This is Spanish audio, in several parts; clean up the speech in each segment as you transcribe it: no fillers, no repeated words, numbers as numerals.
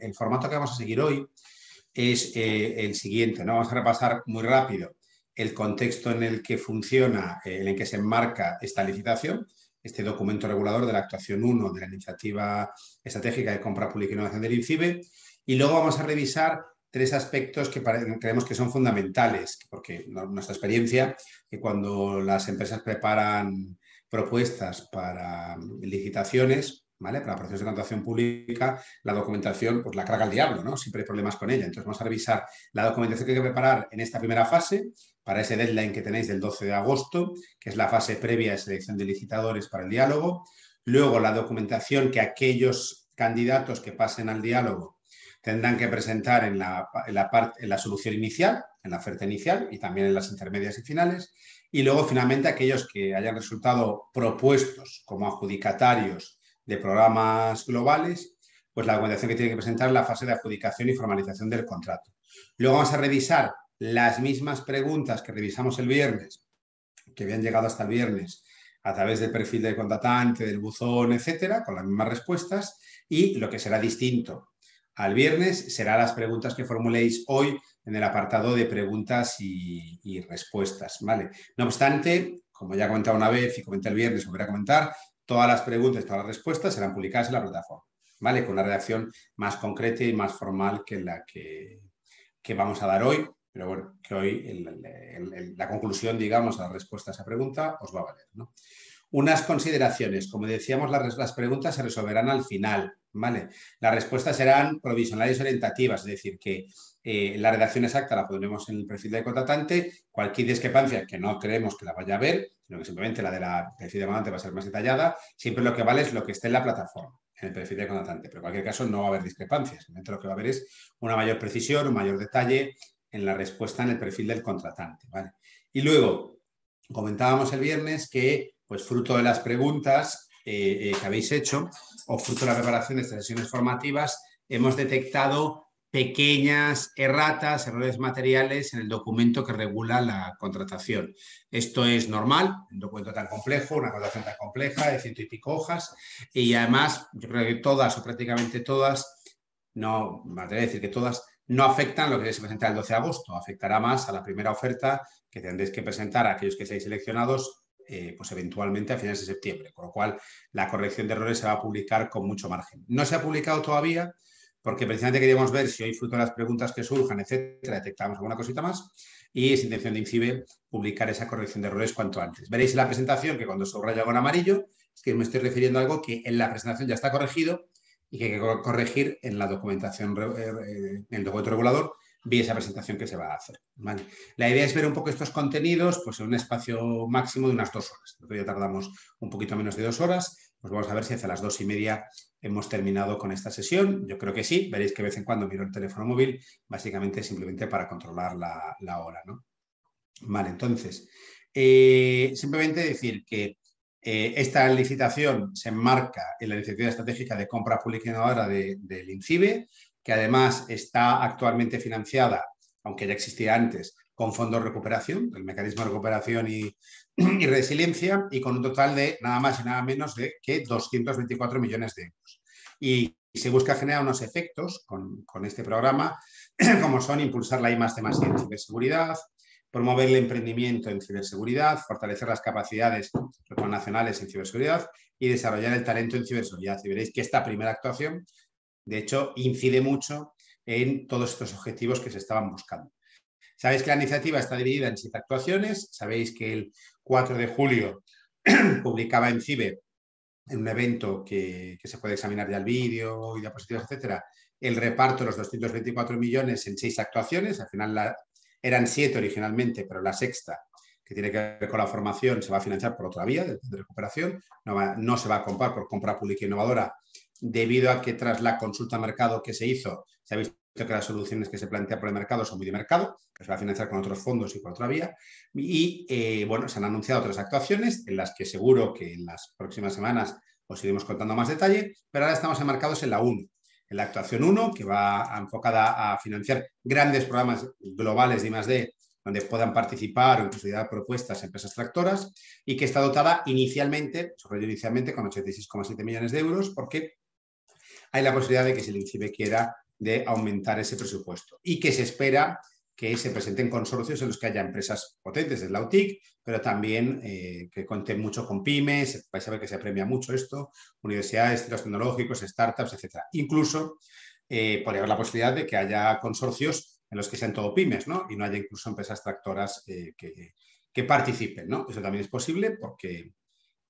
el formato que vamos a seguir hoy es el siguiente, ¿no? Vamos a repasar muy rápido el contexto en el que funciona, en el que se enmarca esta licitación, este documento regulador de la actuación 1 de la Iniciativa Estratégica de Compra Pública e Innovación del INCIBE, y luego vamos a revisar tres aspectos que creemos que son fundamentales, porque nuestra experiencia, que cuando las empresas preparan propuestas para licitaciones, ¿vale? Para procesos de contratación pública, la documentación pues la carga el diablo, ¿no? Siempre hay problemas con ella. Entonces vamos a revisar la documentación que hay que preparar en esta primera fase, para ese deadline que tenéis del 12 de agosto, que es la fase previa de selección de licitadores para el diálogo. Luego la documentación que aquellos candidatos que pasen al diálogo tendrán que presentar en la solución inicial, en la oferta inicial y también en las intermedias y finales. Y luego, finalmente, aquellos que hayan resultado propuestos como adjudicatarios de programas globales, pues la documentación que tienen que presentar en la fase de adjudicación y formalización del contrato. Luego vamos a revisar las mismas preguntas que revisamos el viernes, que habían llegado hasta el viernes a través del perfil del contratante, del buzón, etcétera, con las mismas respuestas, y lo que será distinto al viernes serán las preguntas que formuléis hoy en el apartado de preguntas y respuestas, ¿vale? No obstante, como ya he comentado una vez y comenté el viernes, volveré a comentar, todas las preguntas y todas las respuestas serán publicadas en la plataforma, ¿vale? Con una redacción más concreta y más formal que la que vamos a dar hoy, pero bueno, que hoy la conclusión, digamos, a la respuesta a esa pregunta os va a valer, ¿no? Unas consideraciones, como decíamos, las preguntas se resolverán al final, ¿vale? Las respuestas serán provisionales y orientativas, es decir, que la redacción exacta la pondremos en el perfil del contratante, cualquier discrepancia que no creemos que la vaya a haber, sino que simplemente la del perfil del contratante va a ser más detallada, siempre lo que vale es lo que esté en la plataforma, en el perfil del contratante, pero en cualquier caso no va a haber discrepancias, simplemente lo que va a haber es una mayor precisión, un mayor detalle en la respuesta en el perfil del contratante, ¿vale? Y luego, comentábamos el viernes que pues fruto de las preguntas que habéis hecho o fruto de la preparación de estas sesiones formativas, hemos detectado pequeñas erratas, errores materiales en el documento que regula la contratación. Esto es normal, un documento tan complejo, una contratación tan compleja, de 100 y pico hojas, y además yo creo que todas o prácticamente todas, no me atrevo a decir que todas, no afectan lo que se presenta el 12 de agosto, afectará más a la primera oferta que tendréis que presentar a aquellos que seáis seleccionados pues eventualmente a finales de septiembre, con lo cual la corrección de errores se va a publicar con mucho margen. No se ha publicado todavía porque precisamente queríamos ver si hoy, fruto de las preguntas que surjan, etcétera, detectamos alguna cosita más y es intención de INCIBE publicar esa corrección de errores cuanto antes. Veréis en la presentación que cuando subrayo algo en amarillo es que me estoy refiriendo a algo que en la presentación ya está corregido y que hay que corregir en la documentación, en el documento regulador, vía esa presentación que se va a hacer, ¿vale? La idea es ver un poco estos contenidos pues, en un espacio máximo de unas 2 horas. Nosotros ya tardamos un poquito menos de 2 horas, pues vamos a ver si hacia las 2:30 hemos terminado con esta sesión. Yo creo que sí, veréis que de vez en cuando miro el teléfono móvil, básicamente simplemente para controlar la hora, ¿no? Vale, entonces, simplemente decir que esta licitación se enmarca en la Iniciativa Estratégica de Compra Pública Innovadora del INCIBE, que además está actualmente financiada, aunque ya existía antes, con fondos de recuperación, el mecanismo de recuperación y resiliencia, y con un total de nada más y nada menos de que 224 millones de euros. Y se busca generar unos efectos con este programa, como son impulsar la I+D+I en ciberseguridad, promover el emprendimiento en ciberseguridad, fortalecer las capacidades nacionales en ciberseguridad y desarrollar el talento en ciberseguridad. Y veréis que esta primera actuación, de hecho, incide mucho en todos estos objetivos que se estaban buscando. Sabéis que la iniciativa está dividida en 7 actuaciones. Sabéis que el 4 de julio publicaba INCIBE en un evento que se puede examinar ya el vídeo y diapositivas, etcétera, el reparto de los 224 millones en 6 actuaciones. Al final eran 7 originalmente, pero la sexta, que tiene que ver con la formación, se va a financiar por otra vía de recuperación. No se va a comprar por compra pública innovadora, debido a que tras la consulta a mercado que se hizo, se ha visto que las soluciones que se plantean por el mercado son muy de mercado, que se va a financiar con otros fondos y por otra vía. Y bueno, se han anunciado otras actuaciones en las que seguro que en las próximas semanas os iremos contando más detalle, pero ahora estamos enmarcados en la 1, en la actuación 1, que va enfocada a financiar grandes programas globales de I+D, donde puedan participar o incluso dar propuestas empresas tractoras, y que está dotada inicialmente con 86,7 millones de euros, porque hay la posibilidad de que si el INCIBE quiera de aumentar ese presupuesto y que se espera que se presenten consorcios en los que haya empresas potentes de la UTIC, pero también que cuenten mucho con pymes, vais a ver que se premia mucho esto, universidades, centros tecnológicos, startups, etc. Incluso podría haber la posibilidad de que haya consorcios en los que sean todo pymes, ¿no? Y no haya incluso empresas tractoras que participen, ¿no? Eso también es posible porque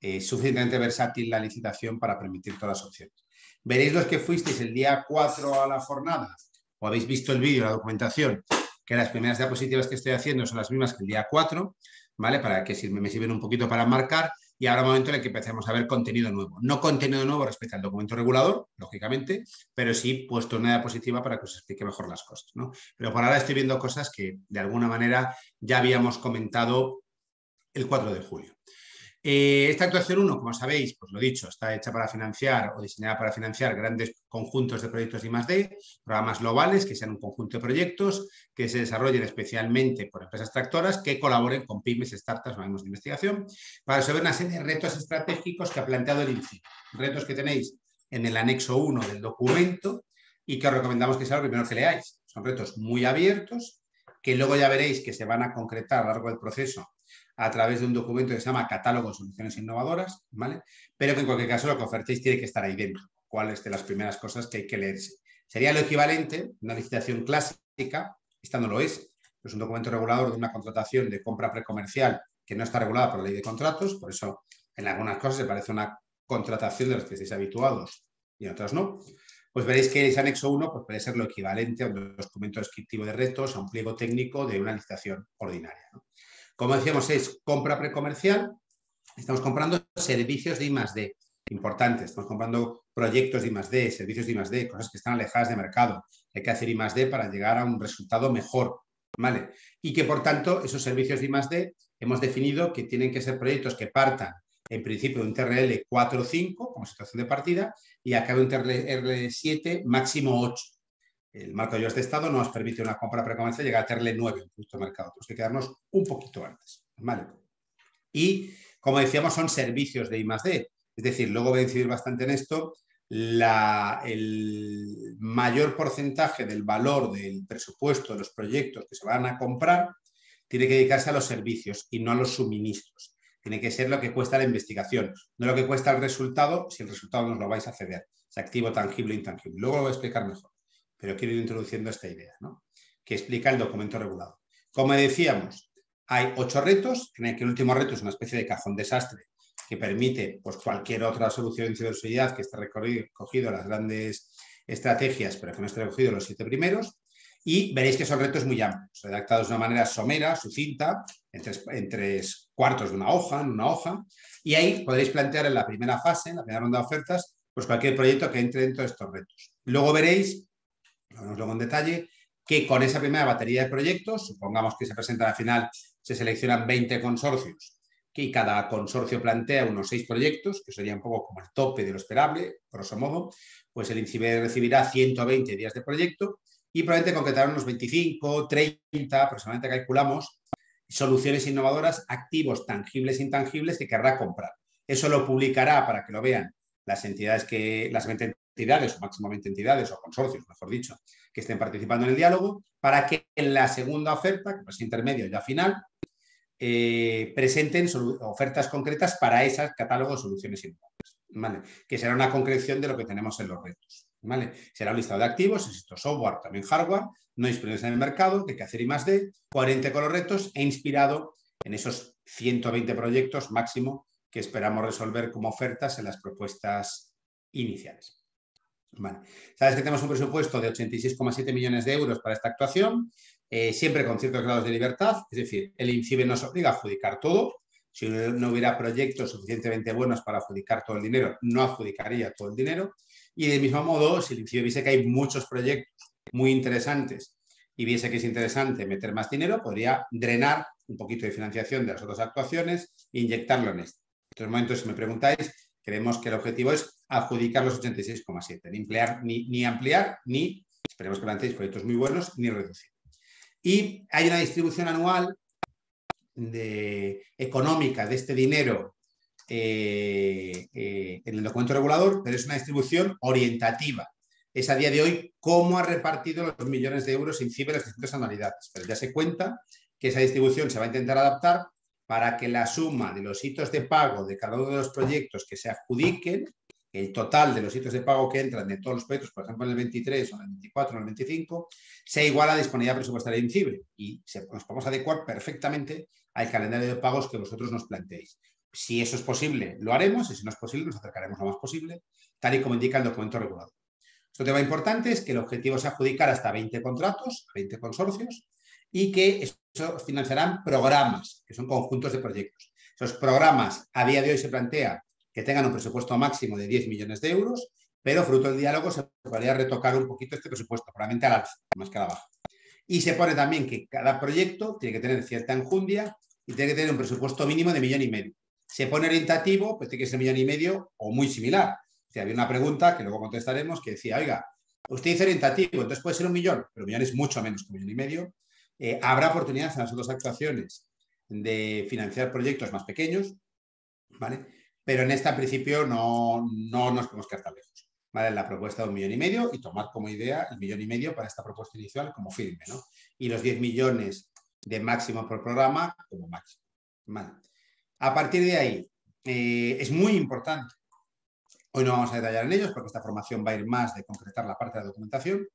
es suficientemente versátil la licitación para permitir todas las opciones. Veréis los que fuisteis el día 4 a la jornada o habéis visto el vídeo, la documentación, que las primeras diapositivas que estoy haciendo son las mismas que el día 4, ¿vale? Para que me sirven un poquito para marcar y ahora un momento en el que empecemos a ver contenido nuevo. No contenido nuevo respecto al documento regulador, lógicamente, pero sí puesto en una diapositiva para que os explique mejor las cosas, ¿no? Pero por ahora estoy viendo cosas que de alguna manera ya habíamos comentado el 4 de julio. Esta actuación 1, como sabéis, pues lo dicho, está hecha para financiar o diseñada para financiar grandes conjuntos de proyectos de I+D, programas globales que sean un conjunto de proyectos que se desarrollen especialmente por empresas tractoras que colaboren con pymes, startups, organismos de investigación para resolver una serie de retos estratégicos que ha planteado el INCI. Retos que tenéis en el anexo 1 del documento y que os recomendamos que sea lo primero que leáis. Son retos muy abiertos que luego ya veréis que se van a concretar a lo largo del proceso a través de un documento que se llama Catálogo de Soluciones Innovadoras, ¿vale? Pero que en cualquier caso lo que ofertéis tiene que estar ahí dentro. ¿Cuáles de las primeras cosas que hay que leerse? Sería lo equivalente, una licitación clásica, esta no lo es un documento regulador de una contratación de compra precomercial que no está regulada por la ley de contratos, por eso en algunas cosas se parece a una contratación de las que estáis habituados y en otras no. Pues veréis que ese anexo 1 pues puede ser lo equivalente a un documento descriptivo de retos, a un pliego técnico de una licitación ordinaria, ¿no? Como decíamos, es compra precomercial. Estamos comprando servicios de I+D, importantes. Estamos comprando proyectos de I+D, servicios de I+D, cosas que están alejadas de mercado. Hay que hacer I+D para llegar a un resultado mejor, ¿vale? Y que, por tanto, esos servicios de I+D hemos definido que tienen que ser proyectos que partan, en principio, de un TRL 4 o 5 como situación de partida y acabe un TRL 7, máximo 8. El marco de ayudas de Estado nos permite una compra precomercial llegar a tenerle 9 en producto de mercado. Tenemos que quedarnos un poquito antes, ¿vale? Y, como decíamos, son servicios de I+D. Es decir, luego voy a incidir bastante en esto, el mayor porcentaje del valor del presupuesto de los proyectos que se van a comprar tiene que dedicarse a los servicios y no a los suministros. Tiene que ser lo que cuesta la investigación, no lo que cuesta el resultado, si el resultado nos lo vais a ceder, es activo, tangible o intangible. Luego lo voy a explicar mejor, pero quiero ir introduciendo esta idea, ¿no? Que explica el documento regulado. Como decíamos, hay 8 retos, en el que el último reto es una especie de cajón desastre que permite pues, cualquier otra solución de ciberseguridad que esté recogido en las grandes estrategias, pero que no esté recogido en los 7 primeros. Y veréis que son retos muy amplios, redactados de una manera somera, sucinta, en 3 cuartos de una hoja, en una hoja. Y ahí podréis plantear en la primera fase, en la primera ronda de ofertas, pues cualquier proyecto que entre dentro de estos retos. Luego veréis, lo vemos luego en detalle, que con esa primera batería de proyectos, supongamos que se presentan al final, se seleccionan 20 consorcios y cada consorcio plantea unos 6 proyectos, que sería un poco como el tope de lo esperable, grosso modo, pues el INCIBE recibirá 120 días de proyecto y probablemente concretarán unos 25, 30, aproximadamente calculamos, soluciones innovadoras, activos tangibles e intangibles que querrá comprar. Eso lo publicará para que lo vean las entidades las 20 entidades o máximo 20 entidades o consorcios, mejor dicho, que estén participando en el diálogo, para que en la segunda oferta, que es intermedio ya final, presenten ofertas concretas para ese catálogo de soluciones innovadoras, ¿vale? Que será una concreción de lo que tenemos en los retos, ¿vale? Será un listado de activos, existe software, también hardware, no disponibles en el mercado, que hay que hacer I+D, coherente con los retos e inspirado en esos 120 proyectos máximo que esperamos resolver como ofertas en las propuestas iniciales. Vale. Sabes que tenemos un presupuesto de 86,7 millones de euros para esta actuación, siempre con ciertos grados de libertad, es decir, el INCIBE nos obliga a adjudicar todo. Si no hubiera proyectos suficientemente buenos para adjudicar todo el dinero, no adjudicaría todo el dinero. Y del mismo modo, si el INCIBE viese que hay muchos proyectos muy interesantes y viese que es interesante meter más dinero, podría drenar un poquito de financiación de las otras actuaciones e inyectarlo en esto. En estos momentos, si me preguntáis, creemos que el objetivo es adjudicar los 86,7, ni ampliar, ni, esperemos que planteéis proyectos muy buenos, ni reducir. Y hay una distribución anual económica de este dinero en el documento regulador, pero es una distribución orientativa. es a día de hoy cómo ha repartido los millones de euros INCIBE en las distintas anualidades. Pero ya se cuenta que esa distribución se va a intentar adaptar para que la suma de los hitos de pago de cada uno de los proyectos que se adjudiquen, el total de los hitos de pago que entran de todos los proyectos, por ejemplo en el 23 o en el 24 o en el 25, sea igual a la disponibilidad presupuestaria de INCIBE y nos podemos adecuar perfectamente al calendario de pagos que vosotros nos planteéis. Si eso es posible, lo haremos, y si no es posible, nos acercaremos lo más posible, tal y como indica el documento regulador. Otro tema importante es que el objetivo es adjudicar hasta 20 contratos, 20 consorcios, y que eso financiarán programas, que son conjuntos de proyectos. Esos programas, a día de hoy se plantea que tengan un presupuesto máximo de 10 millones de euros, pero fruto del diálogo se podría retocar un poquito este presupuesto, probablemente al alza, más que a la baja. Y se pone también que cada proyecto tiene que tener cierta enjundia y tiene que tener un presupuesto mínimo de 1,5 millones. Se pone orientativo, pues tiene que ser 1,5 millones o muy similar. O sea, había una pregunta que luego contestaremos que decía, oiga, usted dice orientativo, entonces puede ser 1 millón, pero 1 millón es mucho menos que 1,5 millones. Habrá oportunidades en las otras actuaciones de financiar proyectos más pequeños, ¿vale? Pero en esta, en principio, no nos podemos quedar tan lejos, ¿vale? La propuesta de 1,5 millones y tomar como idea el 1,5 millones para esta propuesta inicial como firme, ¿no? Y los 10 millones de máximo por programa como máximo, ¿vale? A partir de ahí, es muy importante, hoy no vamos a detallar en ellos porque esta formación va a ir más de concretar la parte de la documentación.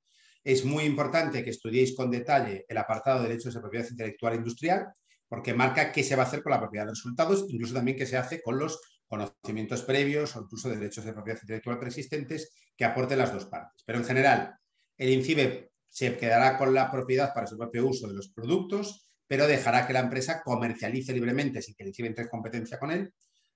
Es muy importante que estudiéis con detalle el apartado de derechos de propiedad intelectual e industrial, porque marca qué se va a hacer con la propiedad de resultados, incluso también qué se hace con los conocimientos previos o incluso derechos de propiedad intelectual preexistentes que aporten las dos partes. Pero en general, el INCIBE se quedará con la propiedad para su propio uso de los productos, pero dejará que la empresa comercialice libremente sin que el INCIBE entre en competencia con él,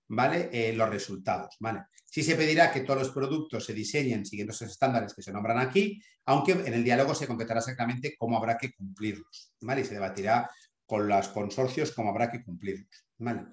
¿vale? Los resultados, ¿vale? Sí se pedirá que todos los productos se diseñen siguiendo esos estándares que se nombran aquí, aunque en el diálogo se concretará exactamente cómo habrá que cumplirlos, ¿vale? Y se debatirá con los consorcios cómo habrá que cumplirlos, ¿vale?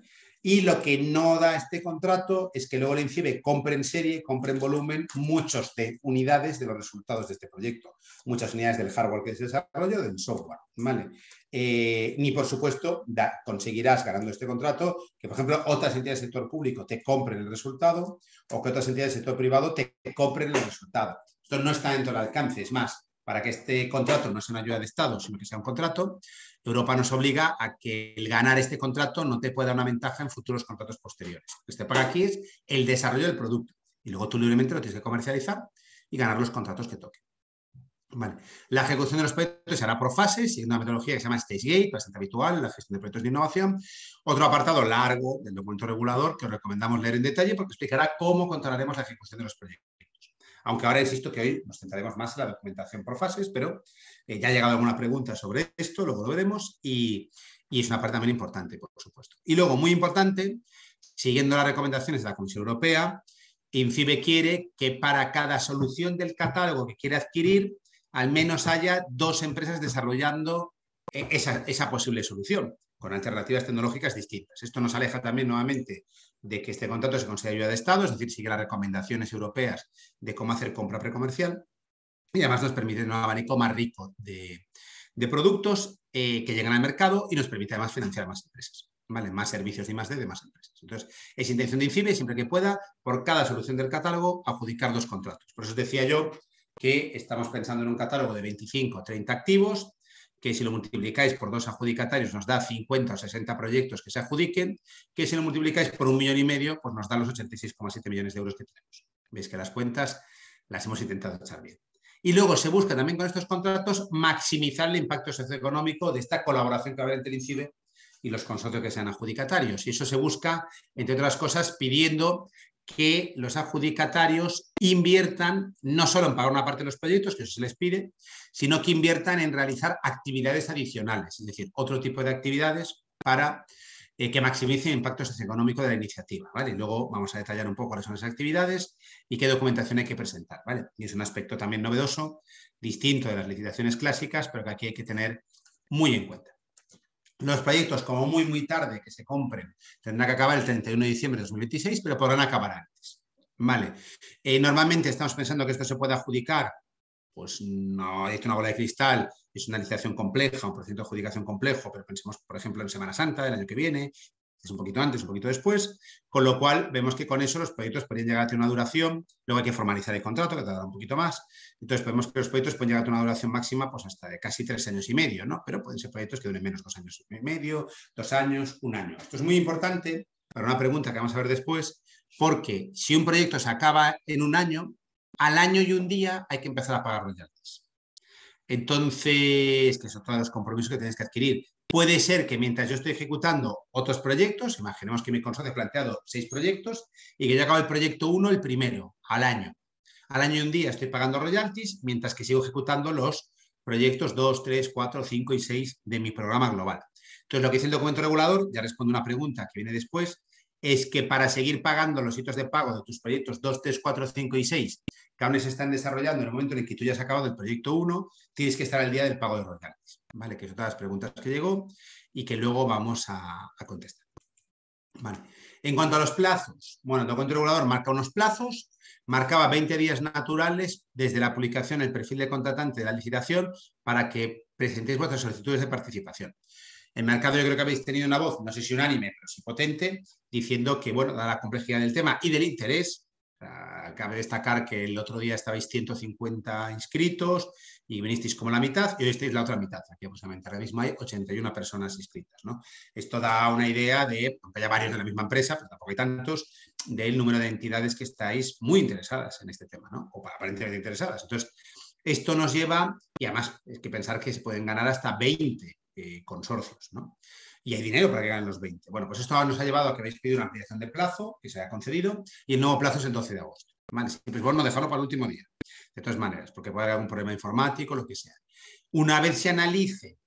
Y lo que no da este contrato es que luego el INCIBE compre en serie, compre en volumen muchas unidades de los resultados de este proyecto, muchas unidades del hardware que se desarrolla o del software, ¿vale? Ni por supuesto conseguirás ganando este contrato que, por ejemplo, otras entidades del sector público te compren el resultado o que otras entidades del sector privado te compren el resultado. Esto no está dentro del alcance, es más, para que este contrato no sea una ayuda de Estado, sino que sea un contrato, Europa nos obliga a que el ganar este contrato no te pueda dar una ventaja en futuros contratos posteriores. Lo que te paga aquí es el desarrollo del producto y luego tú libremente lo tienes que comercializar y ganar los contratos que toquen. Vale. La ejecución de los proyectos se hará por fases, siguiendo una metodología que se llama Stage Gate, bastante habitual en la gestión de proyectos de innovación. Otro apartado largo del documento regulador que os recomendamos leer en detalle porque explicará cómo controlaremos la ejecución de los proyectos. Aunque ahora insisto que hoy nos centraremos más en la documentación por fases, pero ya ha llegado alguna pregunta sobre esto, luego lo veremos y es una parte también importante, por supuesto. Y luego, muy importante, siguiendo las recomendaciones de la Comisión Europea, INCIBE quiere que para cada solución del catálogo que quiere adquirir, al menos haya 2 empresas desarrollando esa posible solución, con alternativas tecnológicas distintas. Esto nos aleja también nuevamente de que este contrato se considere ayuda de Estado, es decir, sigue las recomendaciones europeas de cómo hacer compra precomercial y además nos permite un abanico más rico de productos que llegan al mercado y nos permite además financiar más empresas, ¿vale? Más servicios y más de más empresas. Entonces, es intención de INCIBE, siempre que pueda, por cada solución del catálogo, adjudicar 2 contratos. Por eso os decía yo que estamos pensando en un catálogo de 25 o 30 activos, que si lo multiplicáis por 2 adjudicatarios nos da 50 o 60 proyectos que se adjudiquen, que si lo multiplicáis por 1,5 millones, pues nos da los 86,7 millones de euros que tenemos. Veis que las cuentas las hemos intentado echar bien. Y luego se busca también con estos contratos maximizar el impacto socioeconómico de esta colaboración que habrá entre el INCIBE y los consorcios que sean adjudicatarios. Y eso se busca, entre otras cosas, pidiendo que los adjudicatarios inviertan no solo en pagar una parte de los proyectos, que eso se les pide, sino que inviertan en realizar actividades adicionales, es decir, otro tipo de actividades para que maximice el impacto socioeconómico de la iniciativa, ¿vale? Y luego vamos a detallar un poco cuáles son esas actividades y qué documentación hay que presentar, ¿vale? Y es un aspecto también novedoso, distinto de las licitaciones clásicas, pero que aquí hay que tener muy en cuenta. Los proyectos, como muy tarde que se compren, tendrán que acabar el 31 de diciembre de 2026, pero podrán acabar antes. Vale. Normalmente estamos pensando que esto se puede adjudicar, pues no es una bola de cristal, es una licitación compleja, un procedimiento de adjudicación complejo, pero pensemos, por ejemplo, en Semana Santa del año que viene, es un poquito antes, un poquito después, con lo cual vemos que con eso los proyectos podrían llegar a tener una duración, luego hay que formalizar el contrato, que tarda un poquito más, entonces vemos que los proyectos pueden llegar a tener una duración máxima pues hasta de casi 3 años y medio, ¿no? Pero pueden ser proyectos que duren menos, 2 años y medio, 2 años, 1 año. Esto es muy importante para una pregunta que vamos a ver después, porque si un proyecto se acaba en 1 año, al año y 1 día hay que empezar a pagar royalties. Entonces, que son todos los compromisos que tienes que adquirir. Puede ser que mientras yo estoy ejecutando otros proyectos, imaginemos que mi consorcio ha planteado 6 proyectos y que yo acabo el proyecto 1, el primero, al año. Al año y 1 día estoy pagando royalties, mientras que sigo ejecutando los proyectos 2, 3, 4, 5 y 6 de mi programa global. Entonces, lo que dice el documento regulador, ya respondo una pregunta que viene después, es que para seguir pagando los hitos de pago de tus proyectos 2, 3, 4, 5 y 6, que aún se están desarrollando en el momento en el que tú ya has acabado el proyecto 1, tienes que estar al día del pago de royalties, ¿vale? Que son todas las preguntas que llegó y que luego vamos a contestar. Vale. En cuanto a los plazos, bueno, el documento regulador marca unos plazos, marcaba 20 días naturales desde la publicación del perfil de contratante de la licitación para que presentéis vuestras solicitudes de participación. En mercado yo creo que habéis tenido una voz, no sé si unánime, pero sí potente, diciendo que, bueno, dada la complejidad del tema y del interés, cabe destacar que el otro día estabais 150 inscritos y vinisteis como la mitad y hoy estáis la otra mitad. Aquí aproximadamente ahora mismo hay 81 personas inscritas, ¿no? Esto da una idea de, aunque haya varios de la misma empresa, pero tampoco hay tantos, del número de entidades que estáis muy interesadas en este tema, ¿no? O aparentemente interesadas. Entonces, esto nos lleva, y además hay que pensar que se pueden ganar hasta 20 consorcios, ¿no? Y hay dinero para que ganen los 20. Bueno, pues esto nos ha llevado a que habéis pedido una ampliación de plazo, que se haya concedido, y el nuevo plazo es el 12 de agosto. ¿Vale? Siempre es bueno dejarlo para el último día, de todas maneras, porque puede haber algún problema informático, lo que sea. Una vez se analice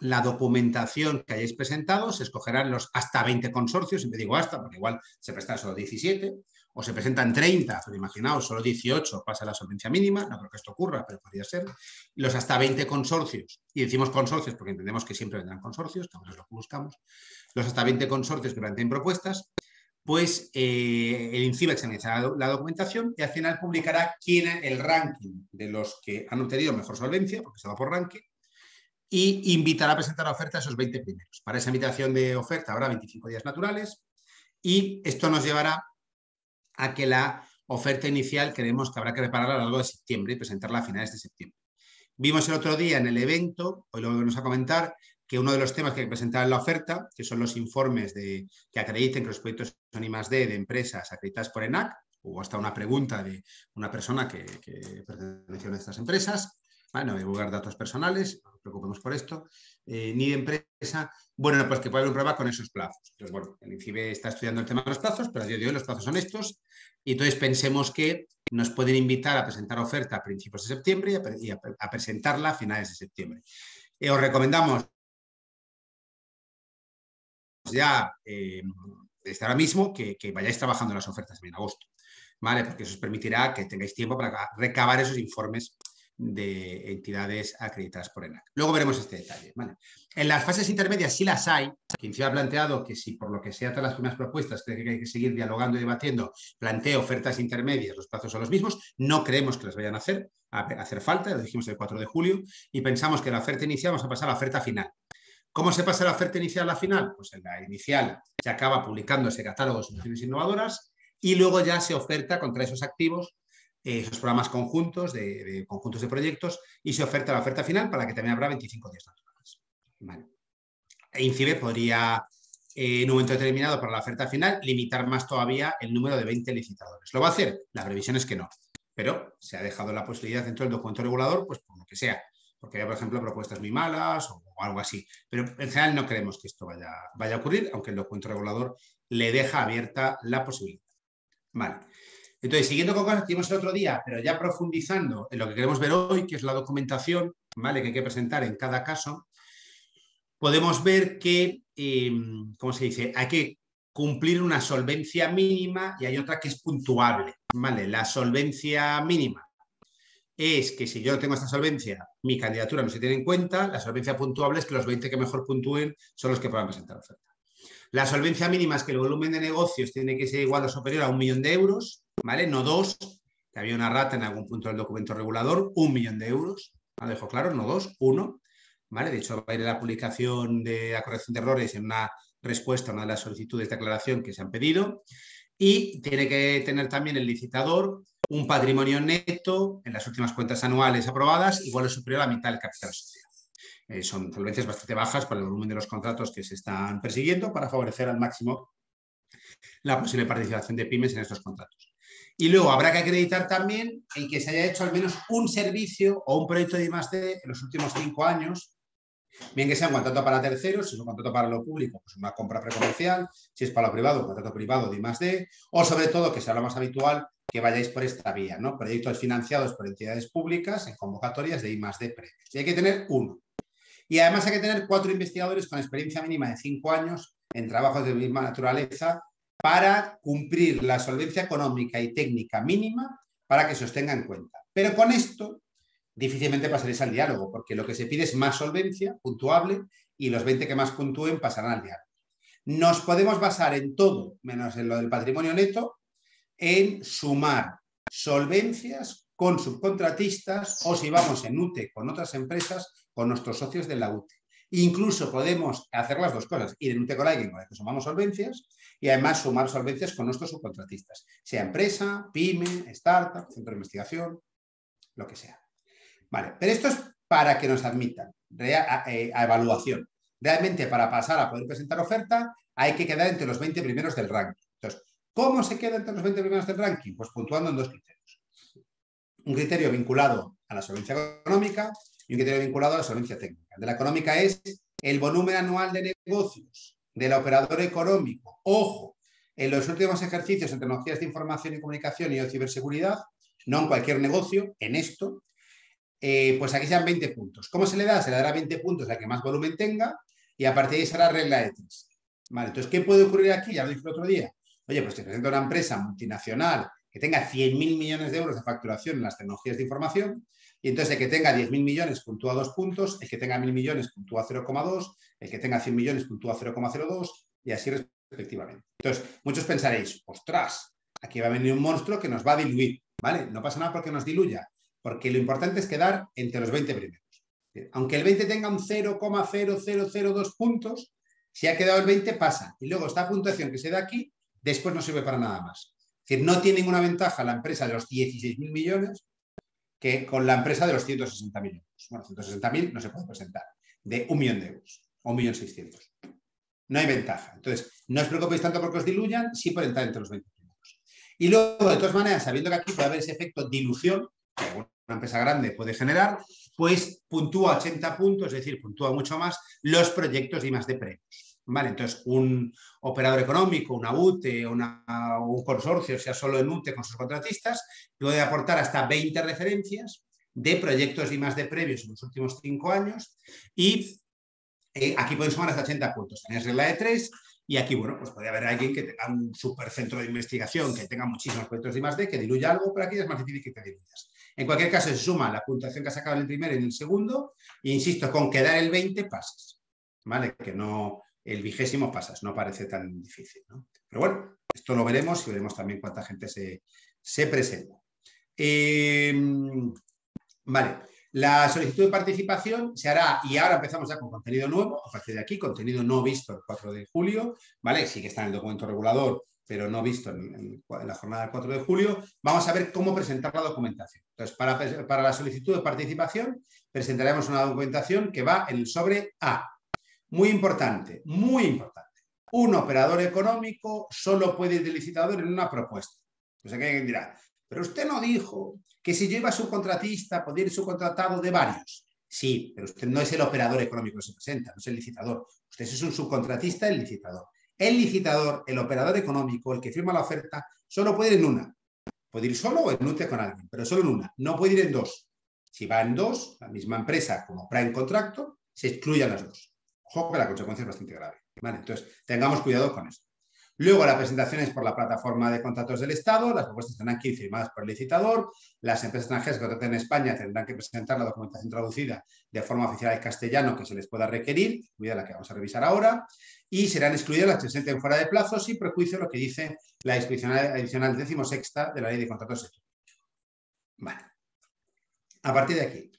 la documentación que hayáis presentado, se escogerán los hasta 20 consorcios, siempre digo hasta, porque igual se prestan solo 17, o se presentan 30, pero imaginaos, solo 18 pasa la solvencia mínima, no creo que esto ocurra, pero podría ser, los hasta 20 consorcios, y decimos consorcios porque entendemos que siempre vendrán consorcios, que es lo que buscamos, los hasta 20 consorcios que planteen propuestas, pues el INCIBE examinará la documentación y al final publicará el ranking de los que han obtenido mejor solvencia, porque se va por ranking, y invitará a presentar la oferta a esos 20 primeros. Para esa invitación de oferta habrá 25 días naturales y esto nos llevará a que la oferta inicial creemos que habrá que prepararla a lo largo de septiembre y presentarla a finales de septiembre. Vimos el otro día en el evento, hoy lo volvemos a comentar, que uno de los temas que hay que presentar en la oferta, que son los informes que acrediten que los proyectos son I+D de empresas acreditadas por ENAC, hubo hasta una pregunta de una persona que perteneció a estas empresas, no divulgar datos personales, no nos preocupemos por esto, ni de empresa, bueno, pues que puede haber un problema con esos plazos. Entonces, bueno, el INCIBE está estudiando el tema de los plazos, pero a día de hoy los plazos son estos, y entonces pensemos que nos pueden invitar a presentar oferta a principios de septiembre y a presentarla a finales de septiembre. Os recomendamos ya desde ahora mismo que vayáis trabajando en las ofertas en agosto, ¿vale? Porque eso os permitirá que tengáis tiempo para recabar esos informes de entidades acreditadas por ENAC. Luego veremos este detalle, ¿vale? En las fases intermedias sí las hay, quien se ha planteado que si por lo que sea todas las primeras propuestas cree que hay que seguir dialogando y debatiendo, plantee ofertas intermedias, los plazos son los mismos, no creemos que las vayan a hacer falta, lo dijimos el 4 de julio, y pensamos que la oferta inicial vamos a pasar a la oferta final. ¿Cómo se pasa la oferta inicial a la final? Pues en la inicial se acaba publicando ese catálogo de soluciones innovadoras y luego ya se oferta contra esos activos, esos programas conjuntos de conjuntos de proyectos y se oferta la oferta final para que también habrá 25 días naturales. Vale. INCIBE podría, en un momento determinado para la oferta final, limitar más todavía el número de 20 licitadores. ¿Lo va a hacer? La previsión es que no, pero se ha dejado la posibilidad dentro del documento regulador, pues por lo que sea, porque hay, por ejemplo, propuestas muy malas o algo así. Pero en general no creemos que esto vaya a ocurrir, aunque el documento regulador le deja abierta la posibilidad. Vale. Entonces, siguiendo con cosas que vimos el otro día, pero ya profundizando en lo que queremos ver hoy, que es la documentación, ¿vale? Que hay que presentar en cada caso, podemos ver que, ¿cómo se dice? Hay que cumplir una solvencia mínima y hay otra que es puntuable, ¿vale? La solvencia mínima es que si yo tengo esta solvencia, mi candidatura no se tiene en cuenta, la solvencia puntuable es que los 20 que mejor puntúen son los que puedan presentar oferta. La solvencia mínima es que el volumen de negocios tiene que ser igual o superior a 1 millón de euros, ¿vale? No 2, que había una rata en algún punto del documento regulador, 1 millón de euros, ¿vale? Dejo claro, no 2, 1, ¿vale? De hecho, va a ir la publicación de la corrección de errores en una respuesta a una de las solicitudes de aclaración que se han pedido. Y tiene que tener también el licitador un patrimonio neto en las últimas cuentas anuales aprobadas igual o superior a la mitad del capital social. Son solvencias bastante bajas por el volumen de los contratos que se están persiguiendo para favorecer al máximo la posible participación de pymes en estos contratos. Y luego habrá que acreditar también el que se haya hecho al menos un servicio o un proyecto de I+D en los últimos 5 años, bien que sea un contrato para terceros, si es un contrato para lo público, pues una compra precomercial, si es para lo privado, un contrato privado de I+D, o sobre todo, que sea lo más habitual, que vayáis por esta vía, ¿no? Proyectos financiados por entidades públicas en convocatorias de I+D previos. Y hay que tener uno. Y además hay que tener 4 investigadores con experiencia mínima de 5 años en trabajos de misma naturaleza para cumplir la solvencia económica y técnica mínima para que se os tenga en cuenta. Pero con esto difícilmente pasaréis al diálogo, porque lo que se pide es más solvencia puntuable y los 20 que más puntúen pasarán al diálogo. Nos podemos basar en todo, menos en lo del patrimonio neto, en sumar solvencias con subcontratistas o si vamos en UTE con otras empresas, con nuestros socios de la UTE. Incluso podemos hacer las dos cosas, ir en UTE con alguien con el que sumamos solvencias y además sumar solvencias con nuestros subcontratistas, sea empresa, pyme, startup, centro de investigación, lo que sea. Vale, pero esto es para que nos admitan a evaluación. Realmente para pasar a poder presentar oferta hay que quedar entre los 20 primeros del ranking. Entonces, ¿cómo se queda entre los 20 primeros del ranking? Pues puntuando en 2 criterios. Un criterio vinculado a la solvencia económica y un criterio vinculado a la solvencia técnica. El de la económica es el volumen anual de negocios del operador económico. Ojo, en los últimos ejercicios en tecnologías de información y comunicación y de ciberseguridad, no en cualquier negocio, en esto, pues aquí sean 20 puntos. ¿Cómo se le da? Se le dará 20 puntos a que más volumen tenga y a partir de ahí será regla de 3. Vale, entonces, ¿qué puede ocurrir aquí? Ya lo dije el otro día. Oye, pues se presenta una empresa multinacional que tenga 100.000 millones de euros de facturación en las tecnologías de información y entonces el que tenga 10.000 millones puntúa 2 puntos, el que tenga 1.000 millones puntúa 0,2, el que tenga 100 millones puntúa 0,02 y así respectivamente. Entonces, muchos pensaréis, ostras, aquí va a venir un monstruo que nos va a diluir, ¿vale? No pasa nada porque nos diluya, porque lo importante es quedar entre los 20 primeros. Aunque el 20 tenga un 0,0002 puntos, si ha quedado el 20 pasa. Y luego esta puntuación que se da aquí, después no sirve para nada más. Es decir, no tiene ninguna ventaja la empresa de los 16.000 millones que con la empresa de los 160.000 millones. Bueno, 160.000 no se puede presentar, de 1 millón de euros o 1.600.000. No hay ventaja. Entonces, no os preocupéis tanto porque os diluyan, sí por entrar entre los 20 primeros. Y luego, de todas maneras, sabiendo que aquí puede haber ese efecto dilución, que una empresa grande puede generar, pues puntúa 80 puntos, es decir, puntúa mucho más los proyectos de I+D premios. ¿Vale? Entonces, un operador económico, una UTE, un consorcio, sea solo en UTE con sus contratistas, puede aportar hasta 20 referencias de proyectos de I+D previos en los últimos 5 años y aquí pueden sumar hasta 80 puntos. Tenéis regla de 3 y aquí, bueno, pues podría haber alguien que tenga un supercentro de investigación, que tenga muchísimos proyectos de I+D, que diluya algo, pero aquí es más difícil que te diluyas. En cualquier caso, se suma la puntuación que has sacado en el primero y en el segundo, e insisto, con quedar el 20 pasas, ¿vale? Que no, el 20º pasas, no parece tan difícil, ¿no? Pero bueno, esto lo veremos y veremos también cuánta gente se presenta. Vale. La solicitud de participación se hará, y ahora empezamos ya con contenido nuevo, a partir de aquí, contenido no visto el 4 de julio, ¿vale? Sí que está en el documento regulador, pero no visto en la jornada del 4 de julio. Vamos a ver cómo presentar la documentación. Entonces, para la solicitud de participación, presentaremos una documentación que va en el sobre A. Muy importante, muy importante. Un operador económico solo puede ir de licitador en una propuesta. Pues aquí alguien dirá, pero usted no dijo que si yo iba subcontratista, podía ir subcontratado de varios. Sí, pero usted no es el operador económico que se presenta, no es el licitador. Usted es un subcontratista, el licitador. El licitador, el operador económico, el que firma la oferta, solo puede ir en una. Puede ir solo o en UTE con alguien, pero solo en una. No puede ir en dos. Si va en dos, la misma empresa como prime contracto, se excluyen las dos. Ojo que la consecuencia es bastante grave. ¿Vale? Entonces, tengamos cuidado con esto. Luego, la presentación es por la plataforma de contratos del Estado, las propuestas tendrán que ir firmadas por el licitador, las empresas extranjeras que contraten en España tendrán que presentar la documentación traducida de forma oficial al castellano que se les pueda requerir, incluida la que vamos a revisar ahora, y serán excluidas las que se presenten fuera de plazo sin prejuicio lo que dice la disposición adicional 16ª de la Ley de Contratos de Sector. Vale. A partir de aquí,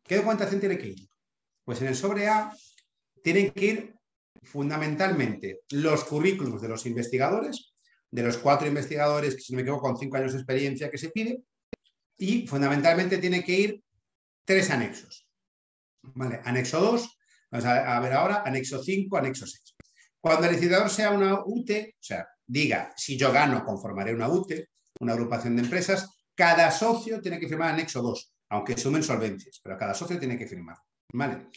¿qué documentación tiene que ir? Pues en el sobre A tienen que ir fundamentalmente los currículums de los investigadores, de los 4 investigadores, que si no me equivoco, con 5 años de experiencia que se pide, y fundamentalmente tiene que ir 3 anexos. ¿Vale? Anexo 2, vamos a ver ahora, anexo 5, anexo 6. Cuando el licitador sea una UTE, o sea, diga, si yo gano, conformaré una UTE, una agrupación de empresas, cada socio tiene que firmar anexo 2, aunque sumen solvencias, pero cada socio tiene que firmar, ¿vale?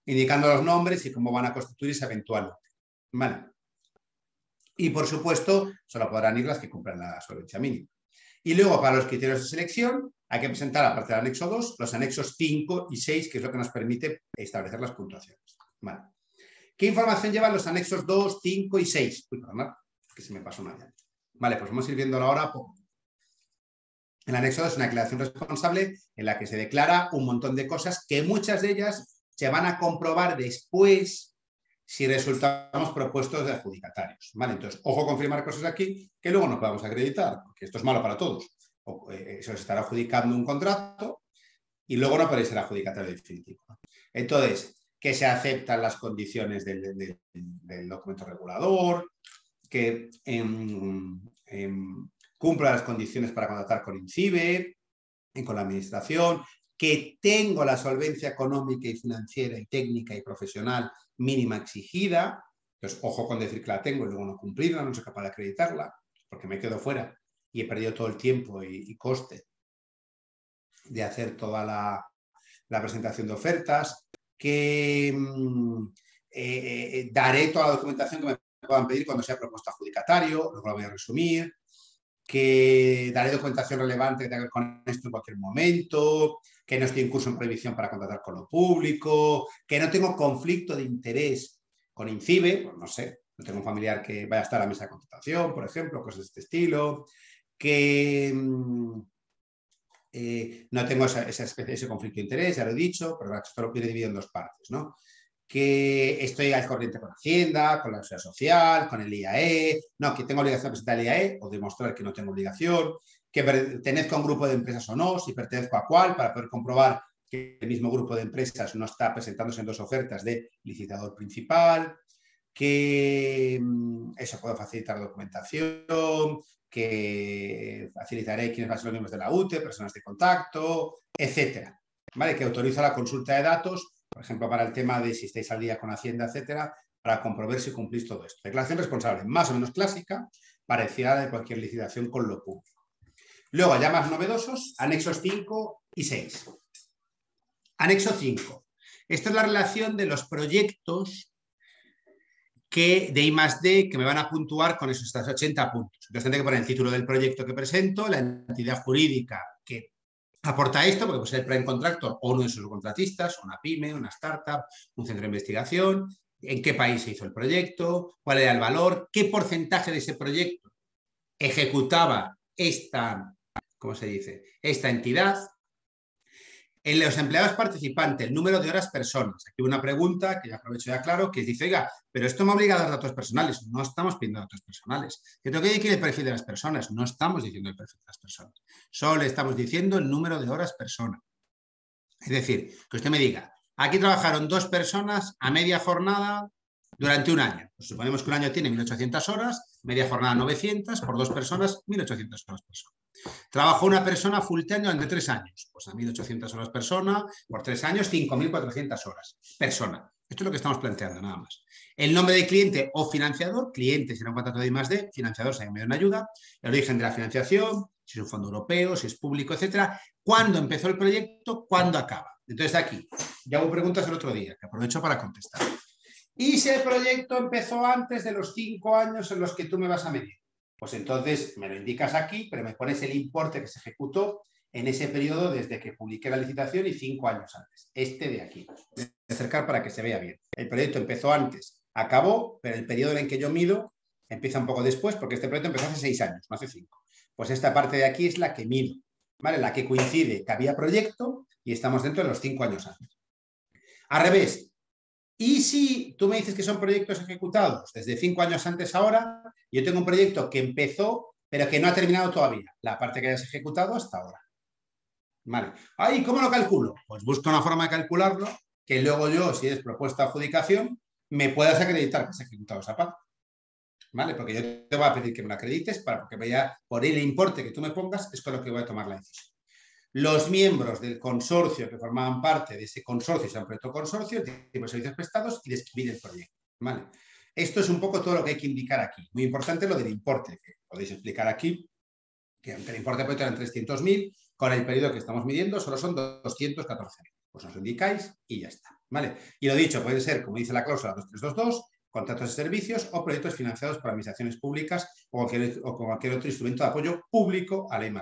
Indicando los nombres y cómo van a constituir esa eventual UTE, ¿vale? Y, por supuesto, solo podrán ir las que cumplan la solvencia mínima. Y luego, para los criterios de selección, hay que presentar, aparte del anexo 2, los anexos 5 y 6, que es lo que nos permite establecer las puntuaciones. ¿Vale? ¿Qué información llevan los anexos 2, 5 y 6? Uy, perdón, que se me pasó una ya. Vale, pues vamos a ir viéndolo ahora poco. El anexo 2 es una declaración responsable en la que se declara un montón de cosas que muchas de ellas se van a comprobar después si resultamos propuestos de adjudicatarios. ¿Vale? Entonces, ojo con firmar cosas aquí que luego no podamos acreditar, porque esto es malo para todos. Eso es estar adjudicando un contrato y luego no podéis ser adjudicatario definitivo. Entonces, que se aceptan las condiciones del documento regulador, que cumpla las condiciones para contratar con INCIBE y con la administración, que tengo la solvencia económica y financiera y técnica y profesional mínima exigida. Entonces, ojo con decir que la tengo y luego no cumplirla, no soy capaz de acreditarla, porque me quedo fuera y he perdido todo el tiempo y coste de hacer toda la presentación de ofertas, que daré toda la documentación que me puedan pedir cuando sea propuesto adjudicatario, luego la voy a resumir, que daré documentación relevante que tenga que ver con esto en cualquier momento, que no estoy en curso en prohibición para contratar con lo público, que no tengo conflicto de interés con INCIBE, pues no sé, no tengo un familiar que vaya a estar a la mesa de contratación, por ejemplo, cosas de este estilo, que no tengo ese conflicto de interés, ya lo he dicho, pero esto lo quiero dividir en 2 partes, ¿no? Que estoy al corriente con Hacienda, con la Seguridad Social, con el IAE, no, que tengo obligación de presentar el IAE o demostrar que no tengo obligación, que pertenezco a un grupo de empresas o no, si pertenezco a cuál, para poder comprobar que el mismo grupo de empresas no está presentándose en 2 ofertas de licitador principal, que eso puedo facilitar documentación, que facilitaré quiénes van a ser los miembros de la UTE, personas de contacto, etcétera. ¿Vale? Que autorizo la consulta de datos, por ejemplo, para el tema de si estáis al día con Hacienda, etcétera, para comprobar si cumplís todo esto. Declaración responsable, más o menos clásica, parecida a la de cualquier licitación con lo público. Luego, ya más novedosos, anexos 5 y 6. Anexo 5. Esta es la relación de los proyectos de I+D que me van a puntuar con esos 80 puntos. Entonces tendré que poner el título del proyecto que presento, la entidad jurídica que aporta esto, porque puede ser el prime contractor o uno de sus contratistas, una pyme, una startup, un centro de investigación, en qué país se hizo el proyecto, cuál era el valor, qué porcentaje de ese proyecto ejecutaba esta, ¿cómo se dice?, esta entidad. En los empleados participantes, el número de horas personas. Aquí una pregunta que ya aprovecho ya claro, que dice, oiga, pero esto me obliga a dar datos personales. No estamos pidiendo datos personales. ¿Qué tengo que decir el perfil de las personas? No estamos diciendo el perfil de las personas. Solo estamos diciendo el número de horas persona. Es decir, que usted me diga, aquí trabajaron 2 personas a media jornada durante un año. Pues suponemos que un año tiene 1.800 horas, media jornada 900, por 2 personas, 1.800 horas persona. Trabajó una persona full time durante 3 años, pues a 1.800 horas persona, por 3 años 5.400 horas persona. Esto es lo que estamos planteando, nada más. El nombre de cliente o financiador, cliente será un contrato de I+D, financiador será medio una ayuda, el origen de la financiación, si es un fondo europeo, si es público, etcétera, cuándo empezó el proyecto, cuándo acaba. Entonces aquí, ya hubo preguntas el otro día, que aprovecho para contestar. ¿Y si el proyecto empezó antes de los 5 años en los que tú me vas a medir? Pues entonces me lo indicas aquí, pero me pones el importe que se ejecutó en ese periodo desde que publiqué la licitación y 5 años antes. Este de aquí. Voy a acercar para que se vea bien. El proyecto empezó antes, acabó, pero el periodo en que yo mido empieza un poco después, porque este proyecto empezó hace 6 años, no hace 5. Pues esta parte de aquí es la que mido, ¿vale? La que coincide que había proyecto y estamos dentro de los 5 años antes. Al revés. Y si tú me dices que son proyectos ejecutados desde 5 años antes ahora, yo tengo un proyecto que empezó, pero que no ha terminado todavía, la parte que hayas ejecutado hasta ahora. Vale. ¿Cómo lo calculo? Pues busco una forma de calcularlo, que luego yo, si es propuesta de adjudicación, me puedas acreditar que has ejecutado esa parte. ¿Vale? Porque yo te voy a pedir que me lo acredites porque vaya por el importe que tú me pongas, es con lo que voy a tomar la decisión. Los miembros del consorcio que formaban parte de ese consorcio, se han proyecto consorcio, tipo de servicios prestados y describir el proyecto. ¿Vale? Esto es un poco todo lo que hay que indicar aquí. Muy importante lo del importe, que podéis explicar aquí, que aunque el importe puede eran 300.000, con el periodo que estamos midiendo solo son 214.000. Pues nos lo indicáis y ya está. ¿Vale? Y lo dicho, puede ser, como dice la cláusula 2322, contratos de servicios o proyectos financiados por administraciones públicas o cualquier otro instrumento de apoyo público a la I+D+.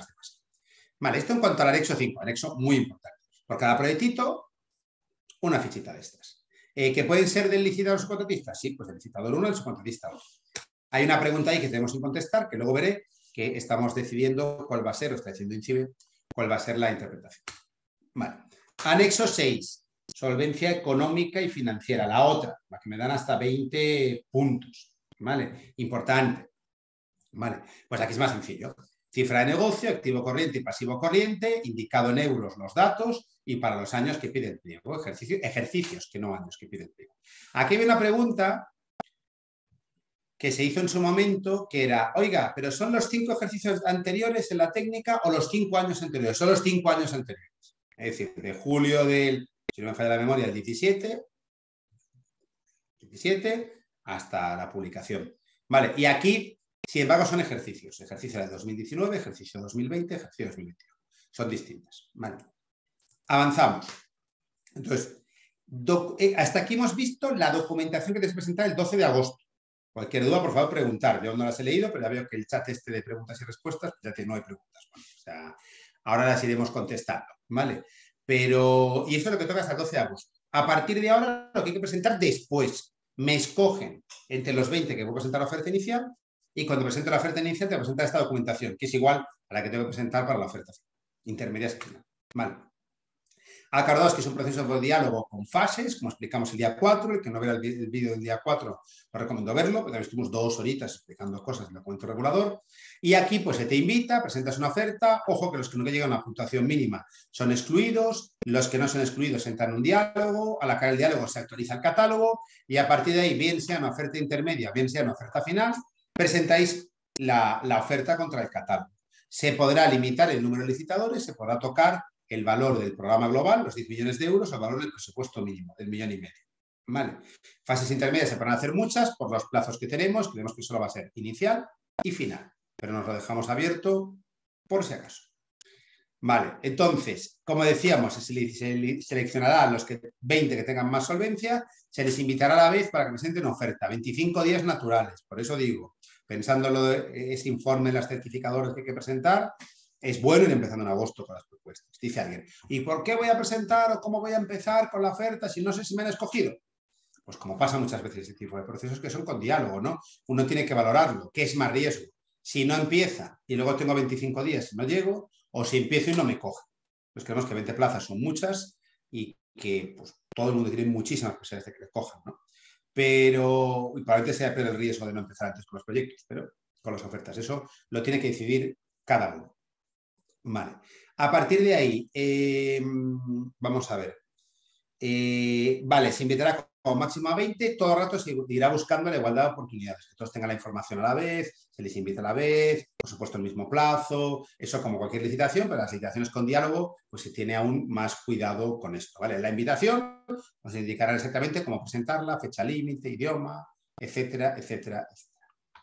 Vale, esto en cuanto al anexo 5, anexo muy importante. Por cada proyectito, una fichita de estas. ¿Que pueden ser del licitador o subcontratista? Sí, pues del licitador 1 y del subcontratista 2. Hay una pregunta ahí que tenemos que contestar, que luego veré, que estamos decidiendo cuál va a ser, o está diciendo INCIBE, cuál va a ser la interpretación. Vale. Anexo 6, solvencia económica y financiera, la otra, la que me dan hasta 20 puntos. ¿Vale? Importante. Vale, pues aquí es más sencillo. Cifra de negocio, activo corriente y pasivo corriente, indicado en euros los datos y para los años que pide el pliego. Ejercicios, que no años que pide el pliego. Aquí hay una pregunta que se hizo en su momento, que era, oiga, ¿pero son los 5 ejercicios anteriores en la técnica o los 5 años anteriores? Son los 5 años anteriores. Es decir, de julio del, si no me falla la memoria, el 17 hasta la publicación. Vale, y aquí, sin embargo, son ejercicios. Ejercicio de 2019, ejercicio 2020, ejercicio 2021. Son distintas. Vale. Avanzamos. Entonces, hasta aquí hemos visto la documentación que te presentar el 12 de agosto. Cualquier duda, por favor, preguntar. Yo no las he leído, pero ya veo que el chat este de preguntas y respuestas, ya que no hay preguntas. Bueno, o sea, ahora las iremos contestando, ¿vale? Pero, y eso es lo que toca hasta el 12 de agosto. A partir de ahora, lo que hay que presentar después. Me escogen entre los 20 que voy a presentar la oferta inicial y cuando presento la oferta inicial te voy a presentar esta documentación, que es igual a la que tengo que presentar para la oferta intermedia final. Vale. Acordaos que es un proceso de diálogo con fases, como explicamos el día 4, el que no vea el vídeo del día 4 os recomiendo verlo, porque estuvimos 2 horitas explicando cosas del documento regulador. Y aquí pues se te invita, presentas una oferta, ojo que los que no llegan a una puntuación mínima son excluidos, los que no son excluidos entran en un diálogo, al acabar el diálogo se actualiza el catálogo y a partir de ahí, bien sea una oferta intermedia, bien sea una oferta final, presentáis la oferta contra el catálogo. Se podrá limitar el número de licitadores, se podrá tocar el valor del programa global, los 10 millones de euros, el valor del presupuesto mínimo, del 1,5 millones. ¿Vale? Fases intermedias se van a hacer muchas por los plazos que tenemos, creemos que solo va a ser inicial y final, pero nos lo dejamos abierto por si acaso. Vale, entonces, como decíamos, se seleccionará a los 20 que tengan más solvencia, se les invitará a la vez para que presenten una oferta, 25 días naturales, por eso digo, pensando en ese informe de las certificadoras que hay que presentar, es bueno ir empezando en agosto con las propuestas. Dice alguien, ¿y por qué voy a presentar o cómo voy a empezar con la oferta si no sé si me han escogido? Pues como pasa muchas veces ese tipo de procesos que son con diálogo, ¿no? Uno tiene que valorarlo, ¿qué es más riesgo? Si no empieza y luego tengo 25 días y no llego, o si empiezo y no me coge. Pues creemos que 20 plazas son muchas y que pues, todo el mundo tiene muchísimas posibilidades de que le cojan, ¿no? Pero, y probablemente sea peor el riesgo de no empezar antes con los proyectos, pero con las ofertas. Eso lo tiene que decidir cada uno. Vale. A partir de ahí, vamos a ver. Vale, se invitará como máximo a 20, todo el rato se irá buscando la igualdad de oportunidades, que todos tengan la información a la vez, se les invita a la vez, por supuesto el mismo plazo, eso como cualquier licitación, pero las licitaciones con diálogo, pues se tiene aún más cuidado con esto, ¿vale? La invitación nos indicará exactamente cómo presentarla, fecha límite, idioma, etcétera, etcétera, etcétera.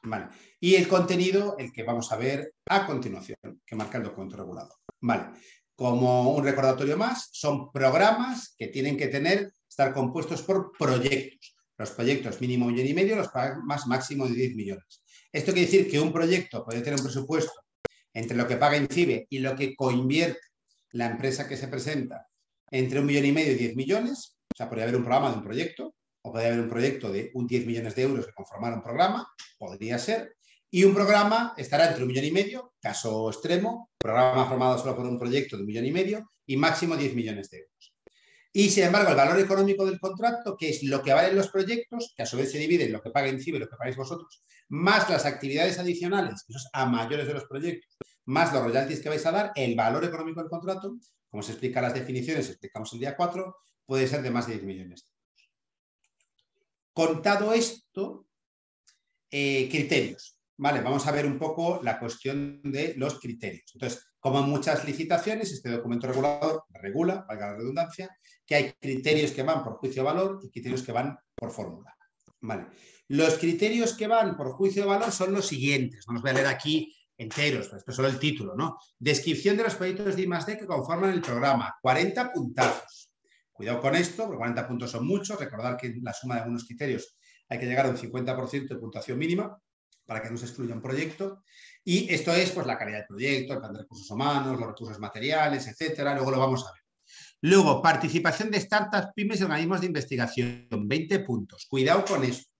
Vale. Y el contenido, el que vamos a ver a continuación, que marca el documento regulador. Vale. Como un recordatorio más, son programas que tienen que estar compuestos por proyectos. Los proyectos mínimo 1,5 millones, los programas máximo de 10 millones. Esto quiere decir que un proyecto puede tener un presupuesto entre lo que paga INCIBE y lo que coinvierte la empresa que se presenta entre 1,5 millones y 10 millones. O sea, podría haber un programa de un proyecto, o podría haber un proyecto de 10 millones de euros que conformara un programa, podría ser. Y un programa estará entre 1,5 millones, caso extremo, programa formado solo por un proyecto de 1,5 millones y máximo 10 millones de euros. Y, sin embargo, el valor económico del contrato, que es lo que valen los proyectos, que a su vez se divide en lo que paga INCIBE y lo que pagáis vosotros, más las actividades adicionales, que eso es a mayores de los proyectos, más los royalties que vais a dar, el valor económico del contrato, como se explica en las definiciones, explicamos el día 4, puede ser de más de 10 millones de euros. Contado esto, criterios. Vale, vamos a ver un poco la cuestión de los criterios. Entonces, como en muchas licitaciones, este documento regulador regula, valga la redundancia, que hay criterios que van por juicio de valor y criterios que van por fórmula. Vale. Los criterios que van por juicio de valor son los siguientes. Vamos a leer aquí enteros, esto es solo el título, ¿no? Descripción de los proyectos de I+D que conforman el programa, 40 puntazos. Cuidado con esto, porque 40 puntos son muchos. Recordar que en la suma de algunos criterios hay que llegar a un 50% de puntuación mínima para que no se excluya un proyecto. Y esto es pues, la calidad del proyecto, el plan de recursos humanos, los recursos materiales, etcétera. Luego lo vamos a ver. Luego, participación de startups, pymes y organismos de investigación, 20 puntos. Cuidado con esto.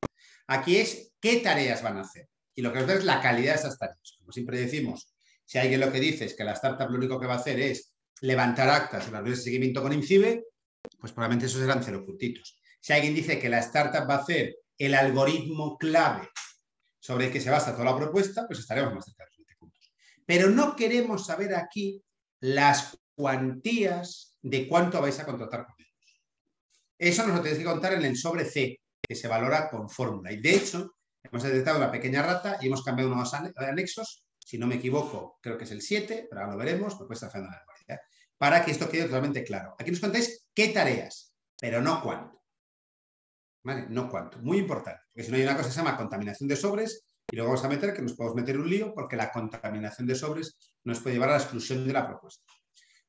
Aquí es qué tareas van a hacer. Y lo que nos da es la calidad de esas tareas. Como siempre decimos, si alguien lo que dice es que la startup lo único que va a hacer es levantar actas en las reuniones de seguimiento con INCIBE, pues probablemente esos serán 0 puntitos. Si alguien dice que la startup va a hacer el algoritmo clave sobre el que se basa toda la propuesta, pues estaremos más cerca de los 20 puntos. Pero no queremos saber aquí las cuantías de cuánto vais a contratar con ellos. Eso nos lo tenéis que contar en el sobre C, que se valora con fórmula. Y de hecho, hemos detectado una pequeña rata y hemos cambiado unos anexos, si no me equivoco, creo que es el 7, pero ahora lo veremos, me cuesta hacer una memoria, para que esto quede totalmente claro. Aquí nos contáis qué tareas, pero no cuánto. ¿Vale? No cuánto. Muy importante, porque si no hay una cosa que se llama contaminación de sobres y luego vamos a meter que nos podemos meter un lío porque la contaminación de sobres nos puede llevar a la exclusión de la propuesta.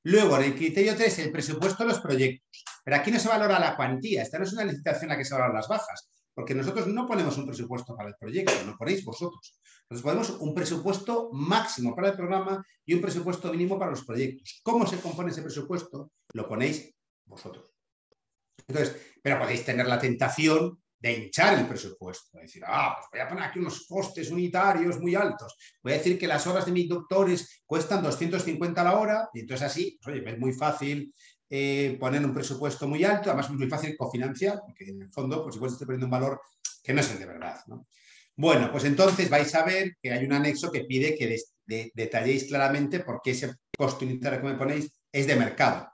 Luego, en el criterio 3, el presupuesto de los proyectos. Pero aquí no se valora la cuantía. Esta no es una licitación en la que se valoran las bajas, porque nosotros no ponemos un presupuesto para el proyecto, lo ponéis vosotros. Nosotros ponemos un presupuesto máximo para el programa y un presupuesto mínimo para los proyectos. ¿Cómo se compone ese presupuesto? Lo ponéis vosotros. Entonces, pero podéis tener la tentación de hinchar el presupuesto, de decir, pues voy a poner aquí unos costes unitarios muy altos, voy a decir que las horas de mis doctores cuestan 250 la hora, y entonces así, pues, oye, es muy fácil poner un presupuesto muy alto, además es muy fácil cofinanciar, porque en el fondo, pues igual se está poniendo un valor que no es el de verdad, ¿no? Bueno, pues entonces vais a ver que hay un anexo que pide que detalléis claramente por qué ese costo unitario que me ponéis es de mercado.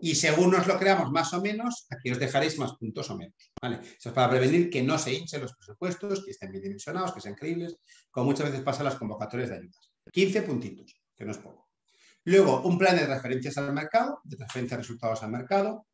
Y según nos lo creamos más o menos, aquí os dejaréis más puntos o menos. ¿Vale? Eso es para prevenir que no se hinchen los presupuestos, que estén bien dimensionados, que sean creíbles, como muchas veces pasa en las convocatorias de ayudas. 15 puntitos, que no es poco. Luego, un plan de transferencias al mercado, de transferencia de resultados al mercado.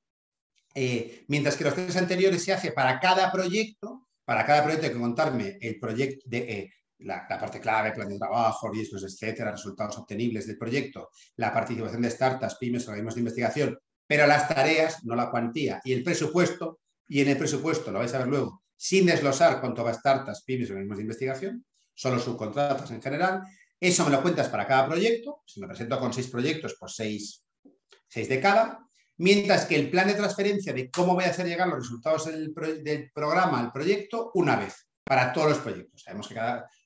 Mientras que los 3 anteriores se hace para cada proyecto hay que contarme el proyecto de... la parte clave, plan de trabajo, riesgos, etcétera, resultados obtenibles del proyecto, la participación de startups, pymes, organismos de investigación, pero las tareas, no la cuantía, y el presupuesto, y en el presupuesto, lo vais a ver luego, sin desglosar cuánto va a startups, pymes, organismos de investigación, solo subcontratas en general, eso me lo cuentas para cada proyecto, si me presento con 6 proyectos, pues 6 de cada, mientras que el plan de transferencia de cómo voy a hacer llegar los resultados del programa al proyecto, una vez, para todos los proyectos. Sabemos que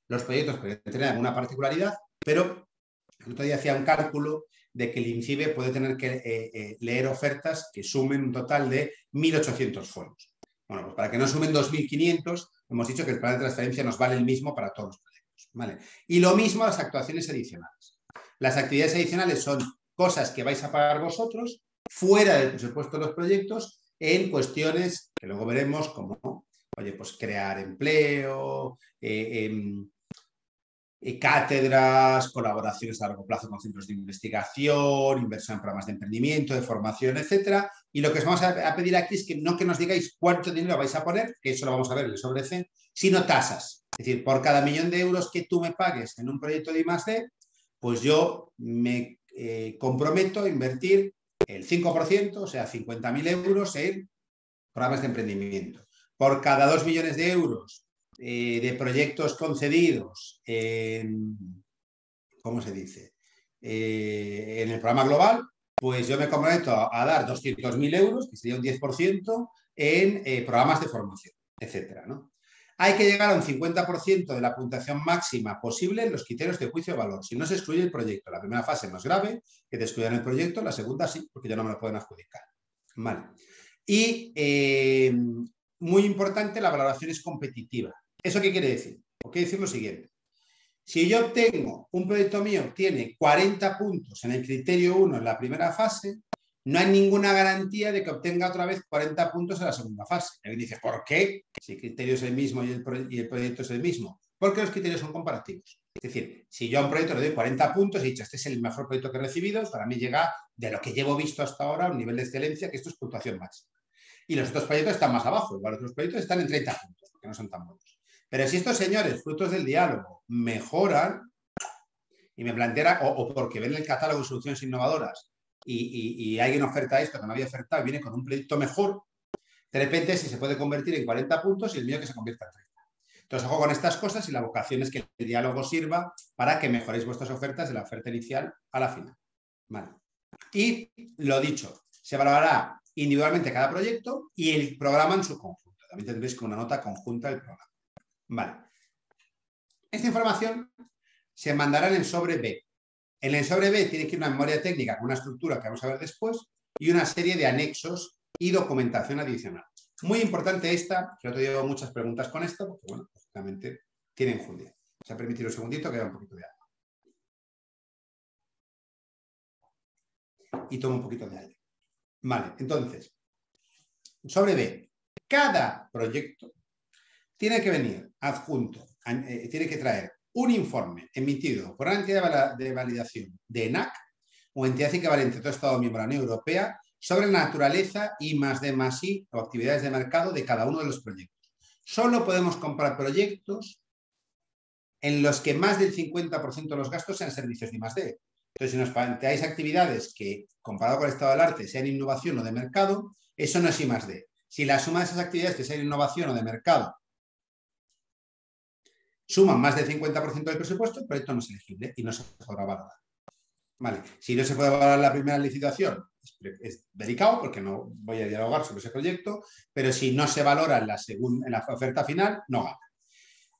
los proyectos pueden tener alguna particularidad, pero el otro día hacía un cálculo de que el INCIBE puede tener que leer ofertas que sumen un total de 1.800 folios. Bueno, pues para que no sumen 2.500, hemos dicho que el plan de transferencia nos vale el mismo para todos los proyectos. ¿Vale? Y lo mismo las actuaciones adicionales. Las actividades adicionales son cosas que vais a pagar vosotros fuera del presupuesto de los proyectos en cuestiones que luego veremos como, oye, pues crear empleo, cátedras, colaboraciones a largo plazo con centros de investigación, inversión en programas de emprendimiento, de formación, etcétera. Y lo que os vamos a pedir aquí es que no que nos digáis cuánto dinero vais a poner, que eso lo vamos a ver en el sobre C, sino tasas. Es decir, por cada 1.000.000 de euros que tú me pagues en un proyecto de I+D, pues yo me comprometo a invertir el 5%, o sea, 50.000 euros en programas de emprendimiento. Por cada 2 millones de euros de proyectos concedidos ¿cómo se dice? En el programa global, pues yo me comprometo a dar 200.000 euros, que sería un 10%, en programas de formación, etcétera, ¿no? Hay que llegar a un 50% de la puntuación máxima posible en los criterios de juicio de valor. Si no se excluye el proyecto, la primera fase no es grave, que te excluyan el proyecto, la segunda sí, porque ya no me lo pueden adjudicar. Vale. Y muy importante, la valoración es competitiva. ¿Eso qué quiere decir? Pues quiere decir lo siguiente. Si yo obtengo, un proyecto mío tiene 40 puntos en el criterio 1 en la primera fase, no hay ninguna garantía de que obtenga otra vez 40 puntos en la segunda fase. Y dice, ¿por qué? Si el criterio es el mismo y el proyecto es el mismo, porque los criterios son comparativos. Es decir, si yo a un proyecto le doy 40 puntos y he dicho, este es el mejor proyecto que he recibido, para mí llega de lo que llevo visto hasta ahora a un nivel de excelencia, que esto es puntuación máxima. Y los otros proyectos están más abajo, igual otros proyectos están en 30 puntos, porque no son tan buenos. Pero si estos señores, frutos del diálogo, mejoran y me plantean, o porque ven el catálogo de soluciones innovadoras y alguien oferta esto que no había ofertado y viene con un proyecto mejor, de repente si se puede convertir en 40 puntos y el mío que se convierta en 30. Entonces, ojo con estas cosas y la vocación es que el diálogo sirva para que mejoréis vuestras ofertas de la oferta inicial a la final. Vale. Y lo dicho, se valorará individualmente cada proyecto y el programa en su conjunto. También tendréis como una nota conjunta el programa. Vale. Esta información se mandará en el sobre B. En el sobre B tiene que ir una memoria técnica con una estructura que vamos a ver después y una serie de anexos y documentación adicional. Muy importante esta, que yo te llevo muchas preguntas con esto, porque, bueno, lógicamente tiene enjundia. Vamos a permitir un segundito que da un poquito de agua. Y tomo un poquito de aire. Vale, entonces, sobre B. Cada proyecto tiene que venir adjunto, tiene que traer un informe emitido por una entidad de validación de ENAC o entidad equivalente de todo Estado miembro de la Unión Europea sobre la naturaleza I+D+I o actividades de mercado de cada uno de los proyectos. Solo podemos comprar proyectos en los que más del 50% de los gastos sean servicios de I+D. Entonces, si nos planteáis actividades que, comparado con el estado del arte, sean innovación o de mercado, eso no es I+D. Si la suma de esas actividades que sean innovación o de mercado suman más del 50% del presupuesto, el proyecto no es elegible y no se podrá valorar. Vale. Si no se puede valorar la primera licitación, es delicado porque no voy a dialogar sobre ese proyecto, pero si no se valora en la oferta final, no gana.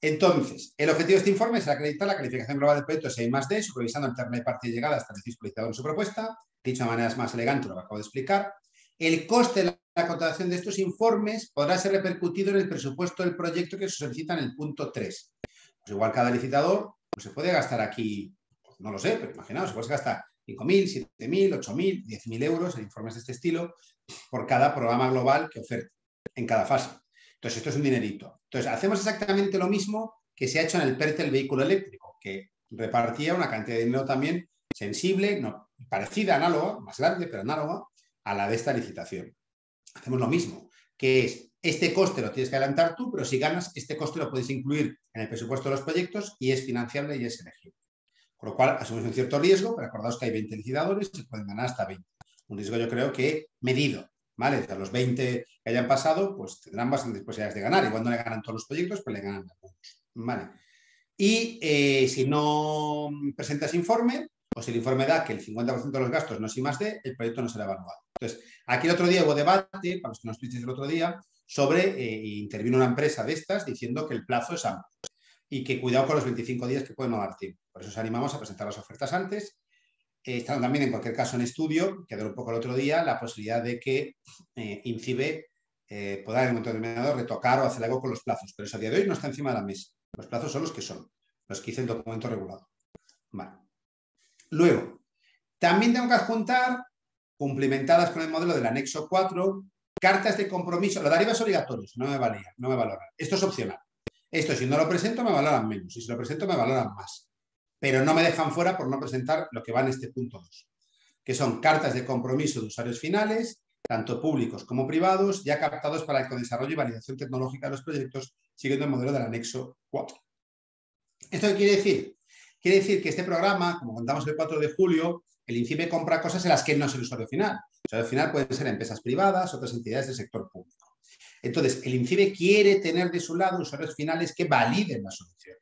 Entonces, el objetivo de este informe es acreditar la calificación global del proyecto I+D, supervisando el término de parte de llegada hasta el licitador en su propuesta, dicho de manera más elegante lo que acabo de explicar. El coste de la contratación de estos informes podrá ser repercutido en el presupuesto del proyecto que se solicita en el punto 3. Pues igual cada licitador pues se puede gastar aquí, pues no lo sé, pero imaginaos, se puede gastar 5.000, 7.000, 8.000, 10.000 euros en informes de este estilo por cada programa global que oferte en cada fase. Entonces, esto es un dinerito. Entonces, hacemos exactamente lo mismo que se ha hecho en el PERTE del vehículo eléctrico, que repartía una cantidad de dinero también sensible, no, parecida, análoga, más grande, pero análoga a la de esta licitación. Hacemos lo mismo, que es, este coste lo tienes que adelantar tú, pero si ganas, este coste lo puedes incluir en el presupuesto de los proyectos y es financiable y es elegible. Con lo cual, asumimos un cierto riesgo, pero acordaos que hay 20 licitadores y se pueden ganar hasta 20. Un riesgo yo creo que medido, ¿vale? De los 20 que hayan pasado, pues tendrán bastantes posibilidades de ganar. Igual no le ganan todos los proyectos, pero le ganan algunos, ¿vale? Y si no presentas informe, o si el informe da que el 50% de los gastos no es I+D, el proyecto no será evaluado. Entonces, aquí el otro día hubo debate, para los que no estuvisteis el otro día, sobre, intervino una empresa de estas diciendo que el plazo es amplio y que cuidado con los 25 días que pueden no dar tiempo. Por eso os animamos a presentar las ofertas antes. Están también, en cualquier caso, en estudio, quedó un poco el otro día, la posibilidad de que INCIBE pueda en un momento determinado retocar o hacer algo con los plazos. Pero eso a día de hoy no está encima de la mesa. Los plazos son los que son, los que hice el documento regulado. Vale. Luego, también tengo que adjuntar, cumplimentadas con el modelo del anexo 4, cartas de compromiso. Lo de arriba es obligatorio, no me valía, no me valoran. Esto es opcional. Esto, si no lo presento, me valoran menos. Y si lo presento, me valoran más. Pero no me dejan fuera por no presentar lo que va en este punto 2, que son cartas de compromiso de usuarios finales, tanto públicos como privados, ya captados para el desarrollo y validación tecnológica de los proyectos, siguiendo el modelo del anexo 4. ¿Esto qué quiere decir? Quiere decir que este programa, como contamos el 4 de julio, el INCIBE compra cosas en las que no es el usuario final. El usuario final pueden ser empresas privadas, otras entidades del sector público. Entonces, el INCIBE quiere tener de su lado usuarios finales que validen las soluciones.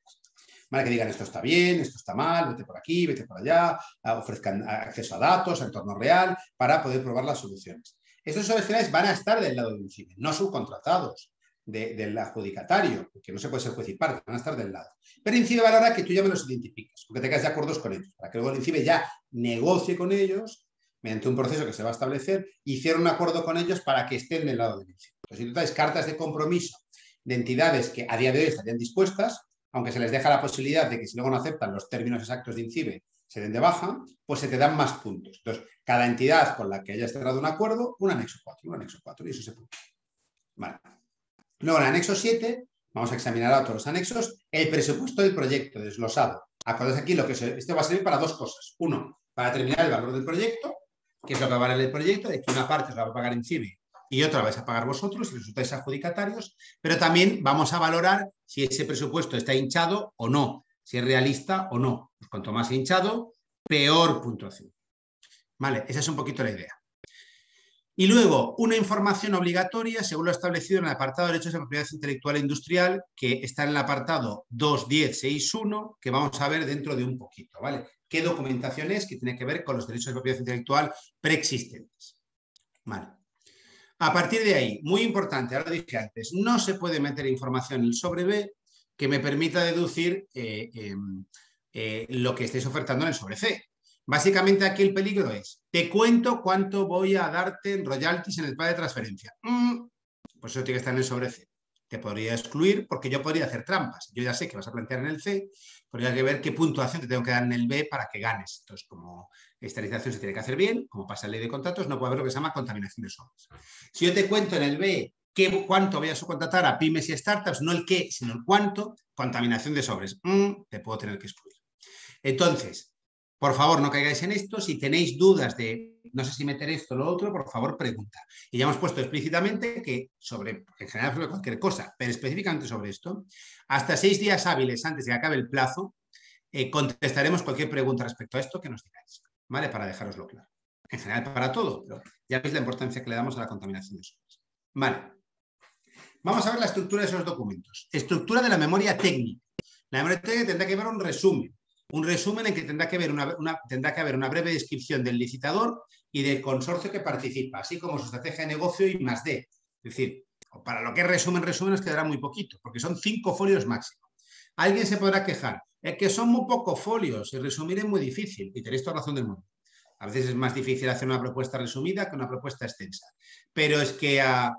¿Vale? Que digan esto está bien, esto está mal, vete por aquí, vete por allá, ofrezcan acceso a datos, a entorno real, para poder probar las soluciones. Estos usuarios finales van a estar del lado del INCIBE, no subcontratados del adjudicatario, porque no se puede ser juez y parte, van a estar del lado. Pero el INCIBE valora que tú ya me los identifiques, porque te quedas de acuerdos con ellos, para que luego el INCIBE ya negocie con ellos mediante un proceso que se va a establecer y cierre un acuerdo con ellos para que estén del lado del INCIBE. Entonces, si tú traes cartas de compromiso de entidades que a día de hoy estarían dispuestas, aunque se les deja la posibilidad de que si luego no aceptan los términos exactos de INCIBE se den de baja, pues se te dan más puntos. Entonces, cada entidad con la que hayas cerrado un acuerdo, un anexo 4, y eso se puede. Vale. Luego, en el anexo 7, vamos a examinar ahora todos los anexos, el presupuesto del proyecto desglosado. Acordaos aquí, esto va a servir para dos cosas. Uno, para determinar el valor del proyecto, que es lo que va a valer el proyecto, de que una parte os la va a pagar INCIBE y otra la vais a pagar vosotros si resultáis adjudicatarios, pero también vamos a valorar si ese presupuesto está hinchado o no, si es realista o no. Pues cuanto más hinchado, peor puntuación. Vale, esa es un poquito la idea. Y luego, una información obligatoria según lo establecido en el apartado de derechos de propiedad intelectual e industrial, que está en el apartado 2.10.6.1, que vamos a ver dentro de un poquito, ¿vale? ¿Qué documentación es que tiene que ver con los derechos de propiedad intelectual preexistentes? Vale. A partir de ahí, muy importante, ahora lo dije antes, no se puede meter información en el sobre B que me permita deducir lo que estéis ofertando en el sobre C. Básicamente aquí el peligro es, te cuento cuánto voy a darte en royalties en el plan de transferencia. Pues eso tiene que estar en el sobre C. Te podría excluir porque yo podría hacer trampas. Yo ya sé que vas a plantear en el C, pero hay que ver qué puntuación te tengo que dar en el B para que ganes. Entonces, como estandarización se tiene que hacer bien, como pasa en ley de contratos, no puede haber lo que se llama contaminación de sobres. Si yo te cuento en el B cuánto voy a subcontratar a pymes y startups, no el qué, sino el cuánto, contaminación de sobres. Te puedo tener que excluir. Entonces, por favor, no caigáis en esto. Si tenéis dudas de no sé si meter esto o lo otro, por favor, pregunta. Y ya hemos puesto explícitamente que en general sobre cualquier cosa, pero específicamente sobre esto, hasta 6 días hábiles antes de que acabe el plazo, contestaremos cualquier pregunta respecto a esto que nos digáis, ¿vale? Para dejároslo claro. En general para todo, pero ya veis la importancia que le damos a la contaminación de sobres. Vale. Vamos a ver la estructura de esos documentos. Estructura de la memoria técnica. La memoria técnica tendrá que ver un resumen en que tendrá que haber una breve descripción del licitador y del consorcio que participa, así como su estrategia de negocio y más D. Es decir, para lo que es resumen nos quedará muy poquito, porque son 5 folios máximo. Alguien se podrá quejar, es que son muy pocos folios y resumir es muy difícil, y tenéis toda razón del mundo. A veces es más difícil hacer una propuesta resumida que una propuesta extensa, pero es que a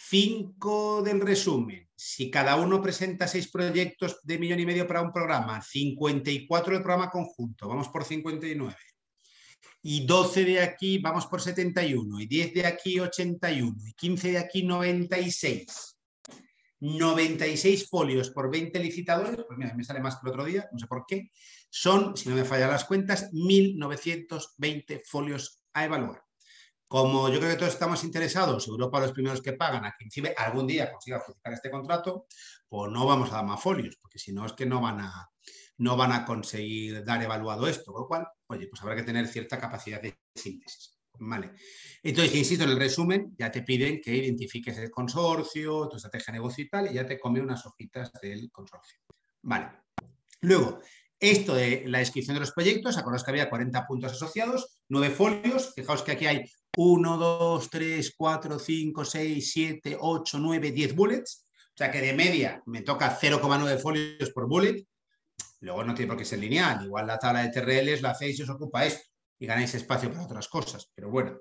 5 del resumen, si cada uno presenta 6 proyectos de 1,5 millones para un programa, 54 del programa conjunto, vamos por 59, y 12 de aquí vamos por 71, y 10 de aquí 81, y 15 de aquí 96. 96 folios por 20 licitadores, pues mira, me sale más que el otro día, no sé por qué, son, si no me fallan las cuentas, 1.920 folios a evaluar. Como yo creo que todos estamos interesados, Europa los primeros que pagan, a que INCIBE algún día consiga adjudicar este contrato, pues no vamos a dar más folios, porque si no es que no van a conseguir dar evaluado esto, con lo cual, oye, pues habrá que tener cierta capacidad de síntesis. Vale. Entonces, insisto, en el resumen ya te piden que identifiques el consorcio, tu estrategia de negocio y tal, y ya te come unas hojitas del consorcio. Vale. Luego, esto de la descripción de los proyectos, acordaos que había 40 puntos asociados, 9 folios, fijaos que aquí hay 1, 2, 3, 4, 5, 6, 7, 8, 9, 10 bullets, o sea que de media me toca 0,9 folios por bullet. Luego no tiene por qué ser lineal, igual la tabla de TRLs la hacéis y os ocupa esto y ganáis espacio para otras cosas, pero bueno,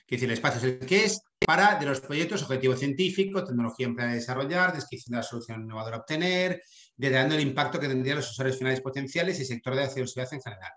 quiero decir, el espacio es el que es para de los proyectos, objetivo científico, tecnología empleada a desarrollar, descripción de la solución innovadora a obtener, detallando el impacto que tendrían los usuarios finales potenciales y sector de la ciberseguridad en general.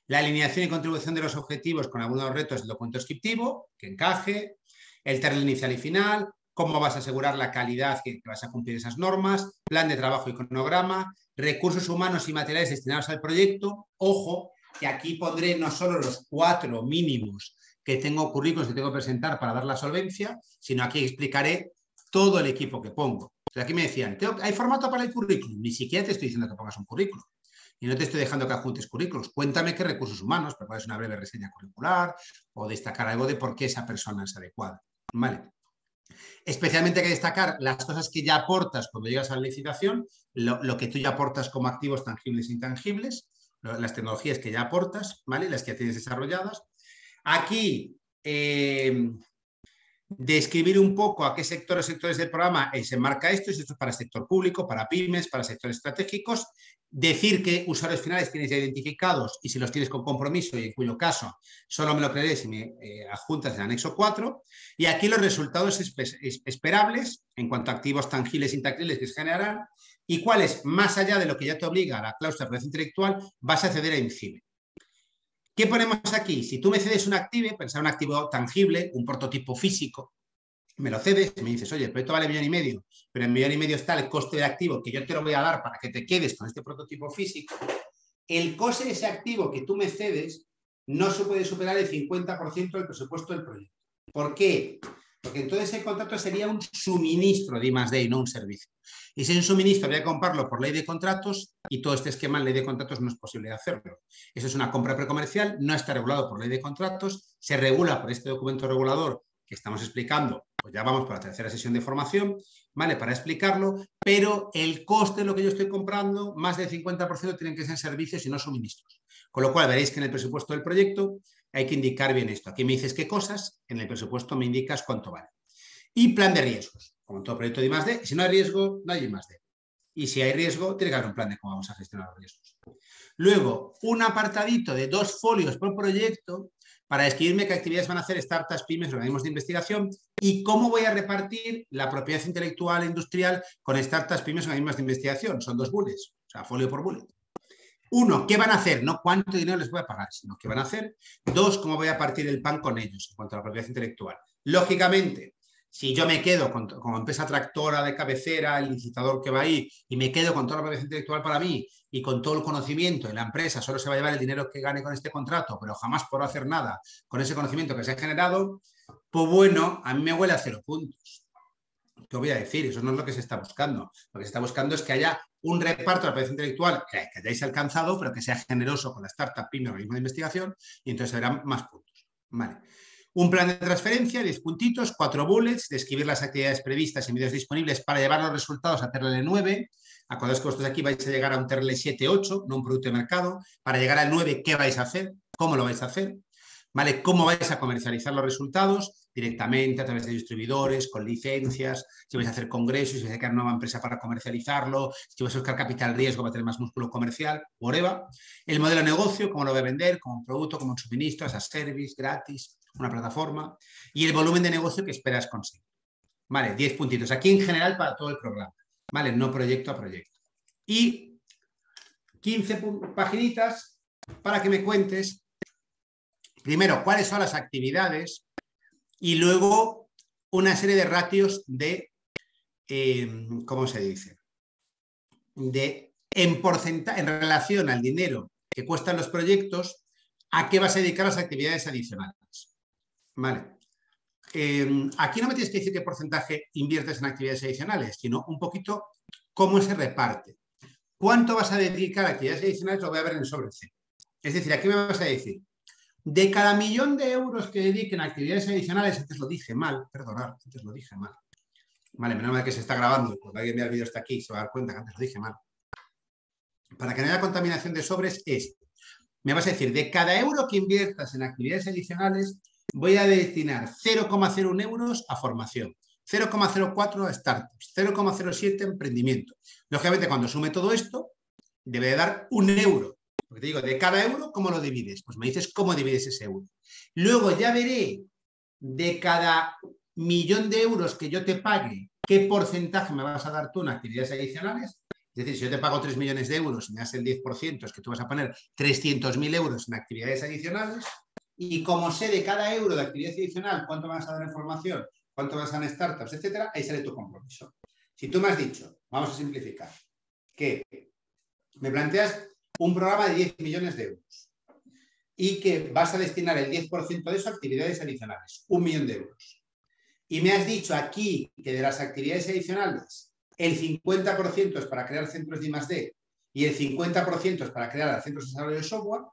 La alineación y contribución de los objetivos con algunos retos del documento descriptivo, que encaje, el TRL inicial y final, cómo vas a asegurar la calidad que vas a cumplir esas normas, plan de trabajo y cronograma, recursos humanos y materiales destinados al proyecto. Ojo, que aquí pondré no solo los 4 mínimos que tengo currículos que tengo que presentar para dar la solvencia, sino aquí explicaré todo el equipo que pongo. Entonces aquí me decían, ¿hay formato para el currículum? Ni siquiera te estoy diciendo que pongas un currículum. Y no te estoy dejando que adjuntes currículos. Cuéntame qué recursos humanos, prepares una breve reseña curricular o destacar algo de por qué esa persona es adecuada. ¿Vale? Especialmente hay que destacar las cosas que ya aportas cuando llegas a la licitación, lo que tú ya aportas como activos tangibles e intangibles, las tecnologías que ya aportas, ¿vale? Las que ya tienes desarrolladas. Aquí, describir un poco a qué sectores del programa se enmarca esto, si esto es para el sector público, para pymes, para sectores estratégicos, decir qué usuarios finales tienes ya identificados y si los tienes con compromiso y en cuyo caso solo me lo creeré si me adjuntas el anexo 4, y aquí los resultados esperables en cuanto a activos tangibles e intangibles que se generarán y cuáles, más allá de lo que ya te obliga a la cláusula de propiedad intelectual, vas a ceder a INCIBE. ¿Qué ponemos aquí? Si tú me cedes un activo, pensar un activo tangible, un prototipo físico, me lo cedes, me dices, oye, el proyecto vale 1,5 millones, pero en 1,5 millones está el coste de activo que yo te lo voy a dar para que te quedes con este prototipo físico. El coste de ese activo que tú me cedes no se puede superar el 50% del presupuesto del proyecto. ¿Por qué? Porque entonces el contrato sería un suministro de I+D y no un servicio. Y si es un suministro, habría que comprarlo por ley de contratos y todo este esquema en ley de contratos no es posible hacerlo. Eso es una compra precomercial, no está regulado por ley de contratos, se regula por este documento regulador que estamos explicando, pues ya vamos por la tercera sesión de formación, ¿vale? Para explicarlo, pero el coste de lo que yo estoy comprando, más del 50% tienen que ser servicios y no suministros. Con lo cual veréis que en el presupuesto del proyecto hay que indicar bien esto. Aquí me dices qué cosas, en el presupuesto me indicas cuánto vale. Y plan de riesgos, como en todo proyecto de I+D, si no hay riesgo, no hay I+D. Y si hay riesgo, tiene que haber un plan de cómo vamos a gestionar los riesgos. Luego, un apartadito de 2 folios por proyecto para describirme qué actividades van a hacer startups, pymes, organismos de investigación y cómo voy a repartir la propiedad intelectual e industrial con startups, pymes, organismos de investigación. Son 2 bullets, o sea, folio por bullet. 1, ¿qué van a hacer? No cuánto dinero les voy a pagar, sino qué van a hacer. 2, cómo voy a partir el pan con ellos en cuanto a la propiedad intelectual. Lógicamente, si yo me quedo como empresa tractora de cabecera, el licitador que va ahí, y me quedo con toda la propiedad intelectual para mí y con todo el conocimiento de la empresa, solo se va a llevar el dinero que gane con este contrato, pero jamás podrá hacer nada con ese conocimiento que se ha generado, pues bueno, a mí me huele a 0 puntos. ¿Qué voy a decir? Eso no es lo que se está buscando. Lo que se está buscando es que haya un reparto de la propiedad intelectual que hayáis alcanzado, pero que sea generoso con la startup, pyme o organismo de investigación, y entonces se verán más puntos. Vale. Un plan de transferencia, 10 puntitos, 4 bullets, describir las actividades previstas y medios disponibles para llevar los resultados a TRL 9. Acordaos que vosotros aquí vais a llegar a un TRL 7, 8, no un producto de mercado. Para llegar al 9, ¿qué vais a hacer? ¿Cómo lo vais a hacer? ¿Vale? ¿Cómo vais a comercializar los resultados? Directamente, a través de distribuidores, con licencias, si vais a hacer congresos, si vais a crear una nueva empresa para comercializarlo, si vais a buscar capital riesgo para tener más músculo comercial, whatever. El modelo de negocio, cómo lo voy a vender, como un producto, como un suministro, as a service, gratis, una plataforma. Y el volumen de negocio que esperas conseguir. Vale, 10 puntitos. Aquí en general para todo el programa. Vale, no proyecto a proyecto. Y 15 paginitas para que me cuentes primero, cuáles son las actividades y luego una serie de ratios de, ¿cómo se dice? En porcentaje, en relación al dinero que cuestan los proyectos, ¿a qué vas a dedicar las actividades adicionales? Vale. Aquí no me tienes que decir qué porcentaje inviertes en actividades adicionales, sino un poquito cómo se reparte. ¿Cuánto vas a dedicar a actividades adicionales? Lo voy a ver en el sobre C. Es decir, aquí me vas a decir, de cada 1.000.000 de euros que dediquen a actividades adicionales, antes lo dije mal, perdonad, antes lo dije mal. Vale, menos mal que se está grabando, cuando alguien vea el vídeo hasta aquí se va a dar cuenta que antes lo dije mal. Para que no haya contaminación de sobres es, me vas a decir, de cada euro que inviertas en actividades adicionales, voy a destinar 0,01 euros a formación, 0,04 a startups, 0,07 a emprendimiento. Lógicamente, cuando sume todo esto, debe de dar 1 euro. Porque te digo, de cada euro, ¿cómo lo divides? Pues me dices cómo divides ese euro. Luego ya veré de cada 1.000.000 de euros que yo te pague, qué porcentaje me vas a dar tú en actividades adicionales. Es decir, si yo te pago 3 millones de euros y me das el 10%, es que tú vas a poner 300.000 euros en actividades adicionales. Y como sé de cada euro de actividad adicional cuánto me vas a dar en formación, cuánto vas a dar en startups, etcétera, ahí sale tu compromiso. Si tú me has dicho, vamos a simplificar, que me planteas un programa de 10 millones de euros y que vas a destinar el 10% de eso a actividades adicionales, 1 millón de euros. Y me has dicho aquí que de las actividades adicionales el 50% es para crear centros de I+D y el 50% es para crear centros de desarrollo de software,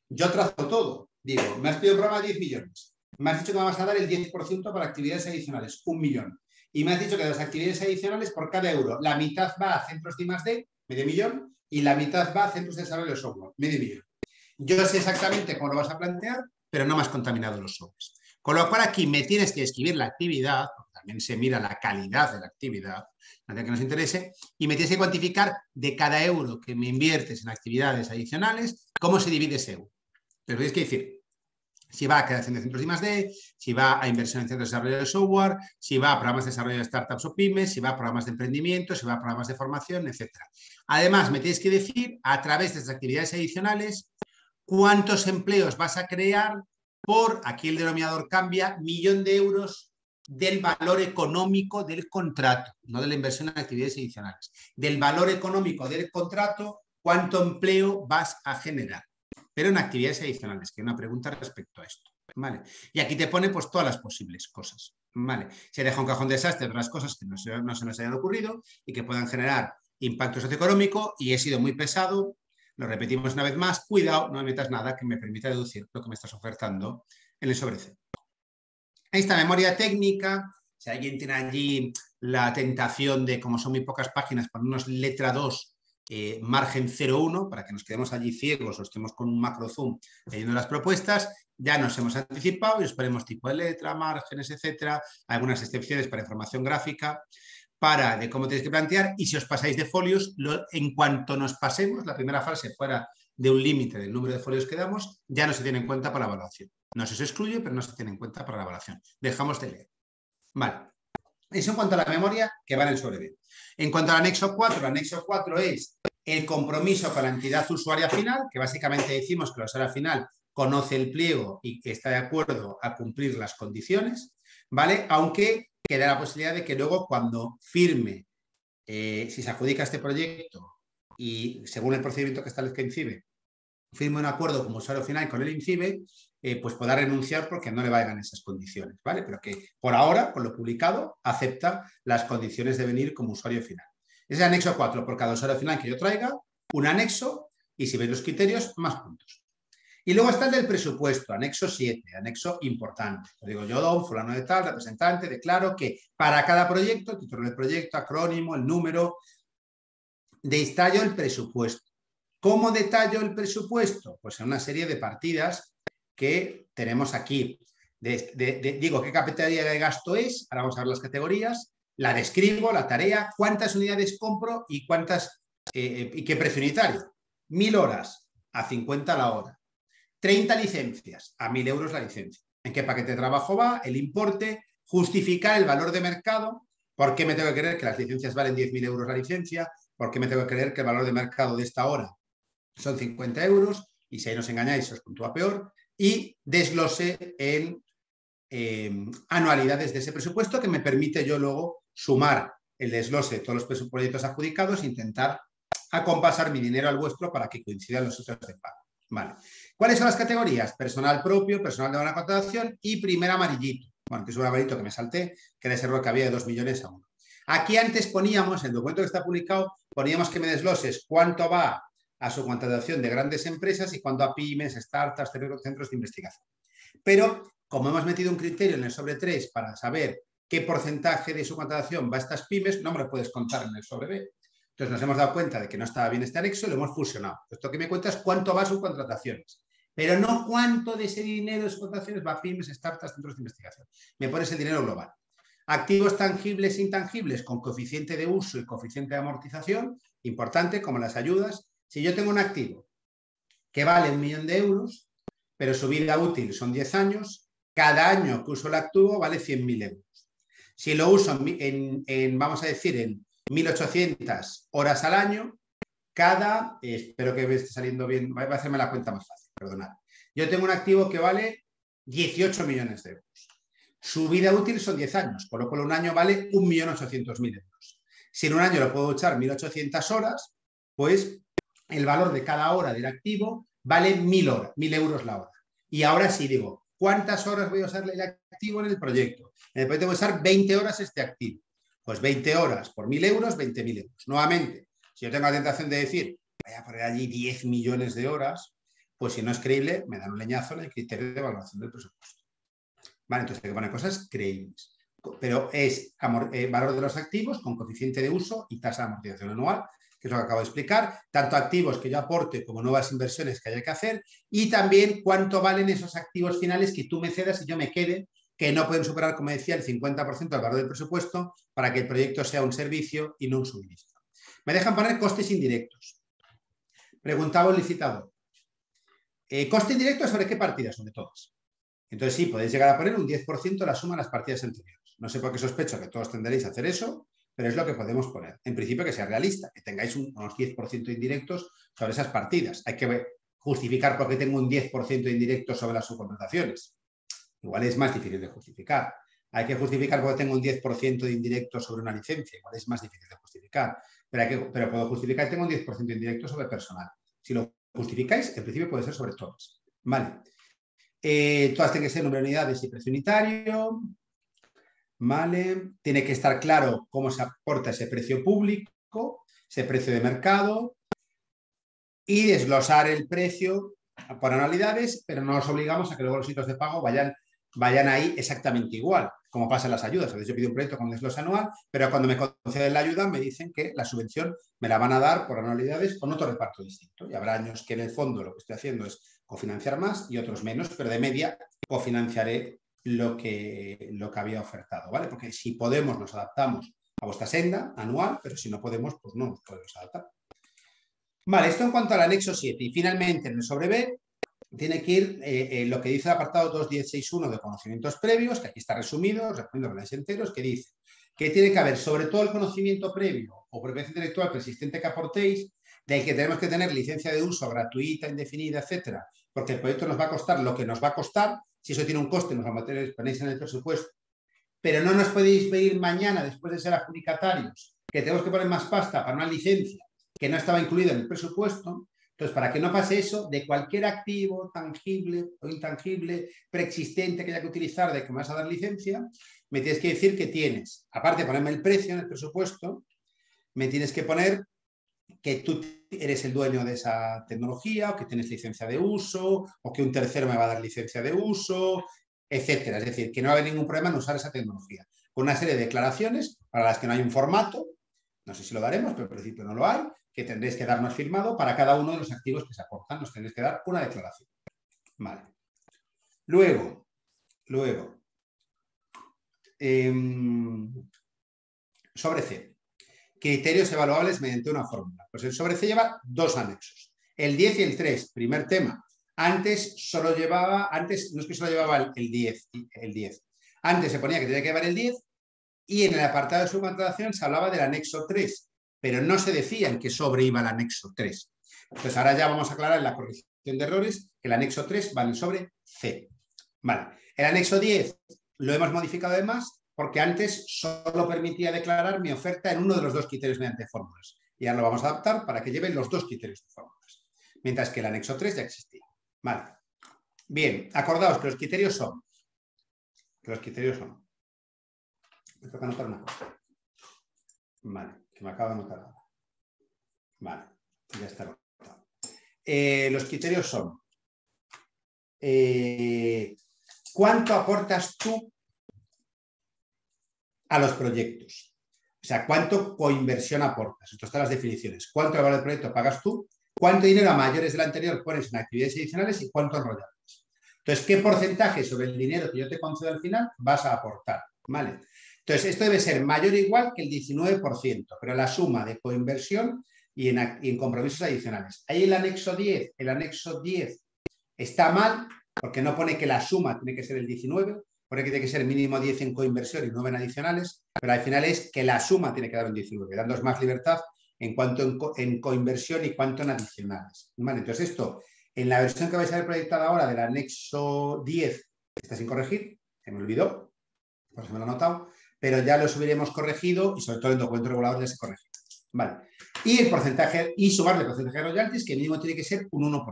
yo trazo todo. Digo, me has pedido un programa de 10 millones. Me has dicho que me vas a dar el 10% para actividades adicionales, 1 millón. Y me has dicho que de las actividades adicionales, por cada euro, la mitad va a centros de I+D, medio millón, y la mitad va a centros de desarrollo de software, medio millón. Yo sé exactamente cómo lo vas a plantear, pero no me has contaminado los sobres. Con lo cual aquí me tienes que escribir la actividad, porque también se mira la calidad de la actividad, nada que nos interese, y me tienes que cuantificar de cada euro que me inviertes en actividades adicionales, cómo se divide ese euro. Pero tienes que decir si va a creación de centros de I+D, si va a inversión en centros de desarrollo de software, si va a programas de desarrollo de startups o pymes, si va a programas de emprendimiento, si va a programas de formación, etc. Además, me tienes que decir, a través de estas actividades adicionales, cuántos empleos vas a crear por, aquí el denominador cambia, 1.000.000 de euros del valor económico del contrato, no de la inversión en actividades adicionales. Del valor económico del contrato, ¿cuánto empleo vas a generar? Pero en actividades adicionales, que hay una pregunta respecto a esto. ¿Vale? Y aquí te pone pues todas las posibles cosas. ¿Vale? Se deja un cajón de desastre, otras cosas que no se nos hayan ocurrido y que puedan generar impacto socioeconómico, y he sido muy pesado, lo repetimos una vez más, cuidado, no me metas nada que me permita deducir lo que me estás ofertando en el sobre C. Esta memoria técnica, si alguien tiene allí la tentación de, como son muy pocas páginas, ponernos letra 2, margen 0,1, para que nos quedemos allí ciegos o estemos con un macro zoom leyendo las propuestas, ya nos hemos anticipado y os ponemos tipo de letra, márgenes, etcétera, algunas excepciones para información gráfica, de cómo tenéis que plantear, y si os pasáis de folios, en cuanto nos pasemos, la primera fase fuera de un límite del número de folios que damos, ya no se tiene en cuenta para la evaluación. No se os excluye, pero no se tiene en cuenta para la evaluación. Dejamos de leer. Vale. Eso en cuanto a la memoria que va en el sobre B. En cuanto al anexo 4, el anexo 4 es el compromiso con la entidad usuaria final, que básicamente decimos que la usuaria final conoce el pliego y que está de acuerdo a cumplir las condiciones, ¿vale? Aunque queda la posibilidad de que luego cuando firme, si se adjudica este proyecto y según el procedimiento que establezca INCIBE, firme un acuerdo como usuario final con el INCIBE, pues podrá renunciar porque no le valgan esas condiciones, ¿vale? Pero que por ahora, con lo publicado, acepta las condiciones de venir como usuario final. Ese es el anexo 4, por cada usuario final que yo traiga, un anexo, y si veis los criterios, más puntos. Y luego está el del presupuesto, anexo 7, anexo importante. Os digo yo, don fulano de tal, representante, declaro que para cada proyecto, el título del proyecto, acrónimo, el número, detallo el presupuesto. ¿Cómo detallo el presupuesto? Pues en una serie de partidas que tenemos aquí. Digo qué categoría de gasto es, ahora vamos a ver las categorías, la describo, la tarea, cuántas unidades compro y y qué precio unitario. 1000 horas a 50 la hora. 30 licencias a 1000 euros la licencia. ¿En qué paquete de trabajo va? El importe, justificar el valor de mercado. ¿Por qué me tengo que creer que las licencias valen 10.000 euros la licencia? ¿Por qué me tengo que creer que el valor de mercado de esta hora son 50 euros? Y si ahí nos engañáis, os puntúa peor. Y desglose en anualidades de ese presupuesto que me permite yo luego sumar el desglose de todos los proyectos adjudicados e intentar acompasar mi dinero al vuestro para que coincidan los otros de pago. Vale. ¿Cuáles son las categorías? Personal propio, personal de buena contratación y primer amarillito. Bueno, que es un amarillito que me salté, que era ese error que había de 2 millones a 1. Aquí antes poníamos, el documento que está publicado, poníamos que me desgloses cuánto va a su contratación de grandes empresas y cuánto a pymes, startups, centros de investigación. Pero como hemos metido un criterio en el sobre 3 para saber qué porcentaje de su contratación va a estas pymes, no me lo puedes contar en el sobre B. Entonces nos hemos dado cuenta de que no estaba bien este anexo y lo hemos fusionado. Esto que me cuentas es cuánto va a sus contrataciones, pero no cuánto de ese dinero de sus contrataciones va a pymes, startups, centros de investigación. Me pones el dinero global. Activos tangibles e intangibles con coeficiente de uso y coeficiente de amortización, importante, como las ayudas. Si yo tengo un activo que vale 1 millón de euros, pero su vida útil son 10 años, cada año que uso el activo vale 100.000 euros. Si lo uso vamos a decir, en 1.800 horas al año, espero que me esté saliendo bien, va a hacerme la cuenta más fácil, perdonad. Yo tengo un activo que vale 18 millones de euros. Su vida útil son 10 años, con lo cual un año vale 1.800.000 euros. Si en un año lo puedo echar 1.800 horas, pues el valor de cada hora del activo vale 1.000 euros la hora. Y ahora sí digo, ¿cuántas horas voy a usar el activo en el proyecto? En el proyecto voy a usar 20 horas este activo. Pues 20 horas por 1.000 euros, 20.000 euros. Nuevamente, si yo tengo la tentación de decir, voy a poner allí 10 millones de horas, pues si no es creíble, me dan un leñazo en el criterio de evaluación del presupuesto. Vale, entonces hay que poner cosas creíbles. Pero es valor de los activos con coeficiente de uso y tasa de amortización anual, que es lo que acabo de explicar, tanto activos que yo aporte como nuevas inversiones que haya que hacer, y también cuánto valen esos activos finales que tú me cedas y yo me quede, que no pueden superar, como decía, el 50% del valor del presupuesto para que el proyecto sea un servicio y no un suministro. Me dejan poner costes indirectos. Preguntaba el licitador. ¿Coste indirecto sobre qué partidas? Sobre todas. Entonces sí, podéis llegar a poner un 10% de la suma de las partidas anteriores. No sé por qué sospecho que todos tendréis a hacer eso, pero es lo que podemos poner. En principio que sea realista, que tengáis unos 10% indirectos sobre esas partidas. Hay que justificar por qué tengo un 10% indirecto sobre las subcontrataciones. Igual es más difícil de justificar. Hay que justificar porque tengo un 10% de indirecto sobre una licencia, igual es más difícil de justificar, pero puedo justificar que tengo un 10% de indirecto sobre personal. Si lo justificáis, en principio puede ser sobre todas. Vale. Todas tienen que ser número de unidades y precio unitario. Vale. Tiene que estar claro cómo se aporta ese precio público, ese precio de mercado, y desglosar el precio por anualidades, pero no nos obligamos a que luego los hitos de pago vayan ahí exactamente igual, como pasa en las ayudas. A veces yo pido un proyecto con desglose anual, pero cuando me conceden la ayuda me dicen que la subvención me la van a dar por anualidades con otro reparto distinto. Y habrá años que en el fondo lo que estoy haciendo es cofinanciar más y otros menos, pero de media cofinanciaré lo que había ofertado, ¿vale? Porque si podemos nos adaptamos a vuestra senda anual, pero si no podemos, pues no nos podemos adaptar. Vale, esto en cuanto al anexo 7. Y finalmente, en el sobre B, tiene que ir lo que dice el apartado 2.10.6.1 de conocimientos previos, que aquí está resumido, recomiendo que enteros, que dice que tiene que haber sobre todo el conocimiento previo o propiedad intelectual persistente que aportéis, del que tenemos que tener licencia de uso gratuita, indefinida, etcétera, porque el proyecto nos va a costar lo que nos va a costar. Si eso tiene un coste, nos lo ponéis en el presupuesto. Pero no nos podéis venir mañana, después de ser adjudicatarios, que tenemos que poner más pasta para una licencia que no estaba incluida en el presupuesto. Entonces, para que no pase eso, de cualquier activo tangible o intangible preexistente que haya que utilizar de que me vas a dar licencia, me tienes que decir que tienes, aparte de ponerme el precio en el presupuesto, me tienes que poner que tú eres el dueño de esa tecnología, o que tienes licencia de uso, o que un tercero me va a dar licencia de uso, etcétera. Es decir, que no va a haber ningún problema en usar esa tecnología. Con una serie de declaraciones para las que no hay un formato, no sé si lo daremos, pero en principio no lo hay, que tendréis que darnos firmado para cada uno de los activos que se aportan. Nos tendréis que dar una declaración. Vale. Luego, sobre C. Criterios evaluables mediante una fórmula. Pues el sobre C lleva dos anexos. El 10 y el 3, primer tema. Antes no es que solo llevaba el 10. Antes se ponía que tenía que llevar el 10 y en el apartado de subcontratación se hablaba del anexo 3, pero no se decía en qué sobre iba el anexo 3. Entonces ahora ya vamos a aclarar en la corrección de errores que el anexo 3 va en el sobre C. Vale. El anexo 10 lo hemos modificado además porque antes solo permitía declarar mi oferta en uno de los dos criterios mediante fórmulas. Y ahora lo vamos a adaptar para que lleven los dos criterios de fórmulas. Mientras que el anexo 3 ya existía. Vale. Bien, acordaos que los criterios son. Me toca anotar una cosa. Vale, que me acabo de anotar ahora. Vale, ya está anotado. Los criterios son ¿cuánto aportas tú a los proyectos? O sea, ¿cuánto coinversión aportas? Esto están las definiciones. ¿Cuánto de valor del proyecto pagas tú? ¿Cuánto dinero a mayores del anterior pones en actividades adicionales y cuánto en royalties? Entonces, ¿qué porcentaje sobre el dinero que yo te concedo al final vas a aportar? ¿Vale? Entonces, esto debe ser mayor o igual que el 19%, pero la suma de coinversión y en compromisos adicionales. Ahí el anexo 10 está mal porque no pone que la suma tiene que ser el 19%, pone que tiene que ser mínimo 10 en coinversión y 9 en adicionales, pero al final es que la suma tiene que dar un 19, dándoos más libertad en cuanto en coinversión y cuanto en adicionales. ¿Vale? Entonces esto, en la versión que vais a ver proyectada ahora del anexo 10, está sin corregir, se me olvidó, pues me lo he notado, pero ya lo subiremos corregido y sobre todo el documento regulador ya se corrige. Vale. Y el porcentaje, y sumarle el porcentaje de royalties, que mínimo tiene que ser un 1%.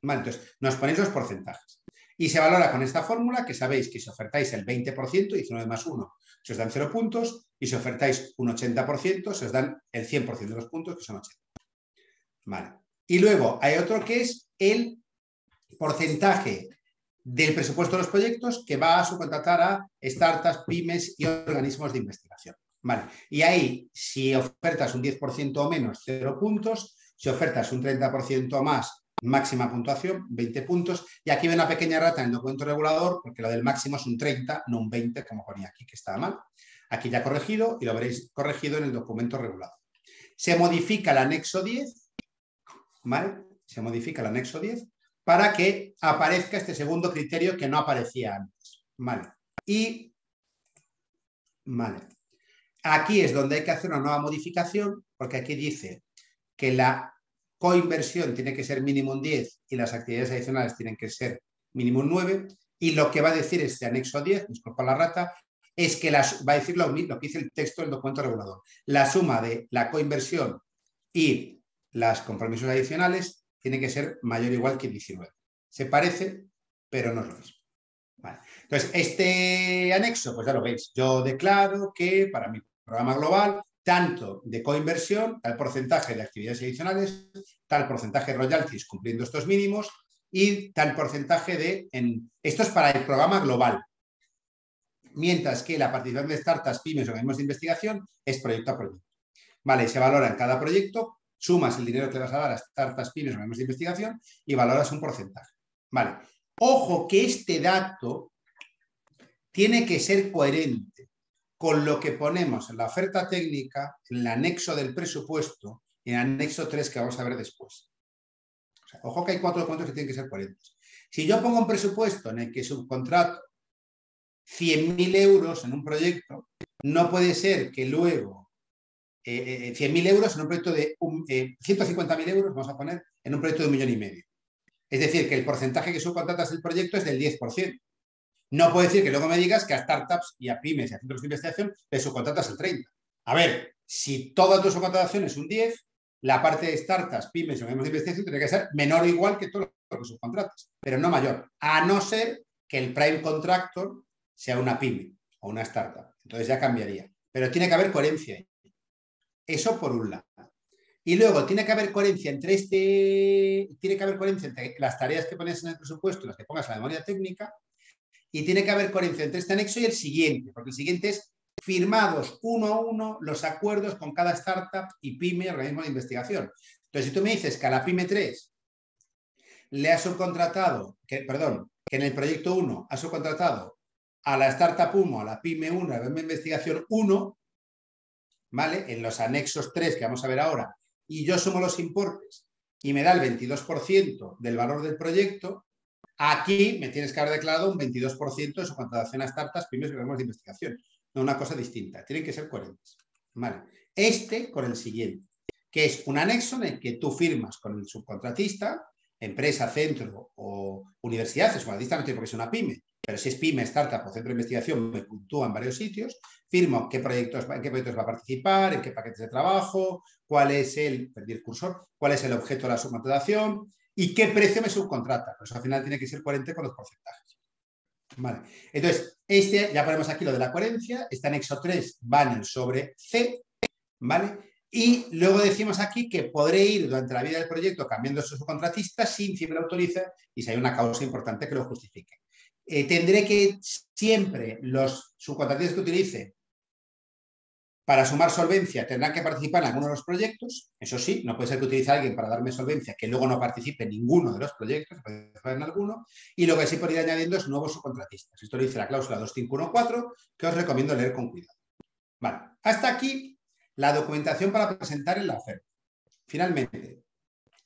Vale, entonces nos ponéis los porcentajes. Y se valora con esta fórmula que sabéis que si ofertáis el 20%, 19 más 1, se os dan 0 puntos, y si ofertáis un 80%, se os dan el 100% de los puntos, que son 80. Vale. Y luego hay otro que es el porcentaje del presupuesto de los proyectos que va a subcontratar a startups, pymes y organismos de investigación. Vale. Y ahí, si ofertas un 10% o menos, 0 puntos, si ofertas un 30% o más, máxima puntuación, 20 puntos, y aquí ve una pequeña rata en el documento regulador, porque lo del máximo es un 30, no un 20, como ponía aquí, que estaba mal. Aquí ya corregido, y lo veréis corregido en el documento regulador. Se modifica el anexo 10, ¿vale? Se modifica el anexo 10 para que aparezca este segundo criterio que no aparecía antes, ¿vale? Y, vale, aquí es donde hay que hacer una nueva modificación, porque aquí dice que la coinversión tiene que ser mínimo un 10 y las actividades adicionales tienen que ser mínimo un 9, y lo que va a decir este anexo 10, disculpa la rata, es que va a decir lo mismo que dice el texto del documento regulador. La suma de la coinversión y los compromisos adicionales tiene que ser mayor o igual que 19. Se parece, pero no es lo mismo. Vale. Entonces, este anexo, pues ya lo veis. Yo declaro que para mi programa global, tanto de coinversión, tal porcentaje de actividades adicionales, tal porcentaje de royalties cumpliendo estos mínimos y tal porcentaje de... Esto es para el programa global. Mientras que la participación de startups, pymes o organismos de investigación es proyecto a proyecto. Vale, se valora en cada proyecto, sumas el dinero que le vas a dar a startups, pymes o organismos de investigación y valoras un porcentaje. Vale. Ojo que este dato tiene que ser coherente con lo que ponemos en la oferta técnica, en el anexo del presupuesto y en el anexo 3 que vamos a ver después. O sea, ojo que hay 4 puntos que tienen que ser coherentes. Si yo pongo un presupuesto en el que subcontrato 100.000 euros en un proyecto, no puede ser que luego 100.000 euros en un proyecto de 150.000 euros, vamos a poner, en un proyecto de 1,5 millones. Es decir, que el porcentaje que subcontratas del proyecto es del 10%. No puede decir que luego me digas que a startups y a pymes y a centros de investigación les subcontratas el 30%. A ver, si toda tu subcontratación es un 10%, la parte de startups, pymes y organismos de investigación tiene que ser menor o igual que todo lo que subcontratas, pero no mayor, a no ser que el prime contractor sea una pyme o una startup. Entonces ya cambiaría. Pero tiene que haber coherencia ahí. Eso por un lado. Y luego tiene que haber coherencia entre las tareas que pones en el presupuesto y las que pongas en la memoria técnica, y tiene que haber coherencia entre este anexo y el siguiente, porque el siguiente es firmados uno a uno los acuerdos con cada startup y pyme, organismo de investigación. Entonces, si tú me dices que a la pyme 3 le ha subcontratado, que en el proyecto 1 ha subcontratado a la startup 1, a la pyme 1, a la de investigación 1, ¿vale? En los anexos 3 que vamos a ver ahora, y yo sumo los importes y me da el 22% del valor del proyecto, aquí me tienes que haber declarado un 22% de subcontratación a startups, pymes y organismos de investigación. No una cosa distinta, tienen que ser coherentes. ¿Vale? Este con el siguiente, que es un anexo en el que tú firmas con el subcontratista, empresa, centro o universidad. El subcontratista no tiene por qué ser una pyme, pero si es pyme, startup o centro de investigación, me puntúa en varios sitios, firmo en qué proyectos va a participar, en qué paquetes de trabajo, cuál es el objeto de la subcontratación y qué precio me subcontrata. Pues al final tiene que ser coherente con los porcentajes. Vale. Entonces, ya ponemos aquí lo de la coherencia, este anexo 3 va en el sobre C, ¿vale? Y luego decimos aquí que podré ir durante la vida del proyecto cambiando su subcontratista sin que me lo autorice y si hay una causa importante que lo justifique. Tendré que siempre los subcontratistas que utilice para sumar solvencia tendrán que participar en alguno de los proyectos. Eso sí, no puede ser que utilice a alguien para darme solvencia que luego no participe en ninguno de los proyectos, puede participar en alguno. Y lo que sí puedo ir añadiendo es nuevos subcontratistas. Esto lo dice la cláusula 2.514, que os recomiendo leer con cuidado. Vale, hasta aquí la documentación para presentar en la oferta. Finalmente,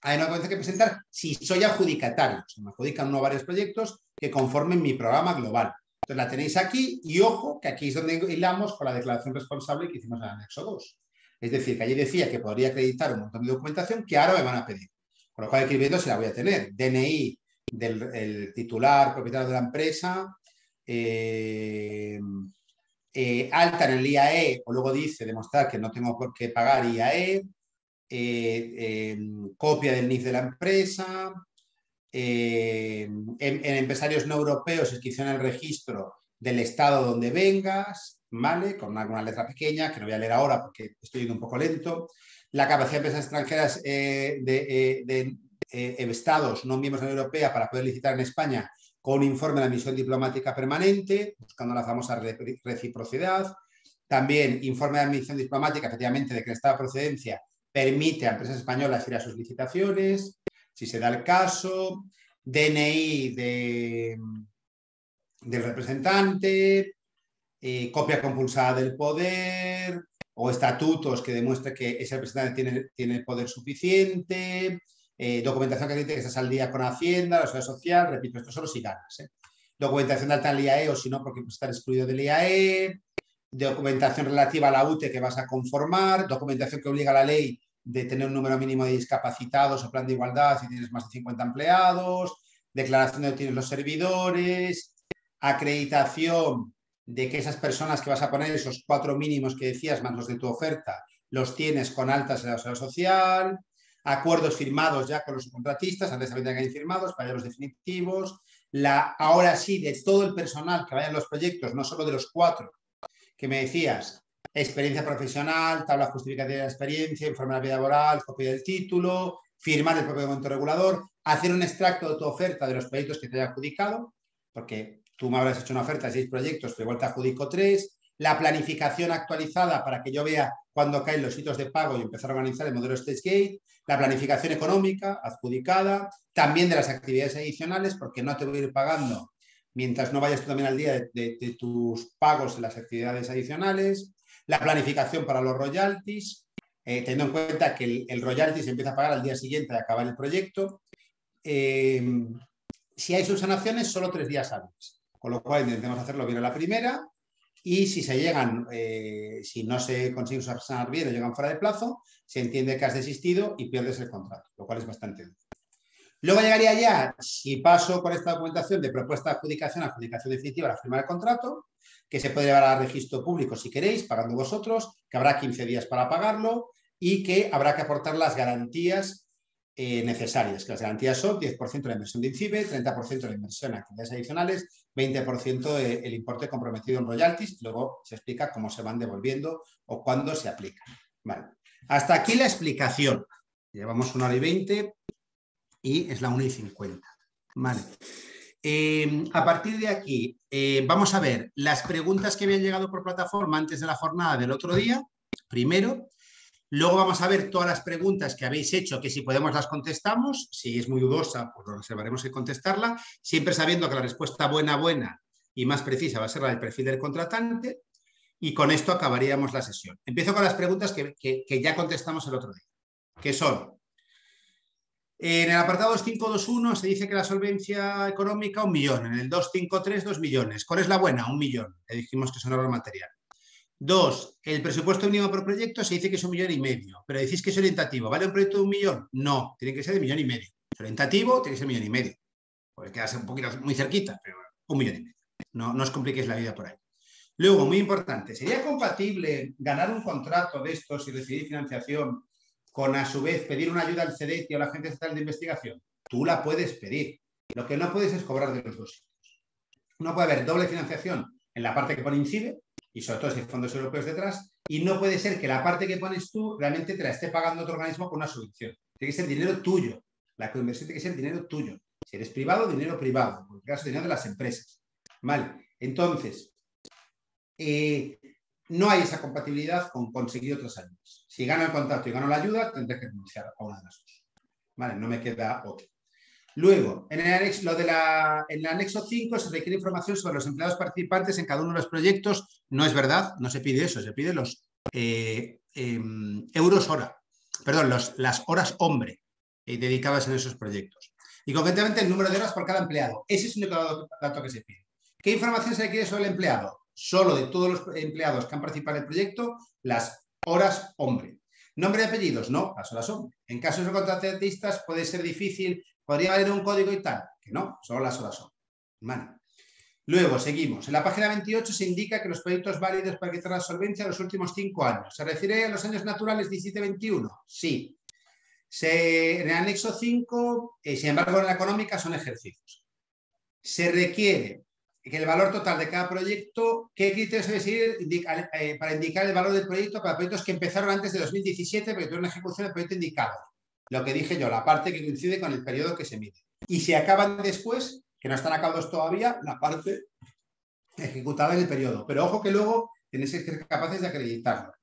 hay una documentación que presentar si soy adjudicatario. Se me adjudican uno o varios proyectos que conformen mi programa global. Entonces la tenéis aquí y ojo que aquí es donde hilamos con la declaración responsable que hicimos en el anexo 2. Es decir, que allí decía que podría acreditar un montón de documentación que ahora me van a pedir. Con lo cual hay que ir viendo si la voy a tener. DNI del titular, propietario de la empresa, alta en el IAE, o luego dice demostrar que no tengo por qué pagar IAE, copia del NIF de la empresa, en empresarios no europeos, inscripción en el registro del estado donde vengas, ¿vale? Con alguna letra pequeña, que no voy a leer ahora porque estoy yendo un poco lento. La capacidad de empresas extranjeras de estados no miembros de la Unión Europea para poder licitar en España con un informe de admisión diplomática permanente, buscando la famosa reciprocidad. También informe de admisión diplomática, efectivamente, de que el estado de procedencia permite a empresas españolas ir a sus licitaciones, si se da el caso, DNI del representante, copia compulsada del poder o estatutos que demuestre que ese representante tiene poder suficiente, documentación que acredite que estás al día con Hacienda, la Seguridad Social, repito, esto solo si ganas. Documentación de alta en el IAE o si no, porque puede estar excluido del IAE, documentación relativa a la UTE que vas a conformar, documentación que obliga a la ley de tener un número mínimo de discapacitados o plan de igualdad si tienes más de 50 empleados, declaración de que tienes los servidores, acreditación de que esas personas que vas a poner, esos 4 mínimos que decías, más los de tu oferta, los tienes con altas en la seguridad social, acuerdos firmados ya con los subcontratistas, antes habían que ir firmados, para los definitivos, ahora sí, de todo el personal que vaya en los proyectos, no solo de los 4 que me decías, experiencia profesional, tabla justificativa de la experiencia, informe de la vida laboral, copia del título, firmar el propio documento regulador, hacer un extracto de tu oferta de los proyectos que te haya adjudicado, porque tú me habrás hecho una oferta de 6 proyectos, pero igual te adjudico 3, la planificación actualizada para que yo vea cuándo caen los hitos de pago y empezar a organizar el modelo StageGate, la planificación económica adjudicada, también de las actividades adicionales, porque no te voy a ir pagando mientras no vayas tú también al día de tus pagos en las actividades adicionales, la planificación para los royalties, teniendo en cuenta que el royalty se empieza a pagar al día siguiente de acabar el proyecto. Si hay subsanaciones, solo 3 días hábiles, con lo cual intentemos hacerlo bien a la primera, y si se llegan, si no se consigue subsanar bien o llegan fuera de plazo, se entiende que has desistido y pierdes el contrato, lo cual es bastante duro. Luego llegaría ya, si paso con esta documentación de propuesta de adjudicación a adjudicación definitiva a la firma del contrato, que se puede llevar al registro público si queréis, pagando vosotros, que habrá 15 días para pagarlo y que habrá que aportar las garantías necesarias, que las garantías son 10% de la inversión de INCIBE, 30% de la inversión en actividades adicionales, 20% el importe comprometido en royalties, y luego se explica cómo se van devolviendo o cuándo se aplican. Vale. Hasta aquí la explicación. Llevamos 1 hora y 20 y es la 1 y 50. Vale. A partir de aquí, vamos a ver las preguntas que habían llegado por plataforma antes de la jornada del otro día, primero. Luego vamos a ver todas las preguntas que habéis hecho, que si podemos las contestamos. Si es muy dudosa, pues lo reservaremos en contestarla, siempre sabiendo que la respuesta buena y más precisa va a ser la del perfil del contratante. Y con esto acabaríamos la sesión. Empiezo con las preguntas que ya contestamos el otro día, que son: en el apartado 2521 se dice que la solvencia económica 1 millón, en el 253 2 millones. ¿Cuál es la buena? 1 millón. Le dijimos que es un error material. 2, el presupuesto mínimo por proyecto se dice que es 1,5 millones, pero decís que es orientativo. ¿Vale un proyecto de 1 millón? No, tiene que ser de 1,5 millones. Es orientativo, tiene que ser 1,5 millones. Puede quedarse un poquito muy cerquita, pero 1,5 millones. No os compliquéis la vida por ahí. Luego, muy importante, ¿sería compatible ganar un contrato de estos y recibir financiación con, a su vez, pedir una ayuda al CEDETI o a la Agencia Estatal de Investigación? Tú la puedes pedir. Lo que no puedes es cobrar de los dos sitios. No puede haber doble financiación en la parte que pone INCIBE, y sobre todo si hay fondos europeos detrás, y no puede ser que la parte que pones tú realmente te la esté pagando otro organismo con una subvención. Tiene que ser dinero tuyo. La coinversión tiene que ser dinero tuyo. Si eres privado, dinero privado. En el caso, dinero de las empresas. Vale. Entonces, no hay esa compatibilidad con conseguir otras ayudas. Si gano el contrato y gano la ayuda, tendré que renunciar a una de las dos. Vale, no me queda otra. Luego, en el anexo 5 se requiere información sobre los empleados participantes en cada uno de los proyectos. No es verdad, no se pide eso, se pide los euros hora, perdón, las horas hombre dedicadas en esos proyectos. Y concretamente el número de horas por cada empleado. Ese es el único dato que se pide. ¿Qué información se requiere sobre el empleado? Solo de todos los empleados que han participado en el proyecto, las horas hombre. ¿Nombre y apellidos? No, las horas hombre. En casos de contratistas puede ser difícil. ¿Podría haber un código y tal? Que no, solo las horas son. Vale. Luego, seguimos. En la página 28 se indica que los proyectos válidos para quitar la solvencia en los últimos 5 años. ¿Se refiere a los años naturales 17-21? Sí. En el anexo 5, sin embargo, en la económica son ejercicios. Se requiere que el valor total de cada proyecto, ¿qué criterios debe seguir para indicar el valor del proyecto para proyectos que empezaron antes de 2017, pero tuvieron una ejecución del proyecto indicado? Lo que dije yo, la parte que coincide con el periodo que se mide. Y si acaban después, que no están acabados todavía, la parte ejecutada en el periodo. Pero ojo que luego tenéis que ser capaces de acreditarlo.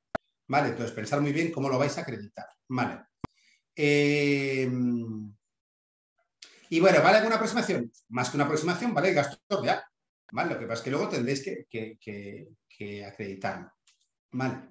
¿Vale? Entonces, pensar muy bien cómo lo vais a acreditar. ¿Vale? Y bueno, ¿vale alguna aproximación? Más que una aproximación, ¿vale? El gasto real. ¿Vale? Lo que pasa es que luego tendréis que acreditarlo. ¿Vale?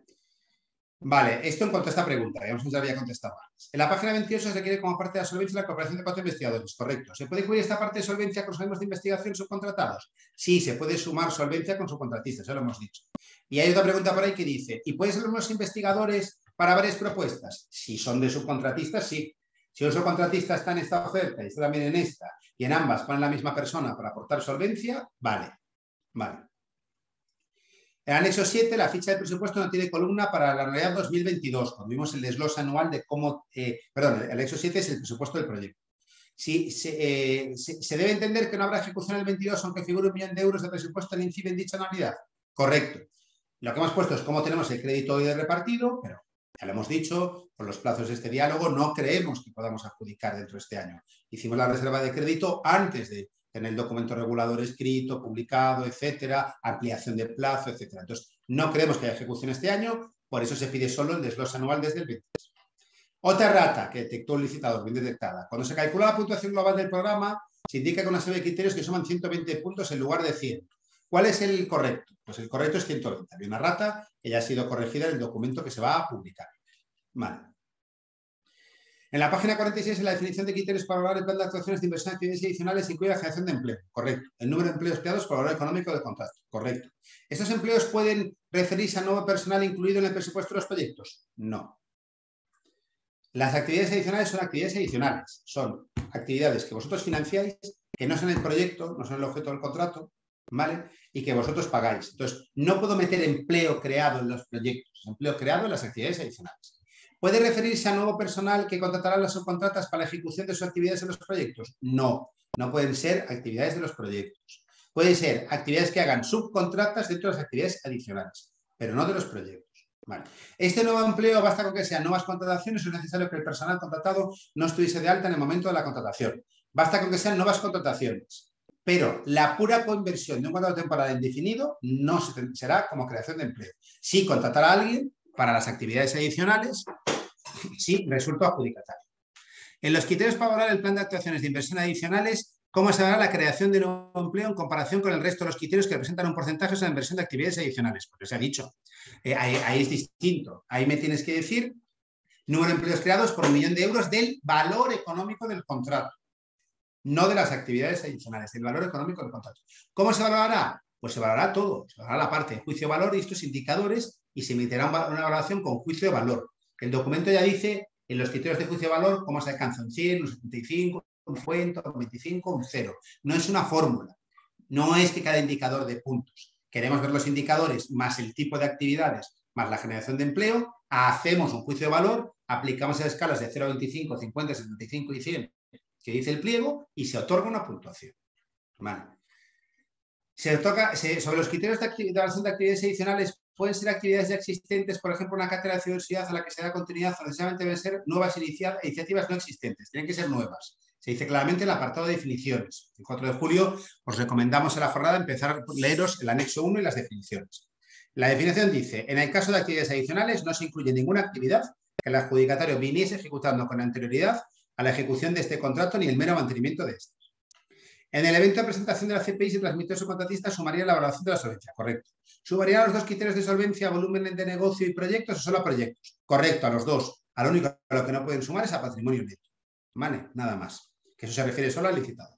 Vale, esto en cuanto a esta pregunta, digamos que ya había contestado antes. En la página 28 se requiere como parte de la solvencia la cooperación de 4 investigadores, correcto. ¿Se puede cubrir esta parte de solvencia con los organismos de investigación subcontratados? Sí, se puede sumar solvencia con subcontratistas, ya lo hemos dicho. Y hay otra pregunta por ahí que dice, ¿y pueden ser los mismos investigadores para varias propuestas? Si son de subcontratistas, sí. Si un subcontratista está en esta oferta y está también en esta, y en ambas ponen la misma persona para aportar solvencia, vale. Vale. El anexo 7, la ficha de presupuesto no tiene columna para la anualidad 2022, cuando vimos el desglose anual de cómo... el anexo 7 es el presupuesto del proyecto. Si, se debe entender que no habrá ejecución el 22 aunque figure 1 millón de euros de presupuesto en INCIBE en dicha anualidad. Correcto. Lo que hemos puesto es cómo tenemos el crédito hoy de repartido, pero ya lo hemos dicho, por los plazos de este diálogo no creemos que podamos adjudicar dentro de este año. Hicimos la reserva de crédito antes de tener el documento regulador escrito, publicado, etcétera, ampliación de plazo, etcétera. Entonces, no creemos que haya ejecución este año, por eso se pide solo el desglose anual desde el 23. Otra errata que detectó el licitador, bien detectada. Cuando se calcula la puntuación global del programa, se indica con una serie de criterios que suman 120 puntos en lugar de 100. ¿Cuál es el correcto? Pues el correcto es 120. Había una errata que ya ha sido corregida en el documento que se va a publicar. Vale. En la página 46, en la definición de criterios para valorar el plan de actuaciones de inversión en actividades adicionales, incluye la generación de empleo. Correcto. El número de empleos creados por valor económico del contrato. Correcto. ¿Estos empleos pueden referirse a nuevo personal incluido en el presupuesto de los proyectos? No. Las actividades adicionales son actividades adicionales. Son actividades que vosotros financiáis, que no son el proyecto, no son el objeto del contrato, ¿vale? Y que vosotros pagáis. Entonces, no puedo meter empleo creado en los proyectos, empleo creado en las actividades adicionales. ¿Puede referirse a nuevo personal que contratará las subcontratas para la ejecución de sus actividades en los proyectos? No, no pueden ser actividades de los proyectos. Pueden ser actividades que hagan subcontratas dentro de las actividades adicionales, pero no de los proyectos. Vale. Este nuevo empleo basta con que sean nuevas contrataciones o es necesario que el personal contratado no estuviese de alta en el momento de la contratación. Basta con que sean nuevas contrataciones. Pero la pura conversión de un contrato temporal indefinido no será como creación de empleo. Sí, contratar a alguien para las actividades adicionales, sí, resulta adjudicatario. En los criterios para valorar el plan de actuaciones de inversión adicionales, ¿cómo se hará la creación de nuevo empleo en comparación con el resto de los criterios que representan un porcentaje sobre la inversión de actividades adicionales? Porque se ha dicho, ahí es distinto. Ahí me tienes que decir número de empleos creados por 1 millón de euros del valor económico del contrato, no de las actividades adicionales, del valor económico del contrato. ¿Cómo se valorará? Pues se valorará todo, se valorará la parte de juicio-valor y estos indicadores y se emitirá una valoración con juicio de valor. El documento ya dice en los criterios de juicio-valor cómo se alcanza un 100, un 75, un 50, un 25, un 0. No es una fórmula, no es que cada indicador de puntos. Queremos ver los indicadores más el tipo de actividades más la generación de empleo, hacemos un juicio de valor, aplicamos las escalas de 0 a 25, 50, 75 y 100 que dice el pliego y se otorga una puntuación. Vale. Sobre los criterios de evaluación de actividades adicionales, pueden ser actividades ya existentes, por ejemplo, una cátedra de ciberseguridad a la que se da continuidad, o necesariamente deben ser nuevas iniciativas no existentes, tienen que ser nuevas. Se dice claramente en el apartado de definiciones. El 4 de julio os recomendamos a la jornada empezar a leeros el anexo 1 y las definiciones. La definición dice, en el caso de actividades adicionales no se incluye ninguna actividad que el adjudicatario viniese ejecutando con anterioridad a la ejecución de este contrato ni el mero mantenimiento de este. En el evento de presentación de la CPI se transmitió a su contratista sumaría la evaluación de la solvencia. Correcto. ¿Sumaría los dos criterios de solvencia, volumen de negocio y proyectos o solo a proyectos? Correcto, a los dos. A lo único a lo que no pueden sumar es a patrimonio neto. Vale, nada más. Que eso se refiere solo al licitado.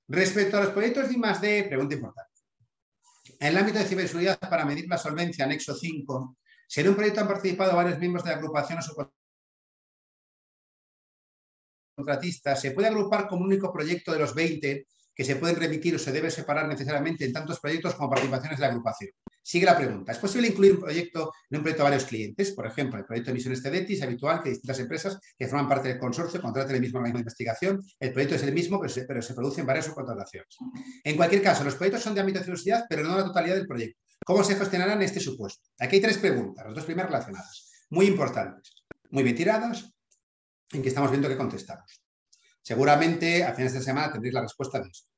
Respecto a los proyectos de I+D, pregunta importante. En el ámbito de ciberseguridad para medir la solvencia, anexo 5, si en un proyecto han participado varios miembros de la agrupación o subcontratistas, ¿se puede agrupar como un único proyecto de los 20 que se pueden remitir o se debe separar necesariamente en tantos proyectos como participaciones de la agrupación? Sigue la pregunta. ¿Es posible incluir un proyecto en un proyecto de varios clientes? Por ejemplo, el proyecto de emisiones CEDETI es habitual que distintas empresas que forman parte del consorcio contraten el mismo organismo de investigación. El proyecto es el mismo, pero se producen varias subcontrataciones. En cualquier caso, los proyectos son de ámbito de ciberseguridad, pero no la totalidad del proyecto. ¿Cómo se gestionarán este supuesto? Aquí hay 3 preguntas, las 2 primeras relacionadas, muy importantes, muy bien tiradas, en que estamos viendo que contestamos. Seguramente a finales de semana tendréis la respuesta de esto.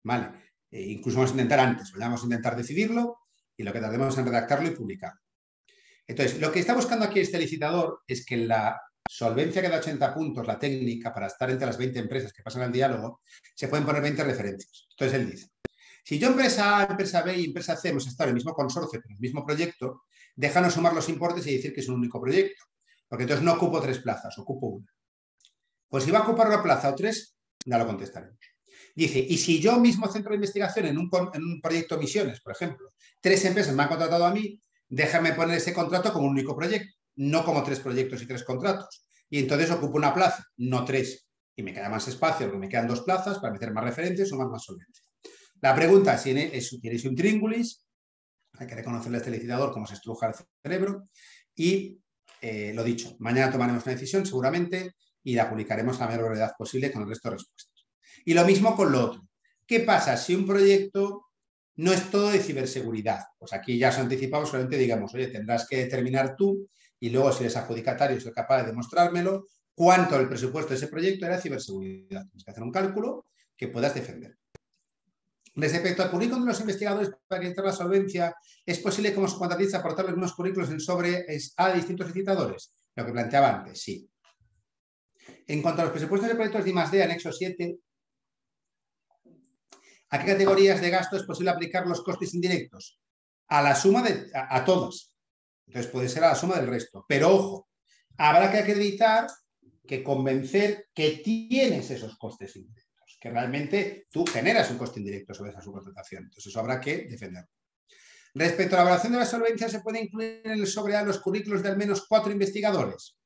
Vale. Incluso vamos a intentar antes, vamos a intentar decidirlo y lo que tardemos en redactarlo y publicarlo. Entonces, lo que está buscando aquí este licitador es que la solvencia que da 80 puntos, la técnica, para estar entre las 20 empresas que pasan al diálogo, se pueden poner 20 referencias. Entonces, él dice, si yo empresa A, empresa B y empresa C hemos estado en el mismo consorcio, en el mismo proyecto, déjanos sumar los importes y decir que es un único proyecto. Porque entonces no ocupo 3 plazas, ocupo 1. Pues si va a ocupar una plaza o 3, ya lo contestaremos. Dice, y si yo mismo centro de investigación en un proyecto misiones, por ejemplo, 3 empresas me han contratado a mí, déjame poner ese contrato como un único proyecto, no como 3 proyectos y 3 contratos. Y entonces ocupo una plaza, no 3. Y me queda más espacio, porque me quedan 2 plazas para meter más referentes o más solvencia. La pregunta es si queréis un tríngulis Hay que reconocerle a este licitador cómo se estruja el cerebro y, lo dicho, mañana tomaremos una decisión seguramente y la publicaremos a la mayor brevedad posible con el resto de respuestas. Y lo mismo con lo otro. ¿Qué pasa si un proyecto no es todo de ciberseguridad? Pues aquí ya os anticipamos, solamente digamos, oye, tendrás que determinar tú y luego si eres adjudicatario y soy capaz de demostrármelo, cuánto el presupuesto de ese proyecto era ciberseguridad. Tienes que hacer un cálculo que puedas defender. Respecto al currículum de los investigadores para acreditar la solvencia, ¿es posible como subcontratista aportar los mismos currículos en sobre a distintos licitadores? Lo que planteaba antes, sí. En cuanto a los presupuestos de proyectos de I+D, anexo 7, ¿a qué categorías de gasto es posible aplicar los costes indirectos? A la suma a todos. Entonces puede ser a la suma del resto. Pero ojo, habrá que acreditar, que convencer que tienes esos costes indirectos, que realmente tú generas un coste indirecto sobre esa subcontratación. Entonces eso habrá que defenderlo. Respecto a la evaluación de la solvencia, ¿se puede incluir en el sobre A los currículos de al menos 4 investigadores?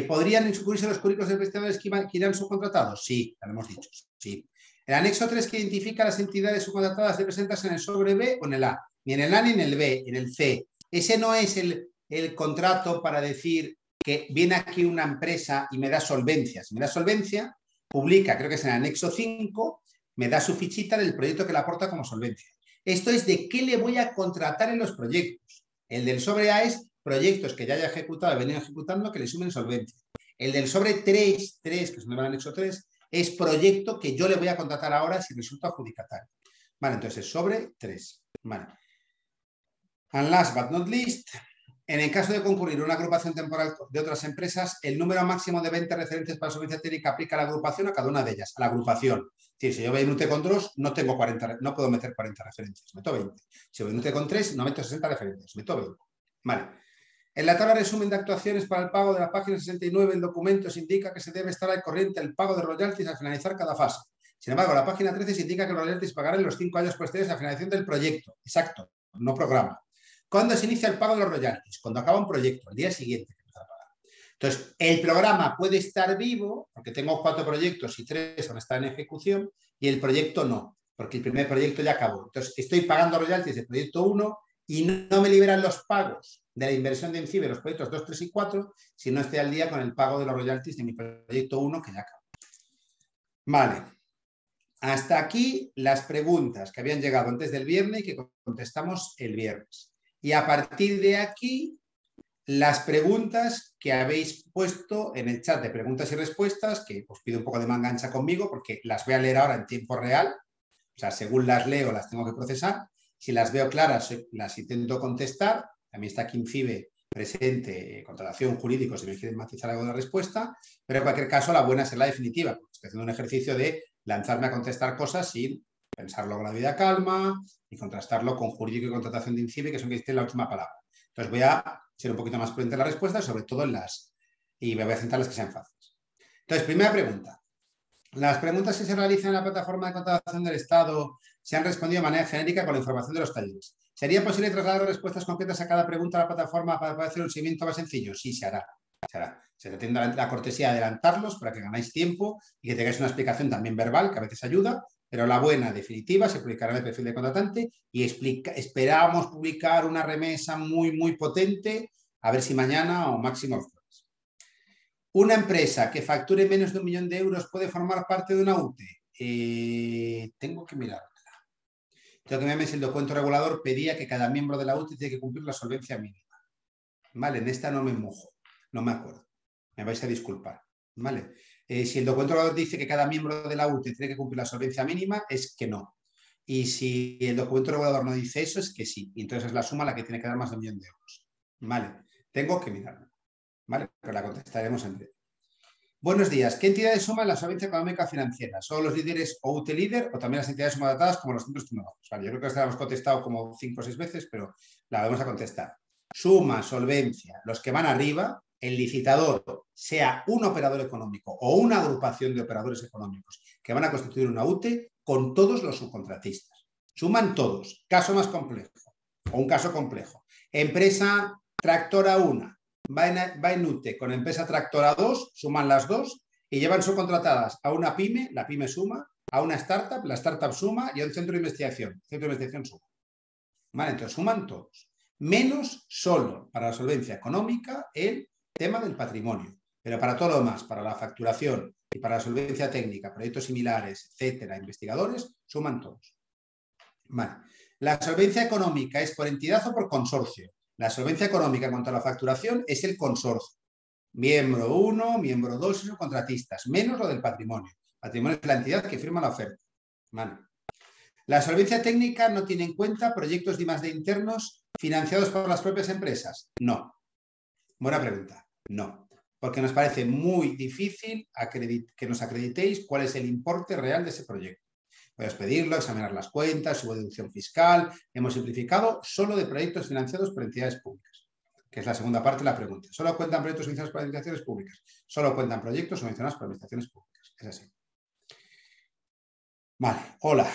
¿Podrían incluirse los currículos de investigadores que irán subcontratados? Sí, ya lo hemos dicho, sí. El anexo 3 que identifica las entidades subcontratadas debe presentarse en el sobre B o en el A. Ni en el A ni en el B, en el C. Ese no es el contrato para decir que viene aquí una empresa y me da solvencia. Si me da solvencia, publica, creo que es en el anexo 5, me da su fichita del proyecto que le aporta como solvencia. Esto es de qué le voy a contratar en los proyectos. El del sobre A es proyectos que ya haya ejecutado y venido ejecutando que le sumen solvencia. El del sobre 3, que es donde va el anexo 3, es proyecto que yo le voy a contratar ahora si resulta adjudicatario. Vale, entonces sobre 3. Vale. And last but not least, en el caso de concurrir una agrupación temporal de otras empresas, el número máximo de 20 referencias para solvencia técnica aplica a la agrupación a cada una de ellas, a la agrupación. Si yo voy en UT con 2, no tengo 40, no puedo meter 40 referencias, meto 20. Si voy en UT con 3, no meto 60 referencias, meto 20. Vale. En la tabla resumen de actuaciones para el pago de la página 69, el documento se indica que se debe estar al corriente el pago de royalties al finalizar cada fase. Sin embargo, la página 13 se indica que los royalties pagarán en los 5 años posteriores a la finalización del proyecto. Exacto, no programa. ¿Cuándo se inicia el pago de los royalties? Cuando acaba un proyecto, el día siguiente que empieza a pagar. Entonces, el programa puede estar vivo, porque tengo 4 proyectos y 3 van a estar en ejecución, y el proyecto no, porque el primer proyecto ya acabó. Entonces, estoy pagando royalties del proyecto 1 y no me liberan los pagos de la inversión de INCIBE, los proyectos 2, 3 y 4, si no estoy al día con el pago de los royalties de mi proyecto 1 que ya acabó. Vale. Hasta aquí las preguntas que habían llegado antes del viernes y que contestamos el viernes. Y a partir de aquí, las preguntas que habéis puesto en el chat de preguntas y respuestas, que os pido un poco de manga ancha conmigo porque las voy a leer ahora en tiempo real. O sea, según las leo, las tengo que procesar. Si las veo claras, las intento contestar. También está aquí INCIBE presente, contratación jurídico, si me quieren matizar algo de la respuesta. Pero en cualquier caso, la buena será la definitiva. Estoy haciendo un ejercicio de lanzarme a contestar cosas sin pensarlo con la debida calma y contrastarlo con jurídico y contratación de INCIBE, que son que tienen la última palabra. Entonces voy a ser un poquito más prudente en la respuesta, sobre todo en las... y me voy a centrar en las que sean fáciles. Entonces, primera pregunta. Las preguntas que se realizan en la plataforma de contratación del Estado se han respondido de manera genérica con la información de los talleres. ¿Sería posible trasladar respuestas concretas a cada pregunta a la plataforma para poder hacer un seguimiento más sencillo? Sí, se hará. Se tendrá la cortesía de adelantarlos para que ganáis tiempo y que tengáis una explicación también verbal, que a veces ayuda, pero la buena, definitiva, se publicará en el perfil de contratante y esperamos publicar una remesa muy, muy potente, a ver si mañana o máximo el jueves. ¿Una empresa que facture menos de 1 millón de euros puede formar parte de una UTE? Tengo que mirarla. Tengo que mirarme si el documento regulador pedía que cada miembro de la UTE tiene que cumplir la solvencia mínima. Vale, en esta no me mojo, no me acuerdo. Me vais a disculpar. Vale. Si el documento regulador dice que cada miembro de la UTE tiene que cumplir la solvencia mínima, es que no. Y si el documento regulador no dice eso, es que sí. Y entonces es la suma la que tiene que dar más de 1 millón de euros. Vale. Tengo que mirarla. ¿Vale? Pero la contestaremos en breve. Buenos días. ¿Qué entidades suman la solvencia económica financiera? ¿Solo los líderes o UTE líder o también las entidades sumadatas como los centros tecnológicos? Vale, yo creo que esta la hemos contestado como 5 o 6 veces, pero la vamos a contestar. Suma, solvencia, los que van arriba, el licitador, sea un operador económico o una agrupación de operadores económicos que van a constituir una UTE con todos los subcontratistas. Suman todos. Caso más complejo o un caso complejo. Empresa tractora 1. Va en UTE con empresa tractora 2, suman las dos y llevan subcontratadas a una pyme, la pyme suma, a una startup, la startup suma y a un centro de investigación, el centro de investigación suma. ¿Vale? Entonces suman todos. Menos solo para la solvencia económica el tema del patrimonio. Pero para todo lo demás, para la facturación y para la solvencia técnica, proyectos similares, etcétera, investigadores, suman todos. Vale. La solvencia económica es por entidad o por consorcio. La solvencia económica en cuanto a la facturación es el consorcio. Miembro 1, miembro 2 y sus contratistas, menos lo del patrimonio. Patrimonio es la entidad que firma la oferta. Vale. La solvencia técnica no tiene en cuenta proyectos de I+D internos financiados por las propias empresas. No. Buena pregunta. No. Porque nos parece muy difícil que nos acreditéis cuál es el importe real de ese proyecto. Puedes pedirlo, examinar las cuentas, su deducción fiscal. Hemos simplificado solo de proyectos financiados por entidades públicas, que es la segunda parte de la pregunta. ¿Solo cuentan proyectos financiados por administraciones públicas? Solo cuentan proyectos subvencionados por administraciones públicas. Es así. Vale, hola.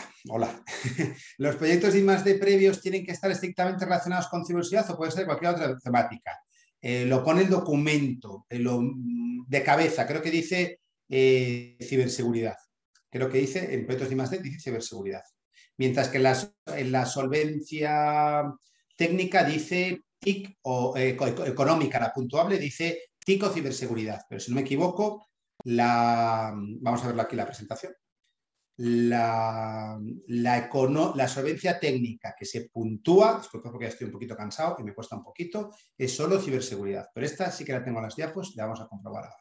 ¿Los proyectos de I+D previos tienen que estar estrictamente relacionados con ciberseguridad o puede ser cualquier otra temática? Lo pone el documento de cabeza, creo que dice ciberseguridad. Creo que dice, en proyectos de I+D dice ciberseguridad. Mientras que en la solvencia técnica dice TIC o económica, la puntuable, dice TIC o ciberseguridad. Pero si no me equivoco, vamos a verlo aquí la presentación. La solvencia técnica que se puntúa, disculpa porque ya estoy un poquito cansado y me cuesta un poquito, es solo ciberseguridad. Pero esta sí que la tengo en las diapos, la vamos a comprobar ahora.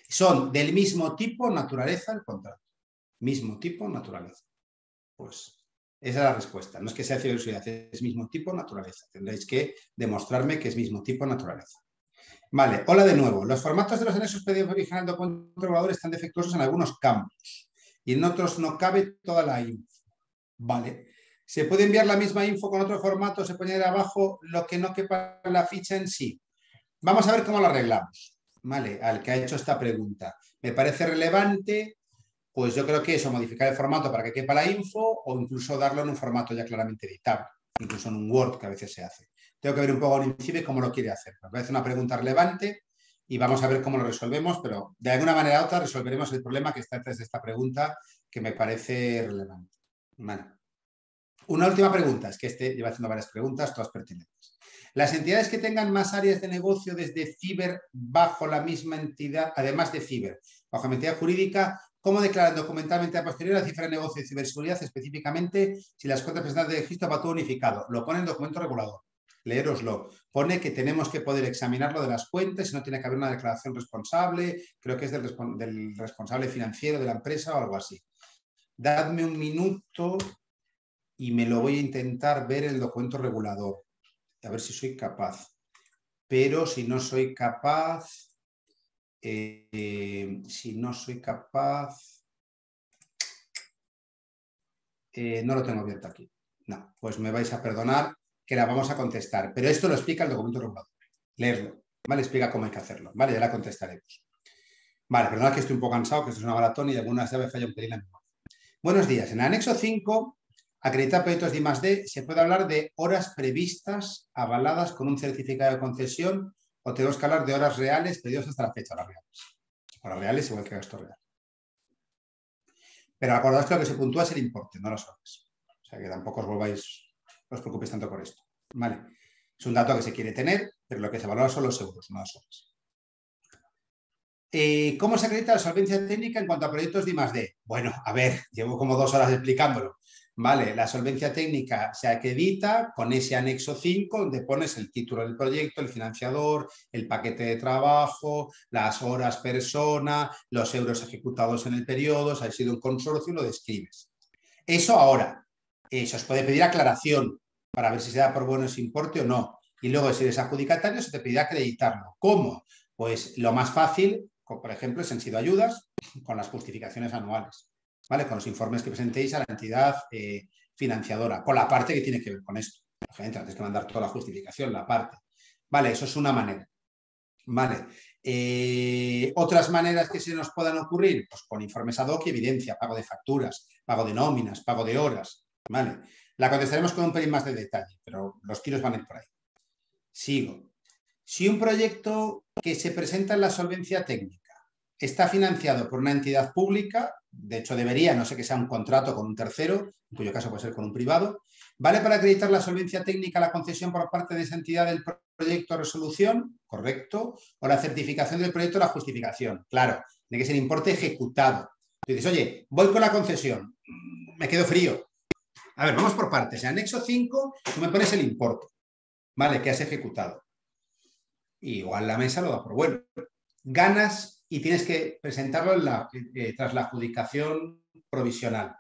Son del mismo tipo, naturaleza, el contrato. Mismo tipo, naturaleza. Pues esa es la respuesta. No es que sea ciberseguridad, es mismo tipo, naturaleza. Tendréis que demostrarme que es mismo tipo, naturaleza. Vale, hola de nuevo. Los formatos de los anexos PDF original del documento regulador están defectuosos en algunos campos y en otros no cabe toda la info. Vale. ¿Se puede enviar la misma info con otro formato? ¿Se puede añadir abajo lo que no quepa en la ficha en sí? Vamos a ver cómo lo arreglamos. Vale, al que ha hecho esta pregunta. Me parece relevante, pues yo creo que eso, modificar el formato para que quepa la info o incluso darlo en un formato ya claramente editable, incluso en un Word que a veces se hace. Tengo que ver un poco en INCIBE cómo lo quiere hacer. Me parece una pregunta relevante y vamos a ver cómo lo resolvemos, pero de alguna manera u otra resolveremos el problema que está detrás de esta pregunta que me parece relevante. Vale. Una última pregunta, es que lleva haciendo varias preguntas, todas pertinentes. Las entidades que tengan más áreas de negocio desde ciber bajo la misma entidad, además de ciber, bajo la entidad jurídica, ¿cómo declaran documentalmente a posteriori la cifra de negocio de ciberseguridad, específicamente si las cuentas presentadas de registro va todo unificado? Lo pone en el documento regulador. Leéroslo. Pone que tenemos que poder examinarlo de las cuentas, si no tiene que haber una declaración responsable, creo que es del responsable financiero de la empresa o algo así. Dadme un minuto y me lo voy a intentar ver el documento regulador, a ver si soy capaz. Pero si no soy capaz, no lo tengo abierto aquí. No, pues me vais a perdonar que la vamos a contestar. Pero esto lo explica el documento regulador. Leerlo, ¿vale? Explica cómo hay que hacerlo, ¿vale? Ya la contestaremos. Vale, perdonad que estoy un poco cansado, que esto es una maratón y algunas veces falla un pelín la memoria. Buenos días. En el anexo 5, acreditar proyectos de I+D, se puede hablar de horas previstas avaladas con un certificado de concesión o tenemos que hablar de horas reales pedidos hasta la fecha, horas reales. Horas reales igual que gasto real. Pero acordaos que lo que se puntúa es el importe, no las horas. O sea que tampoco os preocupéis tanto por esto. Vale. Es un dato que se quiere tener, pero lo que se valora son los euros, no las horas. ¿Cómo se acredita la solvencia técnica en cuanto a proyectos de I+D? Bueno, a ver, llevo como 2 horas explicándolo. Vale, la solvencia técnica se acredita con ese anexo 5 donde pones el título del proyecto, el financiador, el paquete de trabajo, las horas persona, los euros ejecutados en el periodo, si ha sido un consorcio, lo describes. Eso ahora, se os puede pedir aclaración para ver si se da por bueno ese importe o no. Y luego, si eres adjudicatario, se te pedirá acreditarlo. ¿Cómo? Pues lo más fácil, por ejemplo, es en sido ayudas con las justificaciones anuales, ¿vale? Con los informes que presentéis a la entidad financiadora, con la parte que tiene que ver con esto. Lógicamente, tienes que mandar toda la justificación, la parte. Vale, eso es una manera. Vale. Otras maneras que se nos puedan ocurrir, pues con informes ad hoc y evidencia, pago de facturas, pago de nóminas, pago de horas. Vale. La contestaremos con un pelín más de detalle, pero los tiros van a ir por ahí. Sigo. Si un proyecto que se presenta en la solvencia técnica está financiado por una entidad pública, de hecho debería, no sé que sea un contrato con un tercero, en cuyo caso puede ser con un privado, vale para acreditar la solvencia técnica, la concesión por parte de esa entidad del proyecto o resolución, correcto, o la certificación del proyecto o la justificación, claro, tiene que ser importe ejecutado. Tú dices, oye, voy con la concesión, me quedo frío. A ver, vamos por partes. En anexo 5 tú me pones el importe, ¿vale? Que has ejecutado. Y igual la mesa lo da por bueno. Ganas y tienes que presentarlo tras la adjudicación provisional.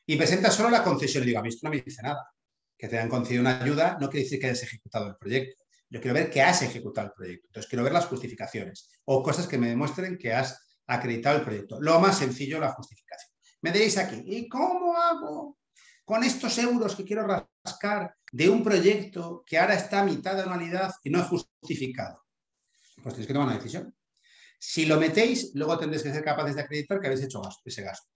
Y presentas solo la concesión. Y digo, a mí esto no me dice nada. Que te han concedido una ayuda no quiere decir que hayas ejecutado el proyecto. Yo quiero ver que has ejecutado el proyecto. Entonces quiero ver las justificaciones o cosas que me demuestren que has acreditado el proyecto. Lo más sencillo, la justificación. Me diréis aquí, ¿y cómo hago con estos euros que quiero rascar de un proyecto que ahora está a mitad de anualidad y no es justificado? Pues tenéis que tomar una decisión. Si lo metéis, luego tendréis que ser capaces de acreditar que habéis hecho ese gasto.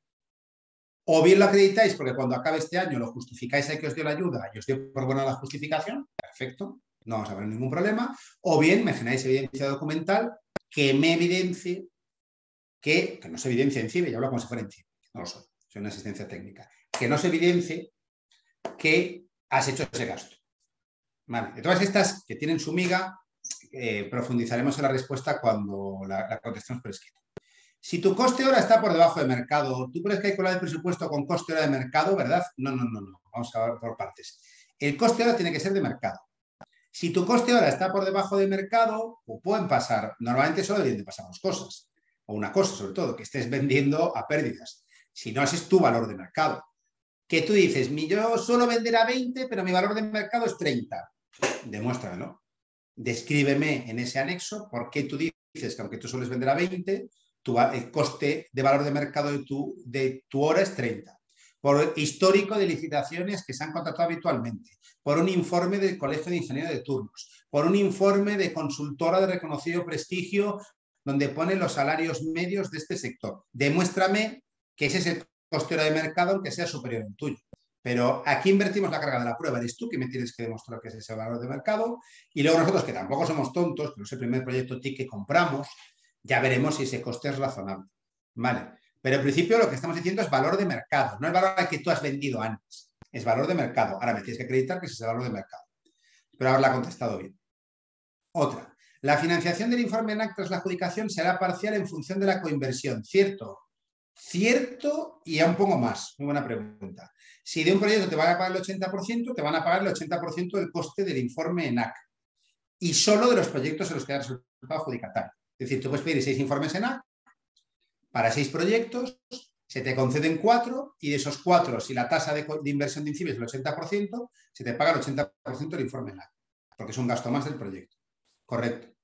O bien lo acreditáis porque cuando acabe este año lo justificáis a que os dio la ayuda y os dio por buena la justificación, perfecto, no vamos a ver ningún problema. O bien me generáis evidencia documental que me evidencie que no se evidencia en CIBE, yo hablo como si fuera en CIBE, no lo soy una asistencia técnica, que no se evidencie que has hecho ese gasto. Vale. De todas estas que tienen su miga, profundizaremos en la respuesta cuando la contestemos por escrito. Si tu coste hora está por debajo de mercado, ¿tú crees que hay que colar el presupuesto con coste hora de mercado, verdad? No. Vamos a ver por partes. El coste hora tiene que ser de mercado. Si tu coste hora está por debajo de mercado, o pueden pasar, normalmente solo deberían de pasar dos cosas, o una cosa sobre todo, que estés vendiendo a pérdidas. Si no, ese es tu valor de mercado. Que tú dices, yo suelo vender a 20, pero mi valor de mercado es 30. Demuéstramelo. Descríbeme en ese anexo por qué tú dices que aunque tú sueles vender a 20, el coste de valor de mercado de tu hora es 30. Por histórico de licitaciones que se han contratado habitualmente, por un informe del Colegio de Ingenieros de Turnos, por un informe de consultora de reconocido prestigio donde pone los salarios medios de este sector. Demuéstrame que ese es el coste hora de mercado, aunque sea superior al tuyo. Pero aquí invertimos la carga de la prueba. Eres tú que me tienes que demostrar que es ese valor de mercado. Y luego nosotros, que tampoco somos tontos, que no es el primer proyecto TIC que compramos, ya veremos si ese coste es razonable. Vale. Pero en principio lo que estamos diciendo es valor de mercado. No es valor al que tú has vendido antes. Es valor de mercado. Ahora me tienes que acreditar que es ese valor de mercado. Espero haberla contestado bien. Otra. La financiación del informe ENAC tras la adjudicación será parcial en función de la coinversión. ¿Cierto? Cierto y aún pongo más. Muy buena pregunta. Si de un proyecto te van a pagar el 80%, te van a pagar el 80% del coste del informe ENAC. Y solo de los proyectos en los que ha resultado adjudicatario. Es decir, tú puedes pedir 6 informes ENAC para 6 proyectos, se te conceden 4 y de esos 4, si la tasa de inversión de INCIBE es el 80%, se te paga el 80% del informe ENAC, porque es un gasto más del proyecto. Correcto.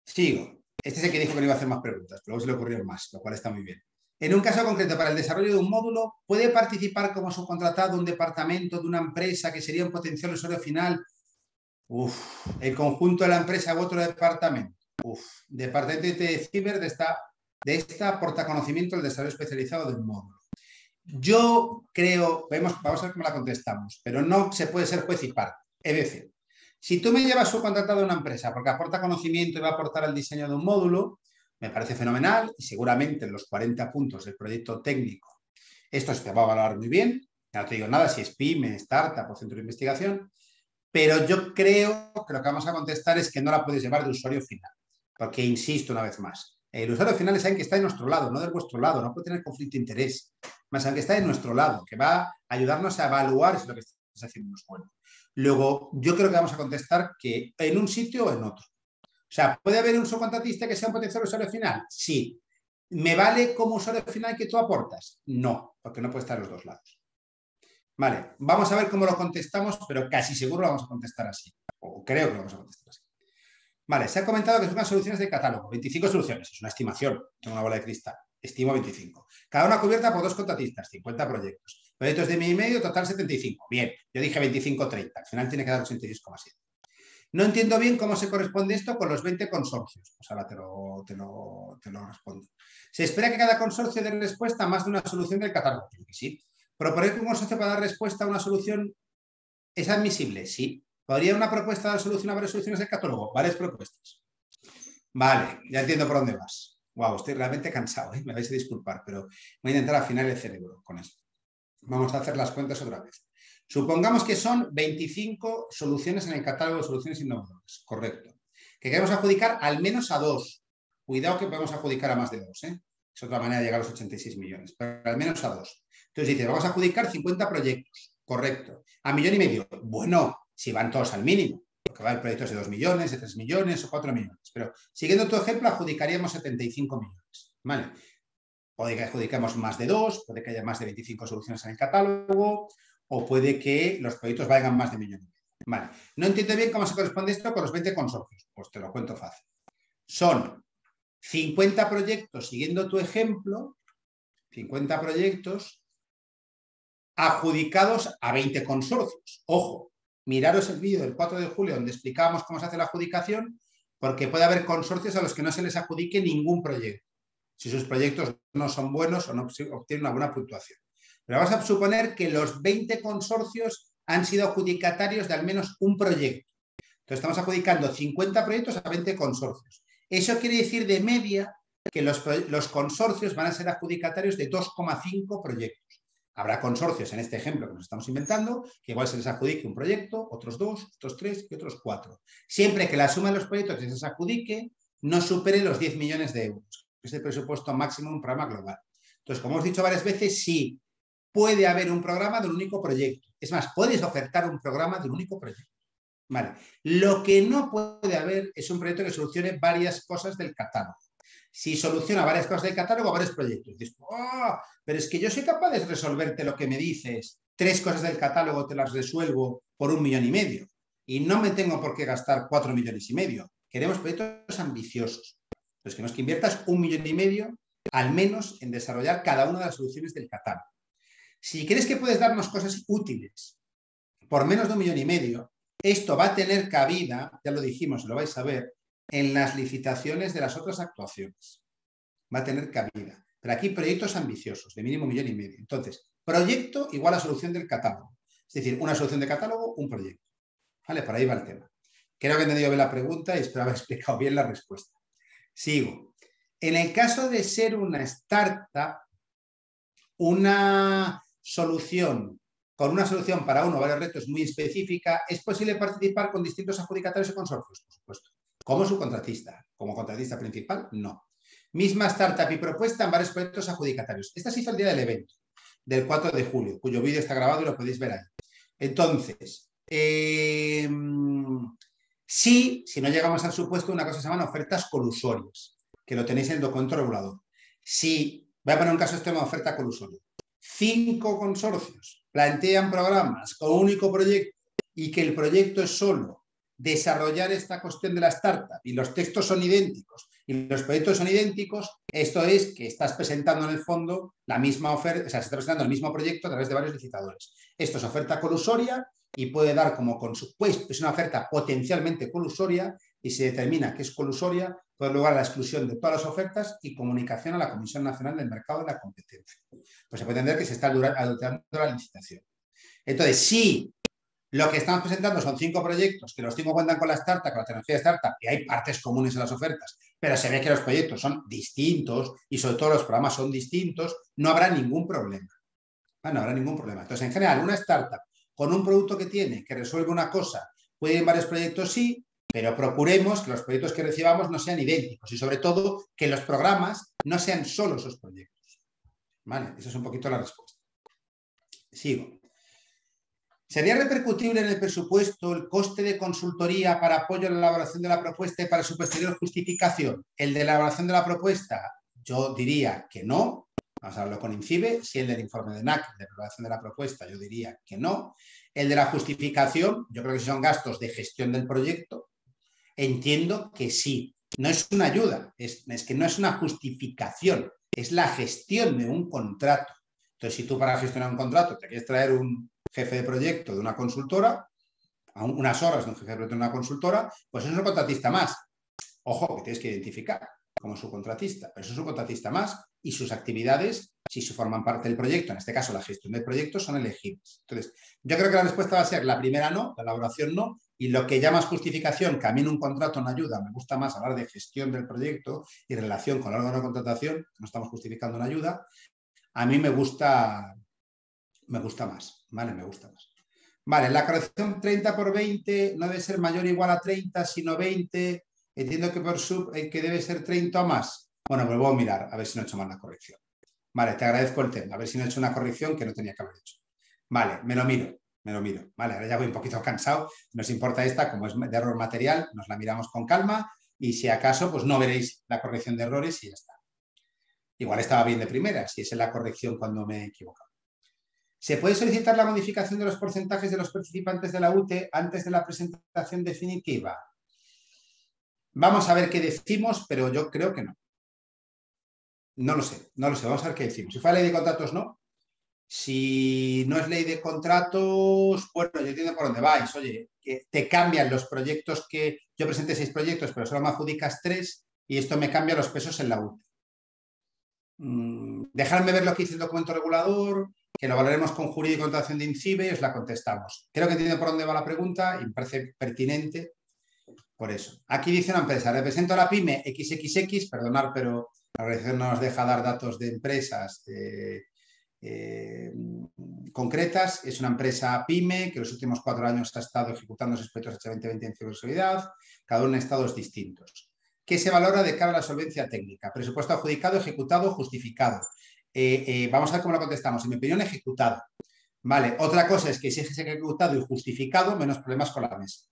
Sigo. Este es el que dijo que no iba a hacer más preguntas, pero luego se le ocurrieron más, lo cual está muy bien. En un caso concreto, para el desarrollo de un módulo, ¿puede participar como subcontratado un departamento de una empresa que sería un potencial usuario final? El conjunto de la empresa u otro departamento. Departamento de ciber de esta aporta conocimiento al desarrollo especializado del módulo. Yo creo, vamos a ver cómo la contestamos, pero no se puede ser juez y parte. Es decir, si tú me llevas subcontratado a una empresa porque aporta conocimiento y va a aportar al diseño de un módulo, me parece fenomenal y seguramente en los 40 puntos del proyecto técnico esto se te va a valorar muy bien. Ya no te digo nada si es pyme, startup o centro de investigación, pero yo creo que lo que vamos a contestar es que no la puedes llevar de usuario final, porque insisto una vez más, el usuario final es alguien que está en nuestro lado, no de vuestro lado, no puede tener conflicto de interés, más alguien que está en nuestro lado, que va a ayudarnos a evaluar si lo que estás haciendo no es bueno. Luego, yo creo que vamos a contestar que en un sitio o en otro. O sea, ¿puede haber un subcontratista que sea un potencial usuario final? Sí. ¿Me vale como usuario final que tú aportas? No, porque no puede estar en los dos lados. Vale, vamos a ver cómo lo contestamos, pero casi seguro lo vamos a contestar así. O creo que lo vamos a contestar así. Vale, se ha comentado que son unas soluciones de catálogo. 25 soluciones, es una estimación. Tengo una bola de cristal. Estimo 25. Cada una cubierta por 2 contratistas, 50 proyectos. Proyectos de 1,5, total 75. Bien, yo dije 25-30. Al final tiene que dar 86,7. No entiendo bien cómo se corresponde esto con los 20 consorcios. Pues ahora te lo respondo. Se espera que cada consorcio dé respuesta a más de una solución del catálogo. Creo que sí. ¿Proponer que un consorcio para dar respuesta a una solución es admisible? Sí. ¿Podría una propuesta dar solución a varias soluciones del catálogo? Varias propuestas. Vale, ya entiendo por dónde vas. Wow, estoy realmente cansado, ¿eh? Me vais a disculpar, pero voy a intentar afinar el cerebro con esto. Vamos a hacer las cuentas otra vez. Supongamos que son 25 soluciones en el catálogo de soluciones innovadoras. Correcto. Que queremos adjudicar al menos a 2. Cuidado que podemos adjudicar a más de 2, ¿eh? Es otra manera de llegar a los 86 millones, pero al menos a 2. Entonces dice, vamos a adjudicar 50 proyectos. Correcto. ¿A 1,5 millones? Bueno, si van todos al mínimo, porque va a haber proyectos de 2 millones, de 3 millones o 4 millones. Pero siguiendo tu ejemplo, adjudicaríamos 75 millones. ¿Vale? Puede que adjudiquemos más de 2, puede que haya más de 25 soluciones en el catálogo, o puede que los proyectos valgan más de 1,5 millones. Vale. No entiendo bien cómo se corresponde esto con los 20 consorcios. Pues te lo cuento fácil. Son 50 proyectos, siguiendo tu ejemplo, 50 proyectos adjudicados a 20 consorcios. Ojo, miraros el vídeo del 4 de julio donde explicábamos cómo se hace la adjudicación, porque puede haber consorcios a los que no se les adjudique ningún proyecto, si sus proyectos no son buenos o no obtienen una buena puntuación. Pero vamos a suponer que los 20 consorcios han sido adjudicatarios de al menos un proyecto. Entonces estamos adjudicando 50 proyectos a 20 consorcios. Eso quiere decir de media que los consorcios van a ser adjudicatarios de 2,5 proyectos. Habrá consorcios, en este ejemplo que nos estamos inventando, que igual se les adjudique un proyecto, otros 2, otros 3 y otros 4. Siempre que la suma de los proyectos que se les adjudique no supere los 10 millones de euros. Es el presupuesto máximo de un programa global. Entonces, como hemos dicho varias veces, sí, puede haber un programa de un único proyecto. Es más, puedes ofertar un programa de un único proyecto. Vale. Lo que no puede haber es un proyecto que solucione varias cosas del catálogo. Si soluciona varias cosas del catálogo, varios proyectos. Dices, oh, pero es que yo soy capaz de resolverte lo que me dices. 3 cosas del catálogo te las resuelvo por 1,5 millones. Y no me tengo por qué gastar 4,5 millones. Queremos proyectos ambiciosos. Entonces, queremos que inviertas 1,5 millones al menos en desarrollar cada una de las soluciones del catálogo. Si crees que puedes darnos cosas útiles por menos de 1,5 millones, esto va a tener cabida, ya lo dijimos, lo vais a ver, en las licitaciones de las otras actuaciones. Va a tener cabida. Pero aquí proyectos ambiciosos, de mínimo 1,5 millones. Entonces, proyecto igual a solución del catálogo. Es decir, una solución de catálogo, un proyecto. ¿Vale? Por ahí va el tema. Creo que he entendido bien la pregunta y espero haber explicado bien la respuesta. Sigo. En el caso de ser una startup, una solución con una solución para uno o varios retos muy específica, ¿es posible participar con distintos adjudicatarios o consorcios? Por supuesto. ¿Como subcontratista? ¿Como contratista principal? No. Misma startup y propuesta en varios proyectos adjudicatarios. Esta se hizo el día del evento, del 4 de julio, cuyo vídeo está grabado y lo podéis ver ahí. Entonces, sí, si no llegamos al supuesto, una cosa se llaman ofertas colusorias, que lo tenéis en el documento regulador. Si, voy a poner un caso extremo de oferta colusoria. 5 consorcios plantean programas con un único proyecto y que el proyecto es solo desarrollar esta cuestión de la startup y los textos son idénticos y los proyectos son idénticos, esto es que estás presentando en el fondo la misma oferta, o sea, se está presentando el mismo proyecto a través de varios licitadores. Esto es oferta colusoria y puede dar como pues es una oferta potencialmente colusoria y se determina que es colusoria, puede dar lugar a la exclusión de todas las ofertas y comunicación a la Comisión Nacional del Mercado de la Competencia. Pues se puede entender que se está adulterando la licitación. Entonces, si lo que estamos presentando son 5 proyectos, que los 5 cuentan con la startup, con la tecnología de startup, y hay partes comunes en las ofertas, pero se ve que los proyectos son distintos y sobre todo los programas son distintos, no habrá ningún problema. No habrá ningún problema. Entonces, en general, una startup con un producto que resuelve una cosa, puede ir en varios proyectos, sí, pero procuremos que los proyectos que recibamos no sean idénticos y sobre todo que los programas no sean solo esos proyectos. ¿Vale? Esa es un poquito la respuesta. Sigo. ¿Sería repercutible en el presupuesto el coste de consultoría para apoyo en la elaboración de la propuesta y para su posterior justificación? El de la elaboración de la propuesta, yo diría que no. Vamos a hablarlo con INCIBE. Si el del informe de NAC, de elaboración de la propuesta, yo diría que no. El de la justificación, yo creo que si son gastos de gestión del proyecto, entiendo que sí. No es una ayuda, es que no es una justificación, es la gestión de un contrato. Entonces, si tú para gestionar un contrato te quieres traer un jefe de proyecto de una consultora, a unas horas de un jefe de proyecto de una consultora, pues es un contratista más. Ojo, que tienes que identificar como subcontratista, pero es un subcontratista más y sus actividades, si forman parte del proyecto, en este caso la gestión del proyecto, son elegibles. Entonces, yo creo que la respuesta va a ser la primera no, la elaboración no, y lo que llamas justificación, que a mí en un contrato no ayuda, me gusta más hablar de gestión del proyecto y relación con el órgano de contratación, que no estamos justificando una ayuda, a mí me gusta más, ¿vale? Me gusta más. Vale, la corrección 30 por 20 no debe ser mayor o igual a 30, sino 20. Entiendo que por sub que debe ser 30 o más. Bueno, pues voy a mirar a ver si no he hecho mal la corrección. Vale, te agradezco el tema. A ver si no he hecho una corrección que no tenía que haber hecho. Vale, me lo miro. Vale, ahora ya voy un poquito cansado. Nos importa esta, como es de error material, nos la miramos con calma y si acaso, pues no veréis la corrección de errores y ya está. Igual estaba bien de primera, si es en la corrección cuando me he equivocado. ¿Se puede solicitar la modificación de los porcentajes de los participantes de la UTE antes de la presentación definitiva? Vamos a ver qué decimos, pero yo creo que no. No lo sé. Vamos a ver qué decimos. Si fuera ley de contratos, no. Si no es ley de contratos, bueno, yo entiendo por dónde vais. Oye, que te cambian los proyectos que... Yo presenté 6 proyectos, pero solo me adjudicas 3 y esto me cambia los pesos en la UTE. Dejadme ver lo que dice el documento regulador, que lo valoremos con jurídico y contratación de INCIBE y os la contestamos. Creo que entiendo por dónde va la pregunta y me parece pertinente por eso. Aquí dice una empresa, represento a la pyme XXX, perdonad, pero la organización no nos deja dar datos de empresas concretas. Es una empresa pyme que los últimos 4 años ha estado ejecutando sus proyectos H2020 en ciberseguridad, cada uno en estados distintos. ¿Qué se valora de cara a la solvencia técnica? Presupuesto adjudicado, ejecutado, justificado. Vamos a ver cómo lo contestamos. En mi opinión, ejecutado. Vale, otra cosa es que si es ejecutado y justificado, menos problemas con la mesa.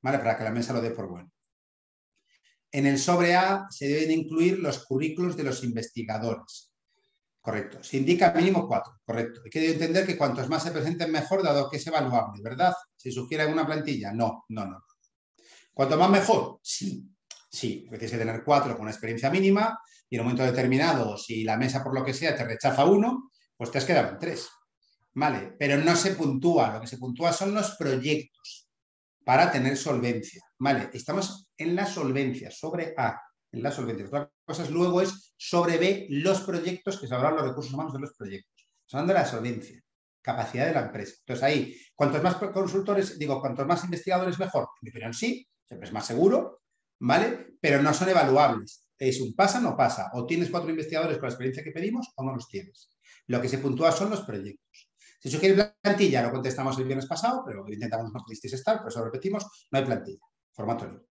Vale, para que la mesa lo dé por bueno. En el sobre A se deben incluir los currículos de los investigadores. Correcto. Se indica mínimo 4. Correcto. Hay que entender que cuantos más se presenten mejor, dado que es evaluable, ¿verdad? ¿Se sugiere alguna plantilla? No. ¿Cuanto más mejor? Sí. Tienes que tener 4 con una experiencia mínima y en un momento determinado, si la mesa por lo que sea te rechaza 1, pues te has quedado en 3. Vale, pero no se puntúa. Lo que se puntúa son los proyectos para tener solvencia. Vale, estamos en la solvencia, sobre A, en la solvencia. Otra cosa luego es sobre B, los proyectos, que se hablan los recursos humanos de los proyectos. Estamos hablando de la solvencia, capacidad de la empresa. Entonces ahí, cuantos más consultores, cuantos más investigadores mejor. En mi opinión sí, siempre es más seguro, ¿vale? Pero no son evaluables. Es un pasa o no pasa. O tienes 4 investigadores con la experiencia que pedimos o no los tienes. Lo que se puntúa son los proyectos. Si sugiere plantilla, lo contestamos el viernes pasado, pero intentamos no pudisteis estar, por eso lo repetimos, no hay plantilla, formato libre.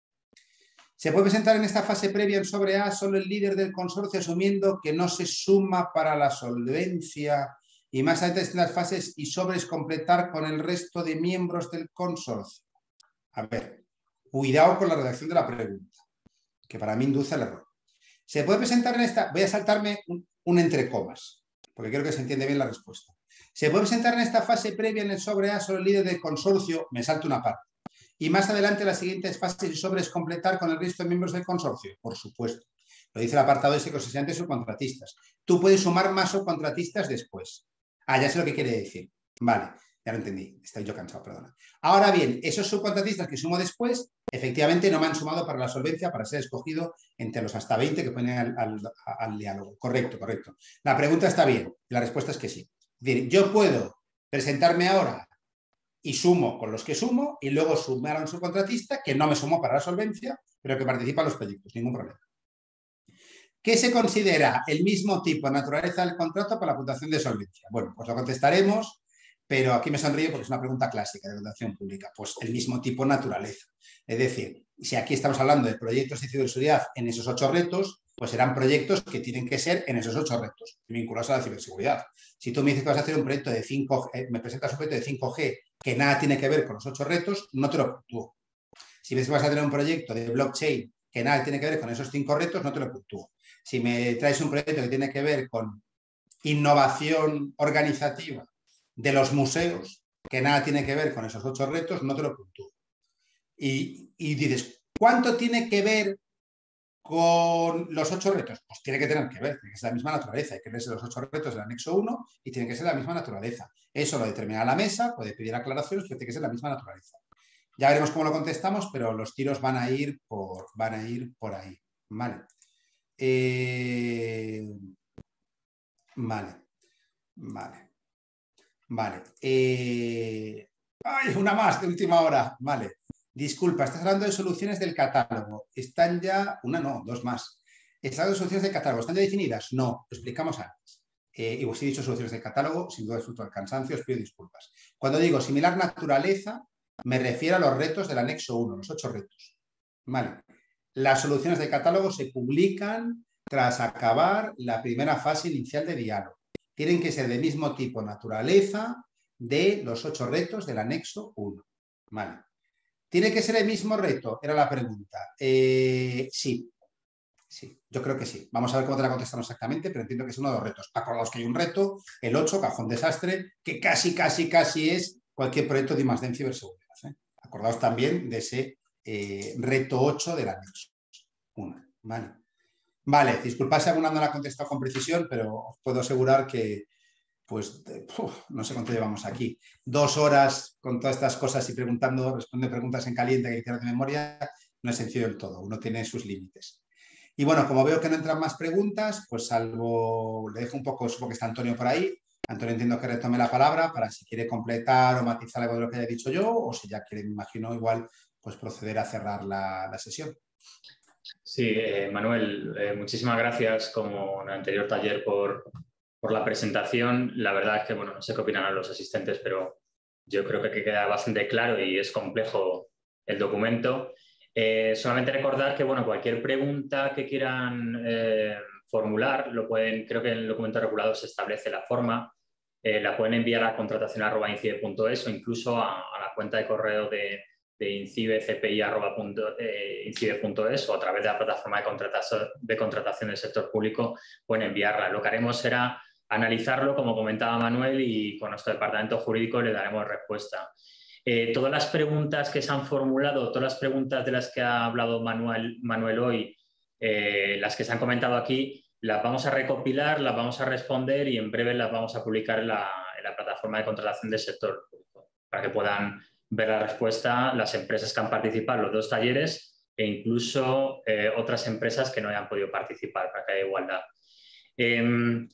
¿Se puede presentar en esta fase previa en sobre A solo el líder del consorcio asumiendo que no se suma para la solvencia y más adelante en las fases y sobres completar con el resto de miembros del consorcio? A ver, cuidado con la redacción de la pregunta, que para mí induce al error. ¿Se puede presentar en esta? Voy a saltarme un entre comas, porque creo que se entiende bien la respuesta. ¿Se puede presentar en esta fase previa en el sobre A solo el líder del consorcio? Me salto una parte. Y más adelante las siguientes fases y sobres completar con el resto de miembros del consorcio. Por supuesto. Lo dice el apartado ese que os enseñan de subcontratistas. Tú puedes sumar más subcontratistas después. Ya sé lo que quiere decir. Vale, ya lo entendí. Estoy yo cansado, perdona. Ahora bien, esos subcontratistas que sumo después, efectivamente no me han sumado para la solvencia para ser escogido entre los hasta 20 que ponen al diálogo. Correcto. La pregunta está bien. La respuesta es que sí. Es decir, yo puedo presentarme ahora y sumo con los que sumo y luego sumar a un subcontratista que no me sumó para la solvencia, pero que participa en los proyectos, ningún problema. ¿Qué se considera el mismo tipo de naturaleza del contrato para la puntuación de solvencia? Bueno, pues lo contestaremos, pero aquí me sonrío porque es una pregunta clásica de contratación pública. Pues el mismo tipo de naturaleza. Es decir, si aquí estamos hablando de proyectos de ciberseguridad en esos 8 retos, pues serán proyectos que tienen que ser en esos 8 retos, vinculados a la ciberseguridad. Si tú me dices que vas a hacer un proyecto de 5G, me presentas un proyecto de 5G que nada tiene que ver con los 8 retos, no te lo puntúo. Si ves que vas a tener un proyecto de blockchain que nada tiene que ver con esos 5 retos, no te lo puntúo. Si me traes un proyecto que tiene que ver con innovación organizativa de los museos, que nada tiene que ver con esos 8 retos, no te lo puntúo. Y dices, ¿cuánto tiene que ver con los 8 retos? Pues tiene que tener que ver, tiene que ser la misma naturaleza. Hay que verse los 8 retos del anexo 1 y tiene que ser la misma naturaleza. Eso lo determina la mesa, puede pedir aclaraciones, pero tiene que ser la misma naturaleza. Ya veremos cómo lo contestamos, pero los tiros van a ir por ahí. Vale. Vale, vale, vale. ¡Ay, una más de última hora! Vale. Disculpa, estás hablando de soluciones del catálogo. ¿Están ya? Una no, dos más. ¿Estás hablando de soluciones del catálogo? ¿Están ya definidas? No, lo explicamos antes. Y os he dicho soluciones del catálogo, sin duda es fruto del cansancio, os pido disculpas. Cuando digo similar naturaleza, me refiero a los retos del anexo 1, los 8 retos. Vale. Las soluciones de catálogo se publican tras acabar la primera fase inicial de diálogo. Tienen que ser del mismo tipo naturaleza de los 8 retos del anexo 1. Vale. ¿Tiene que ser el mismo reto? Era la pregunta. Sí, sí, yo creo que sí. Vamos a ver cómo te la contestamos exactamente, pero entiendo que es uno de los retos. Acordaos que hay un reto, el 8, cajón desastre, que casi es cualquier proyecto de I+D en ciberseguridad. Acordaos también de ese reto 8 del anexo 1. Vale. Vale, disculpad si alguna no la ha contestado con precisión, pero os puedo asegurar que, pues, no sé cuánto llevamos aquí. 2 horas con todas estas cosas y responde preguntas en caliente que hicieron de memoria, no es sencillo del todo, uno tiene sus límites. Y bueno, como veo que no entran más preguntas, pues salvo, le dejo un poco, supongo que está Antonio por ahí. Antonio, entiendo que retome la palabra para si quiere completar o matizar algo de lo que haya dicho yo, o si ya quiere, me imagino, igual, pues proceder a cerrar la sesión. Sí, Manuel, muchísimas gracias como en el anterior taller por la presentación. La verdad es que, bueno, no sé qué opinarán los asistentes, pero yo creo que queda bastante claro y es complejo el documento. Solamente recordar que, bueno, cualquier pregunta que quieran formular, creo que en el documento regulado se establece la forma, la pueden enviar a contratación@incibe.es o incluso a la cuenta de correo de Incibe, cpi@incibe.es o a través de la plataforma de contratación del sector público pueden enviarla. Lo que haremos será analizarlo, como comentaba Manuel, y con nuestro departamento jurídico le daremos respuesta. Todas las preguntas que se han formulado, todas las preguntas de las que ha hablado Manuel hoy, las que se han comentado aquí, las vamos a recopilar, las vamos a responder y en breve las vamos a publicar en la plataforma de contratación del sector público para que puedan ver la respuesta las empresas que han participado en los 2 talleres e incluso otras empresas que no hayan podido participar para que haya igualdad.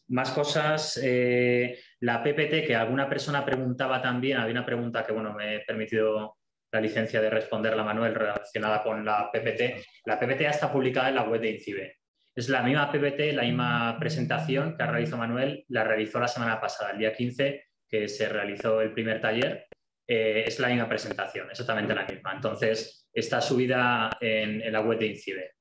Más cosas, la PPT, que alguna persona preguntaba también, había una pregunta que, bueno, me he permitido la licencia de responderla, Manuel, relacionada con la PPT. La PPT ya está publicada en la web de INCIBE. Es la misma PPT, la misma presentación que ha realizado Manuel, la realizó la semana pasada, el día 15, que se realizó el primer taller. Es la misma presentación, exactamente la misma. Entonces, está subida en la web de INCIBE.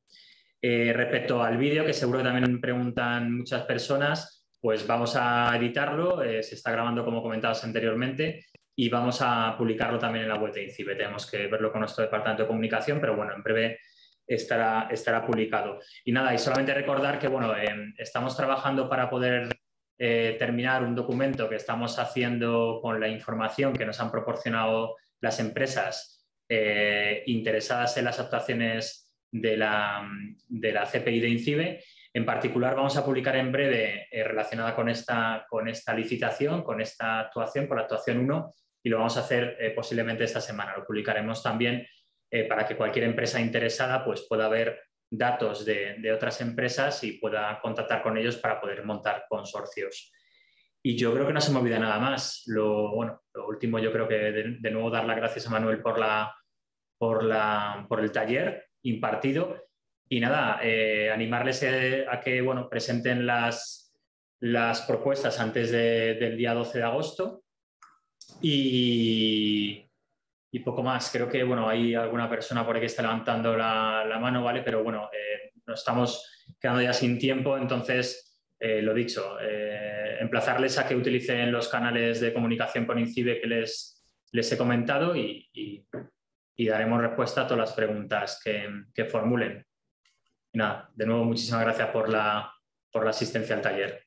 Respecto al vídeo, que seguro que también preguntan muchas personas, pues vamos a editarlo, se está grabando como comentabas anteriormente y vamos a publicarlo también en la web de INCIBE. Tenemos que verlo con nuestro departamento de comunicación, pero bueno, en breve estará publicado. Y nada, y solamente recordar que bueno, estamos trabajando para poder terminar un documento que estamos haciendo con la información que nos han proporcionado las empresas interesadas en las actuaciones de la CPI de INCIBE. En particular, vamos a publicar en breve relacionada con esta licitación, con esta actuación, con la actuación 1, y lo vamos a hacer posiblemente esta semana. Lo publicaremos también para que cualquier empresa interesada pues, pueda ver datos de otras empresas y pueda contactar con ellos para poder montar consorcios. Y yo creo que no se me olvida nada más. Lo último, yo creo que de nuevo dar las gracias a Manuel por el taller impartido y nada, animarles a que bueno, presenten las propuestas antes del día 12 de agosto y poco más. Creo que bueno, hay alguna persona por ahí que está levantando la mano, ¿vale? Pero bueno, nos estamos quedando ya sin tiempo, entonces lo dicho, emplazarles a que utilicen los canales de comunicación con INCIBE que les he comentado y daremos respuesta a todas las preguntas que formulen. Y nada, de nuevo, muchísimas gracias por la asistencia al taller.